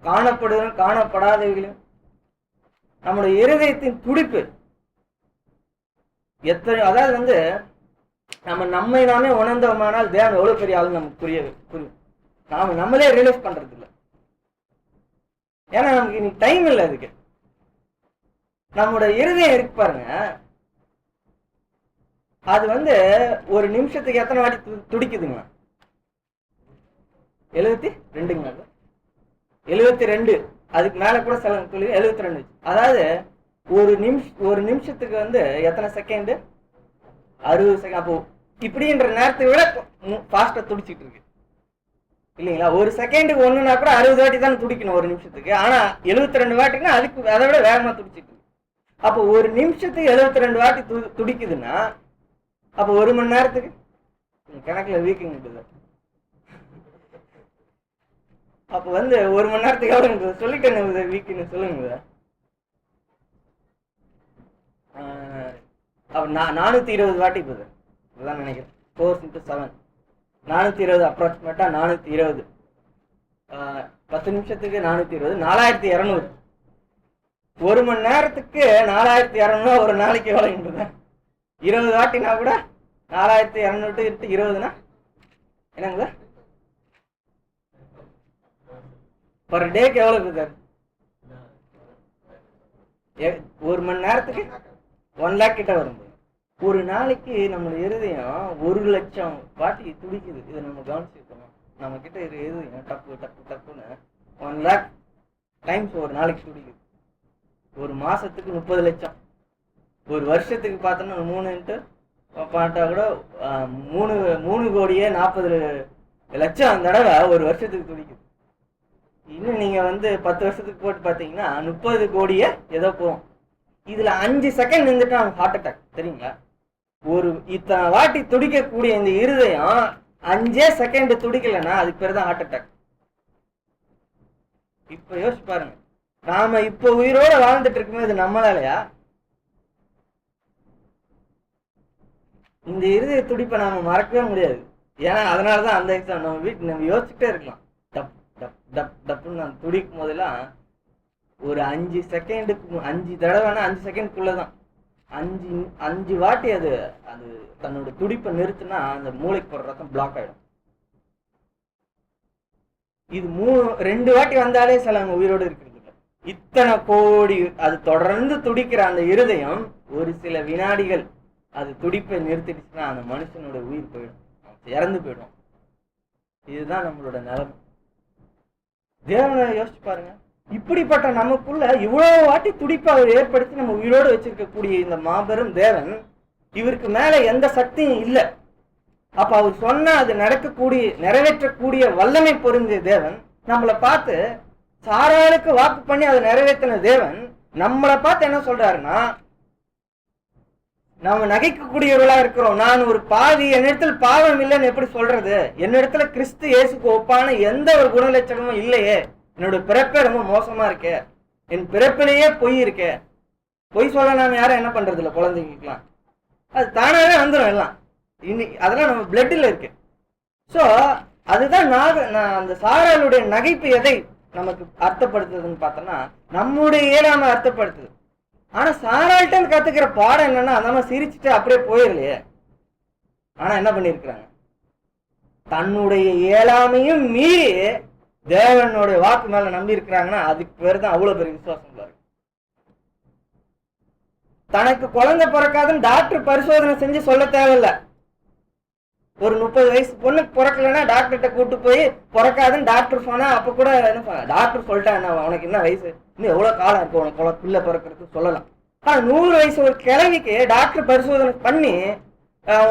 S4: காணப்படுவதும் காணப்படாதவைகளையும் நம்முடைய இருதயத்தின் துடிப்பு எத்தனை, அதாவது நம்மை நாமே உணர்ந்தோமானால் தேவன் எவ்வளவு பெரிய ஆளு நமக்கு புரியும். நாம நம்மளே ரியலைஸ் பண்றது இல்லை, ஏன்னா நமக்கு இன்னைக்கு டைம் இல்லை அதுக்கு. நம்முடைய இருதயம் இருக்கு பாருங்க, அது ஒரு நிமிஷத்துக்கு எத்தனை வாட்டி துடிக்குதுங்க? 72ங்க, 72, அதுக்கு மேல கூட சில சொல்லி 72. அதாவது ஒரு நிமிஷத்துக்கு எத்தனை செகண்ட்? 60 செகண்ட். அப்போ இப்படின்ற நேரத்தை விட ஃபாஸ்டா துடிச்சிட்டு இருக்கு இல்லைங்களா? ஒரு செகண்டுக்கு ஒண்ணுனா கூட 60 வாட்டி தான் துடிக்கணும் ஒரு நிமிஷத்துக்கு, ஆனா 72 வாட்டினா அதுக்கு அதை விட வேகமா துடிச்சிட்டு இருக்கு. அப்போ ஒரு நிமிஷத்துக்கு 72 வாட்டி துடிக்குதுன்னா அப்போ 1 மணி நேரத்துக்கு கணக்குல வீக்கிங் இருக்குது. அப்போ 1 மணி நேரத்துக்கு எவ்வளவு சொல்லிட்டேன் வீக்குன்னு சொல்லுங்க. அப்ப 420 வாட்டி போகுது இப்பதான் நினைக்கிறேன். 4 × 7 420, அப்ராக்சிமேட்டா 420, 10 நிமிஷத்துக்கு 420, 4200. 1 மணி நேரத்துக்கு 4200 ஒரு நாளைக்கு எவ்வளவு? 20 வாட்டினா கூட 4200 × 20னா என்னங்க பர் டேக்கு எவ்வளவு சார்? 1 மணி நேரத்துக்கு 1 lakh கிட்ட வரும்போது ஒரு நாளைக்கு நம்மளுடைய இருதயம் 1 லட்சம் வாட்டி துடிக்குது. இதை நம்ம கவனிச்சிருக்கணும். நம்ம கிட்ட இருதயம் டப்பு டப்பு டப்புன்னு 1 lakh டைம்ஸ் ஒரு நாளைக்கு துடிக்குது. ஒரு மாசத்துக்கு 30 லட்சம், ஒரு வருஷத்துக்கு பார்த்தோம்னா 3 பார்த்தா கூட 3,40,00,000 தடவை ஒரு வருஷத்துக்கு துடிக்குது. இன்னும் நீங்க 10 வருஷத்துக்கு போட்டு பார்த்தீங்கன்னா 30 கோடியே ஏதோ போகும். இதுல 5 செகண்ட் இருந்துட்டு அவனுக்கு ஹார்ட் அட்டாக் தெரியுங்களா? ஒரு இத்தனை வாட்டி துடிக்கக்கூடிய இந்த இருதயம் 5 செகண்ட் துடிக்கலன்னா அதுக்கு பேர் தான் ஹார்ட் அட்டாக். இப்ப யோசிச்சு பாருங்க, நாம இப்ப உயிரோட வாழ்ந்துட்டு இருக்குமே இது நம்மளாலயா? இந்த இருதய துடிப்பை நாம மறக்கவே முடியாது. ஏன்னா அதனாலதான் அந்த எக்ஸாம் நம்ம யோசிச்சுட்டே இருக்கலாம். டப் டப் டப் டப்புன்னு நான் துடிக்கும் போதெல்லாம் ஒரு 5 செகண்டுக்கு 5 தடவைனா 5 செகண்ட்குள்ளதான் 5 வாட்டி அது தன்னோட துடிப்பை நிறுத்தினா அந்த மூளைக்கு போற ரத்தம் பிளாக் ஆயிடும். இது 2 வாட்டி வந்தாலே சிலவங்க உயிரோடு இருக்கிறது இல்லை. இத்தனை கோடி அது தொடர்ந்து துடிக்கிற அந்த இருதயம் ஒரு சில வினாடிகள் அது துடிப்பை நிறுத்திடுச்சுன்னா அந்த மனுஷனோட உயிர் போயிடும், இறந்து போயிடும். இதுதான் நம்மளோட நிலைமை. தேவனை யோசிச்சு பாருங்க, இப்படிப்பட்ட நமக்குள்ள இவ்வளவு வாட்டி துடிப்பை அவர் ஏற்படுத்தி நம்ம உயிரோடு வச்சிருக்கக்கூடிய இந்த மாபெரும் தேவன், இவருக்கு மேல எந்த சக்தியும் இல்லை. அப்ப அவர் சொன்னா அது நிறைவேற்றக்கூடிய வல்லமை பொருந்திய தேவன் நம்மளை பார்த்து, சாராளுக்கு வாக்கு பண்ணி அதை நிறைவேற்றின தேவன் நம்மளை பார்த்து என்ன சொல்றாருன்னா, நாம நகைக்கக்கூடியவர்களா இருக்கிறோம். நான் ஒரு பாவி, என்னிடத்தில் பாவம் இல்லைன்னு எப்படி சொல்றது? என்னிடத்துல கிறிஸ்து இயேசுக்கு ஒப்பான எந்த ஒரு குணலட்சணமும் இல்லையே. என்னோட பிறப்பே ரொம்ப மோசமா இருக்கே, என் பிறப்பிலேயே பொய் இருக்கே. பொய் சொல்ல நாம யாரும் என்ன பண்றது இல்லை, குழந்தைங்களுக்குலாம் அது தானாவே வந்துடும் எல்லாம். அதெல்லாம் நம்ம பிளட்ல இருக்கு. சோ அதுதான் அந்த சாராளுடைய நகைப்பு எதை நமக்கு அர்த்தப்படுத்துதுன்னு பார்த்தோம்னா நம்முடைய இயலாம அர்த்தப்படுத்துது. ஆனா சாராள்கிட்ட கத்துக்கிற பாடம் என்னன்னா, அந்த சிரிச்சுட்டு அப்படியே போயிடலையே. ஆனா என்ன பண்ணிருக்கிறாங்க, தன்னுடைய இயலாமையும் மீறி தேவனுடைய வாக்கு மேல நம்பி இருக்கிறாங்கன்னா அதுக்கு பேர் தான் அவ்வளவு பெரிய விசுவாசம் பாரு. தனக்கு குழந்தை பிறக்காதுன்னு டாக்டர் பரிசோதனை செஞ்சு சொல்ல தேவையில்லை. ஒரு 30 வயசு பொண்ணுக்கு பிறக்கலன்னா டாக்டர்கிட்ட கூட்டு போய் பிறக்காதுன்னு டாக்டர் சொன்னா அப்ப கூட என்ன சொன்ன, டாக்டர் சொல்லிட்டா என்ன, உனக்கு என்ன வயசு, இன்னும் எவ்வளவு காலம் இருக்கு உனக்கு பிள்ளை பிறக்கிறதுக்கு சொல்லலாம். ஆனா 100 வயசு ஒரு கிழவிக்கு டாக்டர் பரிசோதனை பண்ணி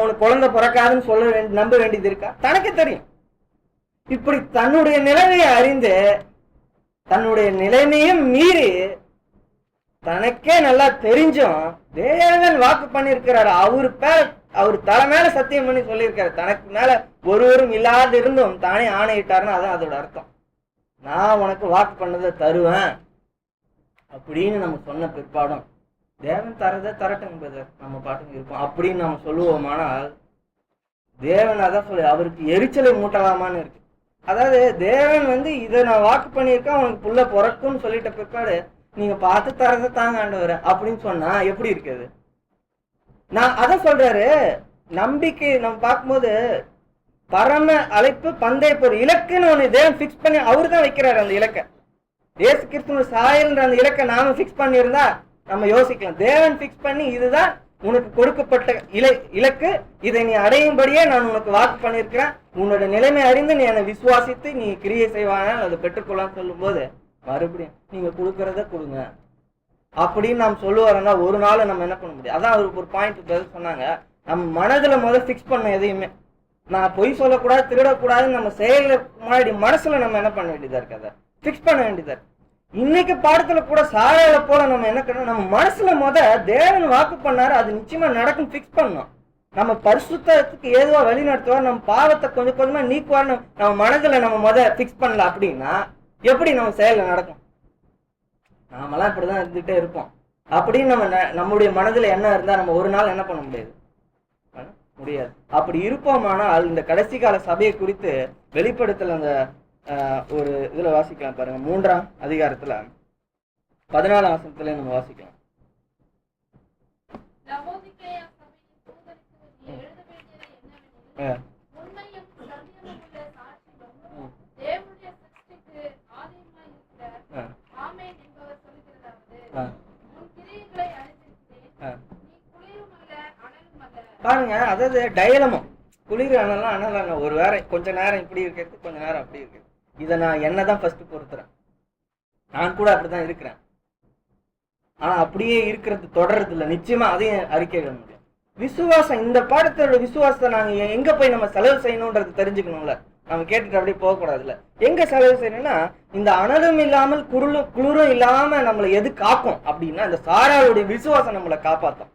S4: உனக்கு குழந்தை பிறக்காதுன்னு நம்ப வேண்டியது இருக்கா? தனக்கு தெரியும். இப்படி தன்னுடைய நிலைமையை அறிந்து தன்னுடைய நிலைமையும் மீறி தனக்கே நல்லா தெரிஞ்சும் தேவன் வாக்கு பண்ணிருக்கிறாரு. அவர் தலை மேல சத்தியம் பண்ணி சொல்லியிருக்காரு, தனக்கு மேல ஒருவரும் இல்லாத இருந்தும் தானே ஆணையிட்டாருன்னு அதான் அதோட அர்த்தம். நான் உனக்கு வாக்கு பண்ணதை தருவேன் அப்படின்னு நம்ம சொன்ன பிற்பாடும் தேவன் தரதை தரட்டும் என்பது நம்ம பாட்டுக்கு இருப்போம் அப்படின்னு நம்ம சொல்லுவோமானால் தேவன் அதான் சொல்லு, அவருக்கு எரிச்சலை மூட்டலாமான்னு இருக்கு. அதாவது தேவன் இதை நான் வாக்கு பண்ணியிருக்கேன் உனக்கு புள்ள பிறக்கும்னு சொல்லிட்ட பிற்பாடு நீங்க பார்த்து தரதை தாங்க ஆண்டவர அப்படின்னு சொன்னா எப்படி இருக்குது? நான் அத சொல்றாரு, நம்பிக்கை நம்ம பார்க்கும்போது பரம அழைப்பு பந்தய பொரு இலக்குன்னு ஒண்ணு தேவன் பிக்ஸ் பண்ணி அவரு தான் வைக்கிறாரு. அந்த இலக்கை இயேசு கிறிஸ்துவ சாயல்ன்ற அந்த இலக்கை நாம பிக்ஸ் பண்ணியிருந்தா நம்ம யோசிக்கலாம். தேவன் பிக்ஸ் பண்ணி இதுதான் உனக்கு கொடுக்கப்பட்ட இலக்கு, இதை நீ அடையும்படியே நான் உனக்கு வாக்கு பண்ணியிருக்கிறேன், உன்னோட நிலைமை அறிந்து நீ என்னை விசுவாசித்து நீ கிரியை செய்வான அதை பெற்றுக்கொள்ளான்னு சொல்லும் போது மறுபடியும் நீங்க கொடுக்கறத கொடுங்க அப்படின்னு நாம் சொல்லுவாருன்னா ஒரு நாள் நம்ம என்ன பண்ண முடியும்? அதான் அவருக்கு ஒரு பாயிண்ட் சொன்னாங்க, நம்ம மனதுல முதல் பிக்ஸ் பண்ண எதையுமே நான் பொய் சொல்லக்கூடாது திருடக்கூடாதுன்னு நம்ம செயல முன்னாடி மனசுல நம்ம என்ன பண்ண வேண்டியதா இருக்கு, அதை பிக்ஸ் பண்ண வேண்டியதா இருக்கு. இன்னைக்கு பாடத்துல கூட சாராள போல நம்ம என்ன பண்ணணும், நம்ம மனசுல தேவன் வாக்கு பண்ணாரு அது நிச்சயமா நடக்கும் பிக்ஸ் பண்ணணும். நம்ம பரிசுத்தத்துக்கு ஏதுவா வழி நடத்துவார், நம்ம பாவத்தை கொஞ்சம் கொஞ்சமா நீக்குவார்னு நம்ம மனதுல நம்ம பிக்ஸ் பண்ணல அப்படின்னா எப்படி நம்ம செயல நடக்கும்? நாமெல்லாம் இப்படிதான் இருந்துகிட்டே இருப்போம். அப்படின்னு நம்முடைய மனதுல என்ன இருந்தா நம்ம ஒரு நாள் என்ன பண்ண முடியாது, முடியாது. அப்படி இருப்போமானால் இந்த கடைசி கால சபையை குறித்து வெளிப்படுத்தல அந்த ஒரு இதுல வாசிக்கலாம் பாருங்க, 3ஆம் அதிகாரத்துல 14ஆம் வசனத்துல நம்ம வாசிக்கலாம். பாருங்க, அதாவது டைலமும் குளிர் அனலாம் ஒரு வேற கொஞ்ச நேரம் இப்படி இருக்கிறது கொஞ்ச நேரம் அப்படி இருக்கு. இதை நான் என்னதான் ஃபர்ஸ்ட் பொறுத்துறேன். நான் கூட அப்படிதான் இருக்கிறேன். ஆனா அப்படியே இருக்கிறது தொடர்றது இல்லை. நிச்சயமா அதையும் அறிக்கையிட முடியும். விசுவாசம், இந்த பாடத்தோட விசுவாசத்தை நாங்க எங்க போய் நம்ம செலவு செய்யணும்ன்றது தெரிஞ்சுக்கணும்ல. நம்ம கேட்டுட்டு அப்படியே போகக்கூடாதுல்ல. எங்க செலவு செய்யணும்னா, இந்த அனலும் இல்லாமல் குளிரும் இல்லாம நம்மளை எது காக்கும் அப்படின்னா, இந்த சாராளுடைய விசுவாசம் நம்மளை காப்பாற்றும்.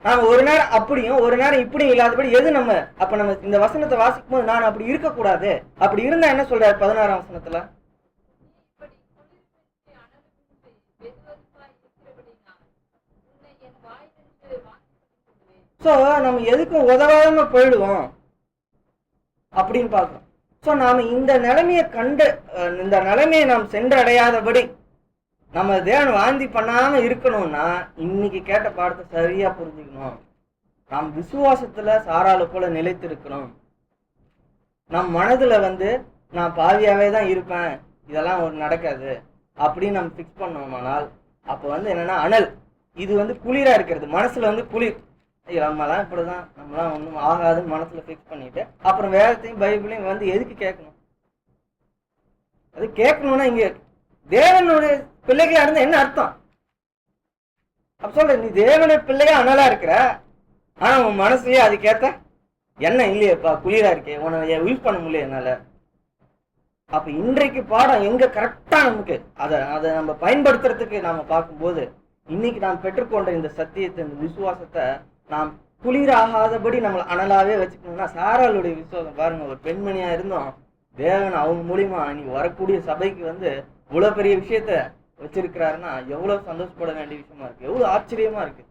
S4: நாம ஒரு நேரம் அப்படியும் ஒரு நேரம் இப்படியும் இல்லாதபடி எது நம்ம அப்ப நம்ம இந்த வசனத்தை வாசிக்கும் போது நான் அப்படி இருக்கக்கூடாது. அப்படி இருந்தா என்ன சொல்றாரு 16ஆம் வசனத்துல?
S3: இப்படி குளிர்வின்றி அனலுமின்றி வெதுவெதுப்பாய் இருக்கிறபடினால் உன்னை என் வாயிலிருந்து வாசித்துக் கொள்வேன்.
S4: சோ நம்ம எதுக்கும் உதவாம போயிடுவோம் அப்படின்னு பார்க்கிறோம். சோ நாம இந்த நிலைமையை இந்த நிலைமையை நாம் சென்றடையாதபடி நம்ம தேவன் வாந்தி பண்ணாம இருக்கணும்னா இன்னைக்கு கேட்ட பாடத்தை சரியா புரிஞ்சுக்கணும். நாம் விசுவாசத்துல சாராள போல நிலைத்து இருக்கணும். நம் மனதுல நான் பாவியாவே தான் இருப்பேன், இதெல்லாம் ஒரு நடக்காது அப்படின்னு நம்ம பிக்ஸ் பண்ணோம்னால் அப்ப என்னன்னா அனல், இது குளிரா இருக்கிறது, மனசுல குளிர், நம்மலாம் இப்படிதான், நம்மளாம் ஒன்றும் ஆகாதுன்னு மனசுல பிக்ஸ் பண்ணிட்டு அப்புறம் வேதத்தையும் பைபிளையும் எதுக்கு கேட்கணும்? அது கேட்கணும்னா இங்க தேவனுடைய பிள்ளைகளா இருந்தா என்ன அர்த்தம்? அப்ப சொல்ற, நீ தேவனுடைய பிள்ளையா அனலா இருக்கிற, ஆனா உன் மனசுலயே அதுக்கேத்த என்ன இல்லையப்பா, குளிரா இருக்கே, உன்னை யூஸ் பண்ண முடியல என்னால. அப்ப இன்றைக்கு பாடம் எங்க கரெக்டா நமக்கு அதை நம்ம பயன்படுத்துறதுக்கு நாம பார்க்கும்போது, இன்னைக்கு நாம் பெற்றுக்கொண்ட இந்த சத்தியத்தை, இந்த விசுவாசத்தை நாம் குளிராகாதபடி நம்மளை அனலாவே வச்சுக்கணும்னா, சாராளுடைய விசுவாசம் பாருங்க. ஒரு பெண்மணியா இருந்தோம், தேவன் அவங்க மூலியமா இன்னைக்கு வரக்கூடிய சபைக்கு இவ்வளவு பெரிய விஷயத்த வச்சிருக்கிறாருன்னா எவ்வளவு சந்தோஷப்பட வேண்டிய விஷயமா இருக்கு, எவ்வளவு ஆச்சரியமா இருக்கு.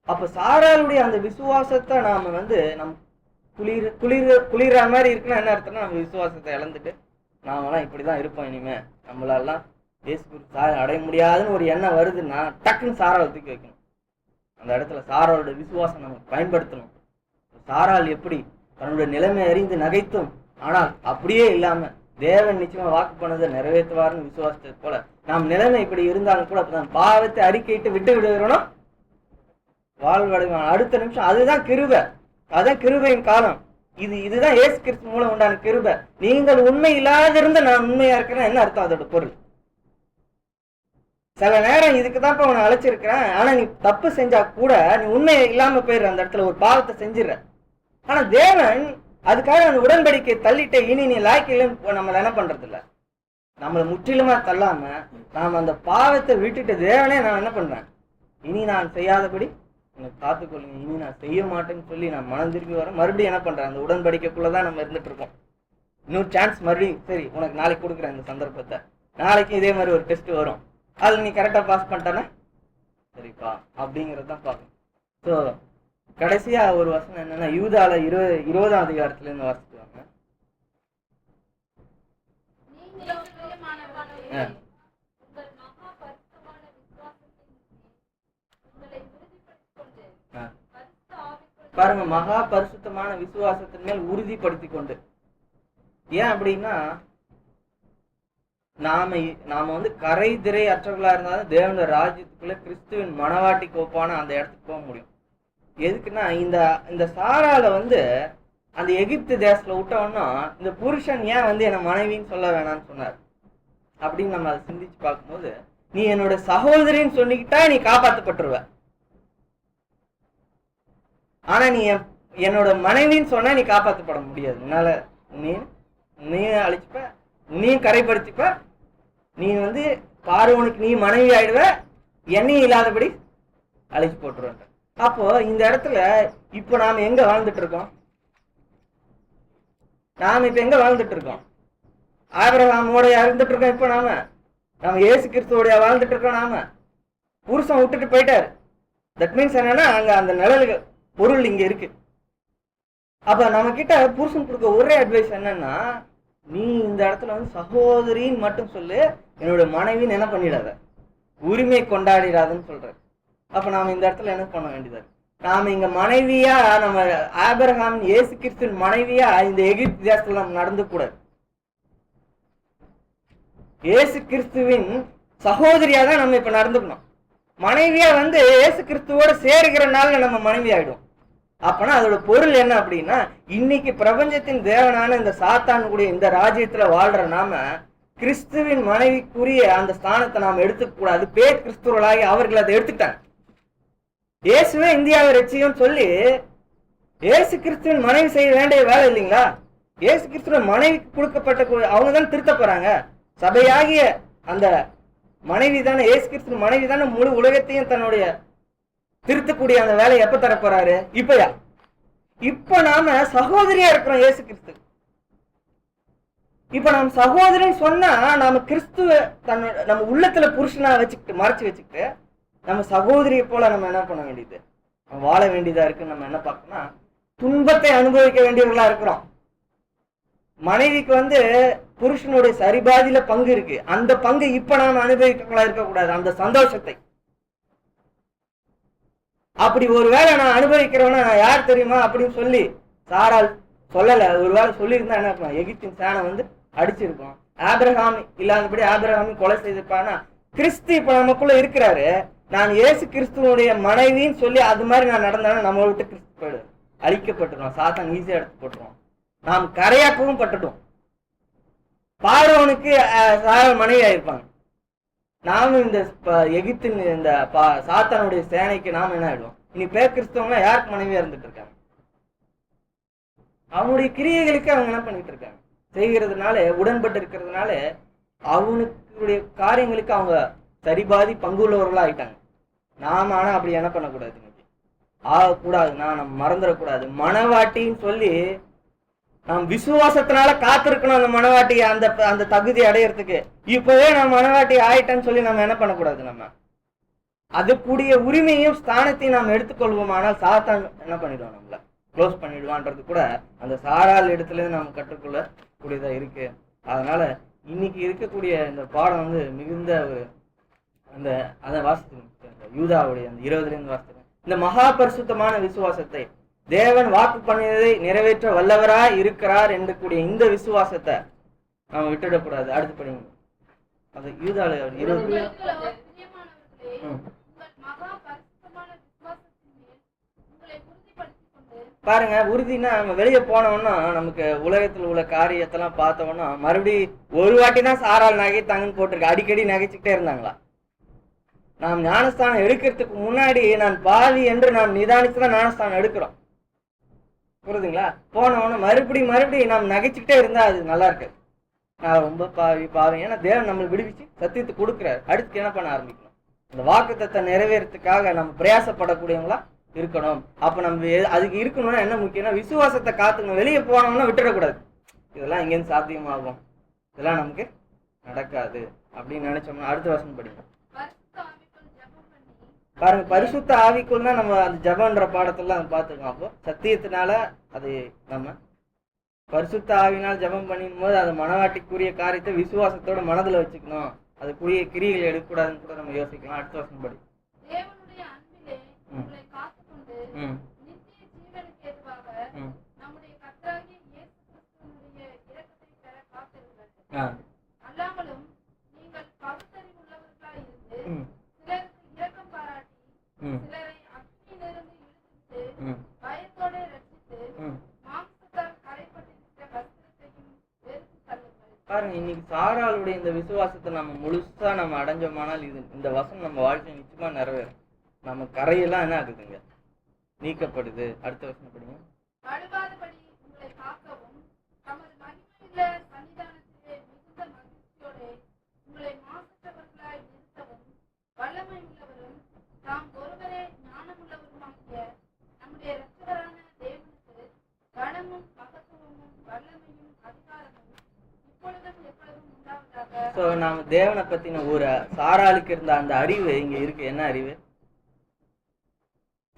S4: அப்ப சாராளுடைய அந்த விசுவாசத்தை நாம நம் குளிர மாதிரி இருக்குன்னா என்ன அர்த்தம்னா, நம்ம விசுவாசத்தை இழந்துட்டு நாமெல்லாம் இப்படிதான் இருப்போம், இனிமே நம்மளாலாம் இயேசு கிறிஸ்து அடைய முடியாதுன்னு ஒரு எண்ணம் வருதுன்னா டக்குன்னு சாராளை தூக்கி வைக்கணும். அந்த இடத்துல சாராளோட விசுவாசம் நம்ம பயன்படுத்தணும். சாராள் எப்படி தன்னுடைய நிலைமை அறிந்து நகைத்தும், ஆனால் அப்படியே இல்லாம தேவன் நிச்சயமா வாக்கு பண்ணதை நிறைவேற்றுவார்னு விசுவாசத்தை போல நாம் நிலைமை இப்படி இருந்தாலும் கூட அப்பதான் பாவத்தை அறிக்கையிட்டு விட்டு விடுகிறோம், வாழ்வடைவான். அடுத்த நிமிஷம் அதுதான் கிருபை, அதான் கிருபையின் காலம். இதுதான் இயேசு கிறிஸ்து மூலம் உண்டான கிருபை. நீங்கள் உண்மை இல்லாத இருந்து நான் உண்மையா இருக்கிறேன் என்ன அர்த்தம்? அதோட பொருள் சில நேரம் இதுக்குதான் உன்னை அழைச்சிருக்கிறேன், ஆனா நீ தப்பு செஞ்சா கூட நீ உண்மை இல்லாம போயிடுற, அந்த இடத்துல ஒரு பாவத்தை செஞ்சிடற. ஆனா தேவன் அதுக்காக அந்த உடன்படிக்கை தள்ளிட்டு இனி நீ லாய்க்கில்லைன்னு நம்மள என்ன பண்றது இல்ல, நம்மளை முற்றிலுமா தள்ளாம நாம அந்த பாவத்தை விட்டுட்டு தேவனே நான் என்ன பண்றேன், இனி நான் செய்யாதபடி எனக்கு காத்துக்கொள்ளுங்க, இனி நான் செய்ய மாட்டேன்னு சொல்லி நான் மனம் திரும்பி வரேன். மறுபடியும் என்ன பண்றேன், அந்த உடன்படிக்கைக்குள்ளதான் நம்ம இருந்துட்டு இருக்கோம். இன்னொரு சான்ஸ் மறுபடியும், சரி உனக்கு நாளைக்கு கொடுக்குறேன் இந்த சந்தர்ப்பத்தை, நாளைக்கு இதே மாதிரி ஒரு டெஸ்ட் வரும், அதுல நீ கரெக்டா பாஸ் பண்ணிட்டானே சரிப்பா அப்படிங்கறதான் பார்க்கணும். ஸோ கடைசியா ஒரு வசனம் என்னன்னா, யூதால 20ஆம் அதிகாரத்துல இருந்து வாசிக்குவாங்க.
S3: உங்கள் மகா பரிசுத்தமான விசுவாசத்தின் உங்களை உறுதிப்படுத்திக் கொண்டு பரிசுத்த ஆவிக்குள்
S4: பாருங்க, மகா பரிசுத்தமான விசுவாசத்தின் மேல் உறுதிப்படுத்திக் கொண்டு. ஏன் அப்படின்னா, நாம கரை திரை அற்றவர்களா இருந்தாலும் தேவனுடைய ராஜ்யத்துக்குள்ள கிறிஸ்துவின் மனவாட்டி கோப்பான அந்த இடத்துக்கு போக முடியும். எதுக்குன்னா, இந்த சாரால அந்த எகிப்து தேசத்துல விட்டோம்னா இந்த புருஷன் ஏன் என்ன மனைவின்னு சொல்ல வேணாம்னு சொன்னார் அப்படின்னு நம்ம அதை சிந்திச்சு பார்க்கும்போது, நீ என்னோட சகோதரின்னு சொல்லிக்கிட்டா நீ காப்பாற்றப்பட்டுருவ, ஆனா நீ என்னோட மனைவின்னு சொன்னா நீ காப்பாற்றப்பட முடியாது. உன்னால நீ அழிச்சுப்ப, நீயும் கரைப்படுத்திப்ப, நீ பார்வோனுக்கு நீ மனைவி ஆயிடுவ, எண்ணெயும் இல்லாதபடி அழிச்சு போட்டுருவ. அப்போ இந்த இடத்துல இப்ப நாம எங்க வாழ்ந்துட்டு இருக்கோம்? நாம இப்ப எங்க வாழ்ந்துட்டு இருக்கோம்? ஆபிரகாமோட இருந்துட்டு இருக்கோம். இப்ப நாம இயேசு கிறிஸ்துவோட வாழ்ந்துட்டு இருக்கோம். நாம புருஷன் விட்டுட்டு போயிட்டாரு. தட் மீன்ஸ் என்னன்னா, அங்க அந்த நிழல் பொருள் இங்க இருக்கு. அப்ப நம்ம கிட்ட புருஷன் கொடுக்க ஒரே அட்வைஸ் என்னன்னா, நீ இந்த இடத்துல சகோதரின்னு மட்டும் சொல்லு, என்னோட மனைவின்னு என்ன பண்ணிடாத, உரிமை கொண்டாடிடாதுன்னு சொல்ற. அப்ப நாம இந்த இடத்துல என்ன பண்ண வேண்டியது, நாம இங்க மனைவியா, நம்ம ஆபிரகாம் இயேசு கிறிஸ்துவின் மனைவியா இந்த எகிப்து தேசத்துல நம்ம நடந்து கூடாது. இயேசு கிறிஸ்துவின் சகோதரியா தான் நம்ம இப்ப நடந்துக்கணும். மனைவியா இயேசு கிறிஸ்துவோட சேருகிறனால நம்ம மனைவி ஆயிடும். அப்பனா அதோட பொருள் என்ன அப்படின்னா, இன்னைக்கு பிரபஞ்சத்தின் தேவனான இந்த சாத்தான் கூடிய இந்த ராஜ்யத்துல வாழ்ற நாம கிறிஸ்துவின் மனைவிக்குரிய அந்த ஸ்தானத்தை நாம் எடுத்துக்க கூடாது. பேர் கிறிஸ்துவர்களாகி அவர்கள் அதை எடுத்துட்டாங்க. இயேசுவே இந்தியாவை ரட்சியும் சொல்லி இயேசு கிறிஸ்துவின் மனைவி செய்ய வேண்டிய வேலை இல்லைங்களா? இயேசு கிறிஸ்துவின் மனைவிக்கு கொடுக்கப்பட்ட அவங்க தானே திருத்த போறாங்க. சபையாகிய அந்த மனைவி தானே, இயேசு கிறிஸ்துவின் மனைவி தானே முழு உலகத்தையும் தன்னுடைய திருத்தக்கூடிய அந்த வேலையை எப்ப தர போறாரு? இப்பயா? இப்ப நாம சகோதரியா இருக்கிறோம் இயேசு கிறிஸ்து. இப்ப நம்ம சகோதரின்னு சொன்னா நாம கிறிஸ்துவ நம்ம உள்ளத்துல புருஷனா வச்சுக்கிட்டு மறைச்சு வச்சுக்கிட்டு நம்ம சகோதரியை போல நம்ம என்ன பண்ண வேண்டியது, நம்ம வாழ வேண்டியதா இருக்கு. நம்ம என்ன பார்க்கணும்னா துன்பத்தை அனுபவிக்க வேண்டியவர்களா இருக்கிறோம். மனைவிக்கு புருஷனுடைய சரிபாதியில பங்கு இருக்கு. அந்த பங்கு இப்ப நாம அனுபவிக்கக்கூடாது, இருக்கக்கூடாது அந்த சந்தோஷத்தை. அப்படி ஒருவேளை நான் அனுபவிக்கிறவனா நான் யார் தெரியுமா அப்படின்னு சொல்லி சாரால் சொல்லல. ஒருவேளை சொல்லியிருந்தா என்ன பண்ணுவோம், எகிப்தின் சேனை அடிச்சிருக்கோம். ஆபிரகாம் இல்லாதபடி ஆபிரகாமி கொலை செய்திருப்பானா? கிறிஸ்து இப்ப நமக்குள்ள இருக்கிறாரு. நான் இயேசு கிறிஸ்துவனுடைய மனைவின்னு சொல்லி அது மாதிரி நான் நடந்தேன்னா நம்ம விட்டு கிறிஸ்து போயிடு அழிக்கப்பட்டுருவோம். சாத்தான் ஈஸியா எடுத்து போட்டுருவோம். நாம் கரையாக்கவும் பட்டுட்டோம். பார்வோனுக்கு சாரால் மனைவி ஆயிருப்பாங்க. நாமும் இந்த எகிப்தின் இந்த சாத்தானுடைய சேனைக்கு நாம என்ன ஆயிடுவோம்? இனி பேர் கிறிஸ்தவங்க யாருக்கு மனைவியா இருந்துட்டு இருக்காங்க? அவனுடைய கிரியைகளுக்கு அவங்க என்ன பண்ணிட்டு இருக்காங்க? செய்கிறதுனால, உடன்பட்டு இருக்கிறதுனால அவனுடைய காரியங்களுக்கு அவங்க சரிபாதி பங்குள்ளவர்களா ஆயிட்டாங்க. நாம ஆனா அப்படி என்ன பண்ணக்கூடாது, இன்னைக்கு ஆகக்கூடாது. நம்ம மறந்துடக்கூடாது. மனவாட்டின்னு சொல்லி நாம் விசுவாசத்தினால காத்திருக்கணும் அந்த மனவாட்டி அந்த தகுதி அடையறதுக்கு. இப்பவே நான் மனவாட்டி ஆயிட்டேன்னு சொல்லி நம்ம என்ன பண்ணக்கூடாது, நம்ம அதுக்குரிய உரிமையும் ஸ்தானத்தையும் நாம் எடுத்துக்கொள்வோம். ஆனால் சாத்தான் என்ன பண்ணிடுவோம், நம்மள க்ளோஸ் பண்ணிடுவான்றது கூட அந்த சாரால் இடத்துல இருந்து நம்ம கற்றுக்கொள்ள கூடியதா இருக்கு. அதனால இன்னைக்கு இருக்கக்கூடிய இந்த பாடம் மிகுந்த ஒரு அதை வாசித்து யூதாவுடைய அந்த 20 வாசித்து இந்த மகா பரிசுத்தமான விசுவாசத்தை, தேவன் வாக்கு பண்ணியதை நிறைவேற்ற வரவராய் இருக்கிறார் என்று கூடிய இந்த விசுவாசத்தை நாம விட்டுடக்கூடாது. அடுத்து படிங்க. அது யூதால 20 பாருங்க. உறுதினா நம்ம வெளியே போனோம்னா நமக்கு உலகத்தில் உள்ள காரியத்தெல்லாம் பார்த்தோம்னா மறுபடியும் ஒரு வாட்டி தான் சாரால் நகைத்தாங்கன்னு போட்டிருக்கு. அடிக்கடி நகைச்சுக்கிட்டே இருந்தாங்களா? நாம் ஞானஸ்தானம் எடுக்கிறதுக்கு முன்னாடி நான் பாவி என்று நாம் நிதானிச்சுதான் ஞானஸ்தானம் எடுக்கிறோம். புரியுதுங்களா? போனோம்னா மறுபடியும் நாம் நகைச்சுக்கிட்டே இருந்தா அது நல்லா இருக்கு. நான் ரொம்ப பாவி. ஏன்னா தேவன் நம்மளை விடுவிச்சு சத்தியத்தை கொடுக்குறாரு. அடுத்து என்ன பண்ண ஆரம்பிக்கணும்? அந்த வாக்குத்தத்தை நிறைவேறதுக்காக நம்ம பிரயாசப்படக்கூடியவங்களா இருக்கணும். அப்ப நம்ம அதுக்கு இருக்கணும்னா என்ன முக்கியம்னா விசுவாசத்தை காத்துக்கணும். வெளியே போனோம்னா விட்டுடக்கூடாது. இதெல்லாம் எங்கேருந்து சாத்தியமாகும், இதெல்லாம் நமக்கு நடக்காது அப்படின்னு நினைச்சோம்னா அடுத்த வசனம் படிக்கும். பாருங்க, பரிசுத்த ஆவிக்குள்னா நம்ம அந்த ஜபன்ற பாடத்தெல்லாம் பார்த்துக்கோம். அப்போ சத்தியத்தினால அது நம்ம பரிசுத்த ஆவினால் ஜபம் பண்ணும் போது அது மனவாட்டிக்குரிய காரியத்தை விசுவாசத்தோட மனதில் வச்சுக்கணும். அதுக்குரிய கிரிகள் எடுக்கக்கூடாதுன்னு கூட நம்ம யோசிக்கலாம். அடுத்த வருஷம் படி. பாருங்க, இன்னைக்கு சாராளுடைய இந்த விசுவாசத்தை நம்ம முழுசா நம்ம அடைஞ்சோமானால் இந்த வசனம் நம்ம வாழ்க்கை நிச்சயமா நிறைவேறும். நம்ம கரையெல்லாம் என்ன ஆகுதுங்க, நீக்கப்படுது. அடுத்த வசனம் படிங்க. நாம தேவனை பத்தின ஒரு சாராளுக்கு இருந்த அந்த அறிவு இங்க இருக்கு. என்ன அறிவு?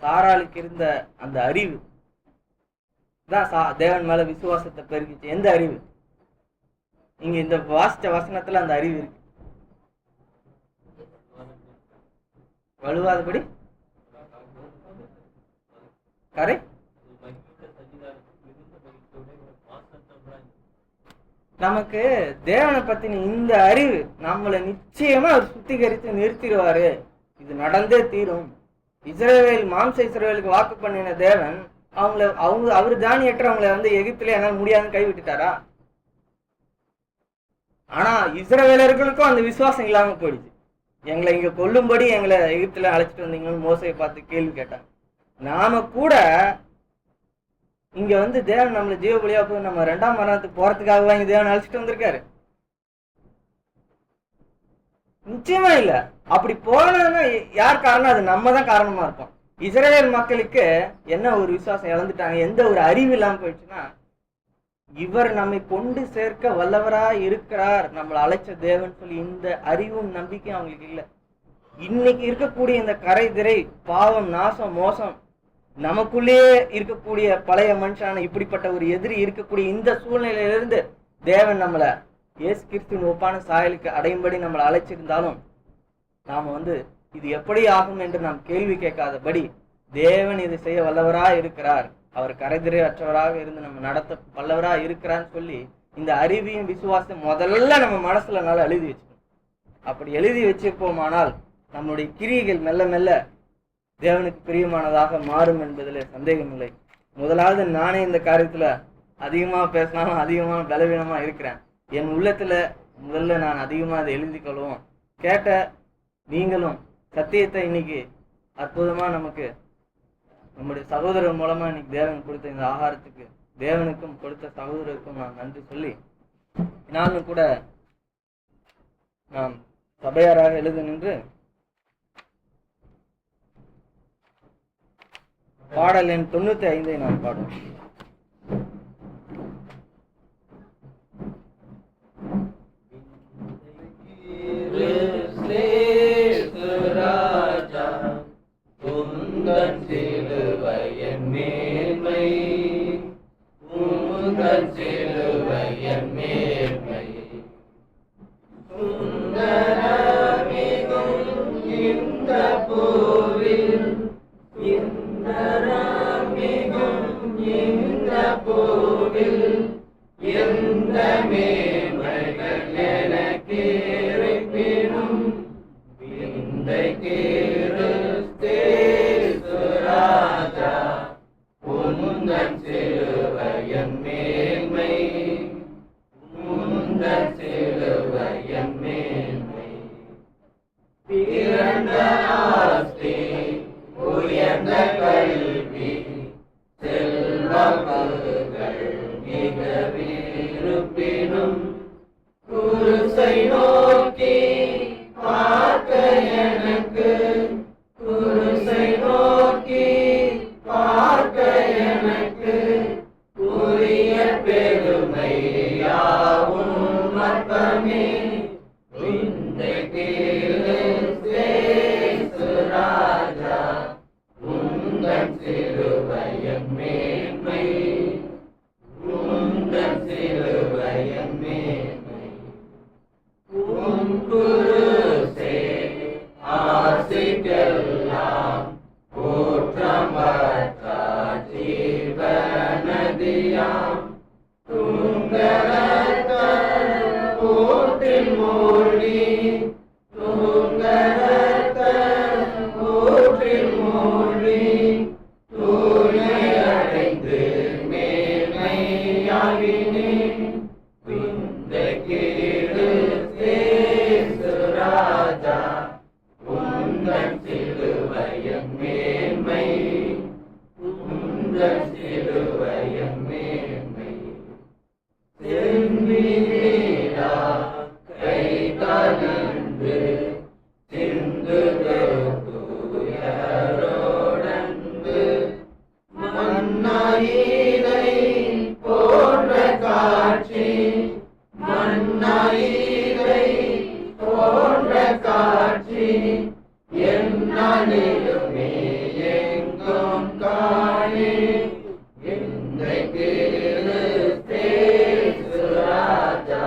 S4: சாராளுக்கு இருந்த அந்த அறிவு தான் தேவன் மேல விசுவாசத்தை பெருகிச்சு. எந்த அறிவு? இங்க இந்த வாசிச்ச வசனத்துல அந்த அறிவு இருக்கு. வலுவாதபடி கரை நமக்கு தேவனை பத்தின இந்த அறிவு நம்மளை நிச்சயமா அவர் சுத்திகரித்து நிறுத்திடுவாரு. இது நடந்தே தீரும். இஸ்ரவேலுக்கு வாக்கு பண்ணின தேவன் அவரு தானியற்றவங்களை எகிப்திலே என்னால் முடியாதுன்னு கைவிட்டுட்டாரா? ஆனா இஸ்ரவேலர்களுக்கும் அந்த விசுவாசம் இல்லாம போயிடுச்சு. எங்களை இங்க கொல்லும்படி எங்களை எகிப்துல அழைச்சிட்டு வந்தீங்கன்னு மோசையை பார்த்து கேள்வி கேட்டாங்க. நாம கூட இங்க வந்து தேவன் நம்மள ஜீவபலியா போய் நம்ம 2ஆம் மரணத்துக்கு போறதுக்காகவா இங்க தேவன் அழைச்சிட்டு வந்திருக்காரு? நிச்சயமா இல்ல. அப்படி போனதுன்னா யார் காரணம்? அது நம்ம தான் காரணமா இருப்போம். இஸ்ரவேல் மக்களுக்கு என்ன ஒரு விசுவாசம் இழந்துட்டாங்க, எந்த ஒரு அறிவு இல்லாம போயிடுச்சுன்னா, இவர் நம்மை கொண்டு சேர்க்க வல்லவரா இருக்கிறார், நம்மளை அழைச்ச தேவன் சொல்லி இந்த அறிவும் நம்பிக்கையும் அவங்களுக்கு இல்லை. இன்னைக்கு இருக்கக்கூடிய இந்த கரை திரை பாவம் நாசம் மோசம் நமக்குள்ளேயே இருக்கக்கூடிய பழைய மனுஷான இப்படிப்பட்ட ஒரு எதிரி இருக்கக்கூடிய இந்த சூழ்நிலையிலிருந்து தேவன் நம்மளை இயேசு கிறிஸ்துவின் ஒப்பான சாயலுக்கு அடையும்படி நம்மளை அழைச்சிருந்தாலும் நாம வந்து இது எப்படி ஆகும் என்று நாம் கேள்வி கேட்காதபடி தேவன் இதை செய்ய வல்லவரா இருக்கிறார், அவர் கரைதிரை அற்றவராக இருந்து நம்ம நடத்த வல்லவரா இருக்கிறான்னு சொல்லி இந்த அறிவியும் விசுவாசம் முதல்ல நம்ம மனசுல நல்லா எழுதி வச்சுக்கணும். அப்படி எழுதி வச்சிருப்போமானால் நம்முடைய கிரியைகள் மெல்ல மெல்ல தேவனுக்கு பிரியமானதாக மாறும் என்பதில் சந்தேகம் இல்லை. முதலாவது நானே இந்த காரியத்துல அதிகமா பேசினாலும் அதிகமா பலவீனமா இருக்கிறேன். என் உள்ளத்துல முதல்ல நான் அதிகமா அதை எழுதி கொள்வோம். கேட்ட நீங்களும் சத்தியத்தை இன்னைக்கு அற்புதமா நமக்கு நம்முடைய சகோதரர் மூலமா இன்னைக்கு தேவன் கொடுத்த இந்த ஆகாரத்துக்கு தேவனுக்கும் கொடுத்த சகோதரருக்கும் நான் நன்றி சொல்லி, நானும் கூட நாம் சபையாராக எழுத நின்று பாடல் எண் 95 நாம் பாடுவோம்.
S1: ராஜா உந்தன் சிலுவையின் மேன்மை, உந்தன் சிலுவையின் மேன்மை, சுந்தரமிகும் இந்த பூவில், சுந்தரமிகும் இந்த பூவில் எந்த மேன்மைகள் எனக்கு இருப்பினும் ராஜா உந்தன் சிலுவையின் மேன்மை, உந்தன் சிலுவையின் மேன்மை. பிறந்த ஆஸ்தி உயர்ந்த கல்வி செல்வாக்குகள் மிக விருப்பினும் குருசை நோக்கி பார்க்க எனக்கு, குருசை நோக்கி பார்க்க எனக்கு உரிய பெருமை யாவும் அற்பமே. ராஜா உந்தன் சிலுவையின் மேன்மை, உந்தன் சிலுவையின் மேன்மை. உன் குருசே ஆசிக்கெல்லாம் ஊற்றமற்ற ஜீவநதியாம், தூங்கரத்த ஊற்றில் மூழ்கி, தூங்கரத்த ஊற்றில் மூழ்கி தூய்மை அடைந்து மேன்மையாகினேன். ராஜா உந்தன் சிலுவையின் மேன்மை, உந்தன் சிலுவையின் மேன்மை. செம்பினீரா கை கலந்து சிந்துதோ துயரோடந்து, மன்னாயிரை போன்ற காட்சி, மன்னாயிரை போன்ற காட்சி என்னாலுமே எங்கும் காணே. ராஜா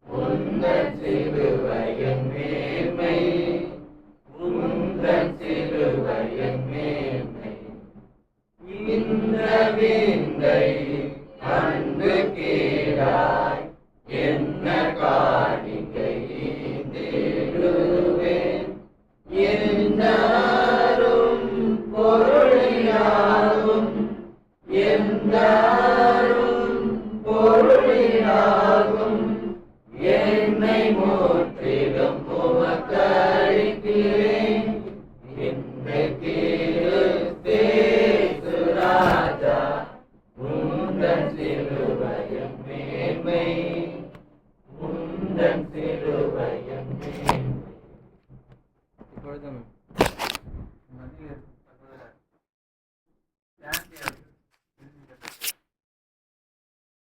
S1: உந்தன் சிலுவையின் மேன்மை, உந்தன் சிலுவையின் மேன்மை. இந்த விந்தை அன்பு கீழாய் என்ன காணிக்கை தேடுவேன், என்ன வாக்களிக்கிறேன் இன்றைக்கு கிறிஸ்து ராஜா உந்தன் சிலுவையின் மேன்மை உந்தன் சிலுவையின் மேன்மை.
S4: இப்பொழுதும் மதிய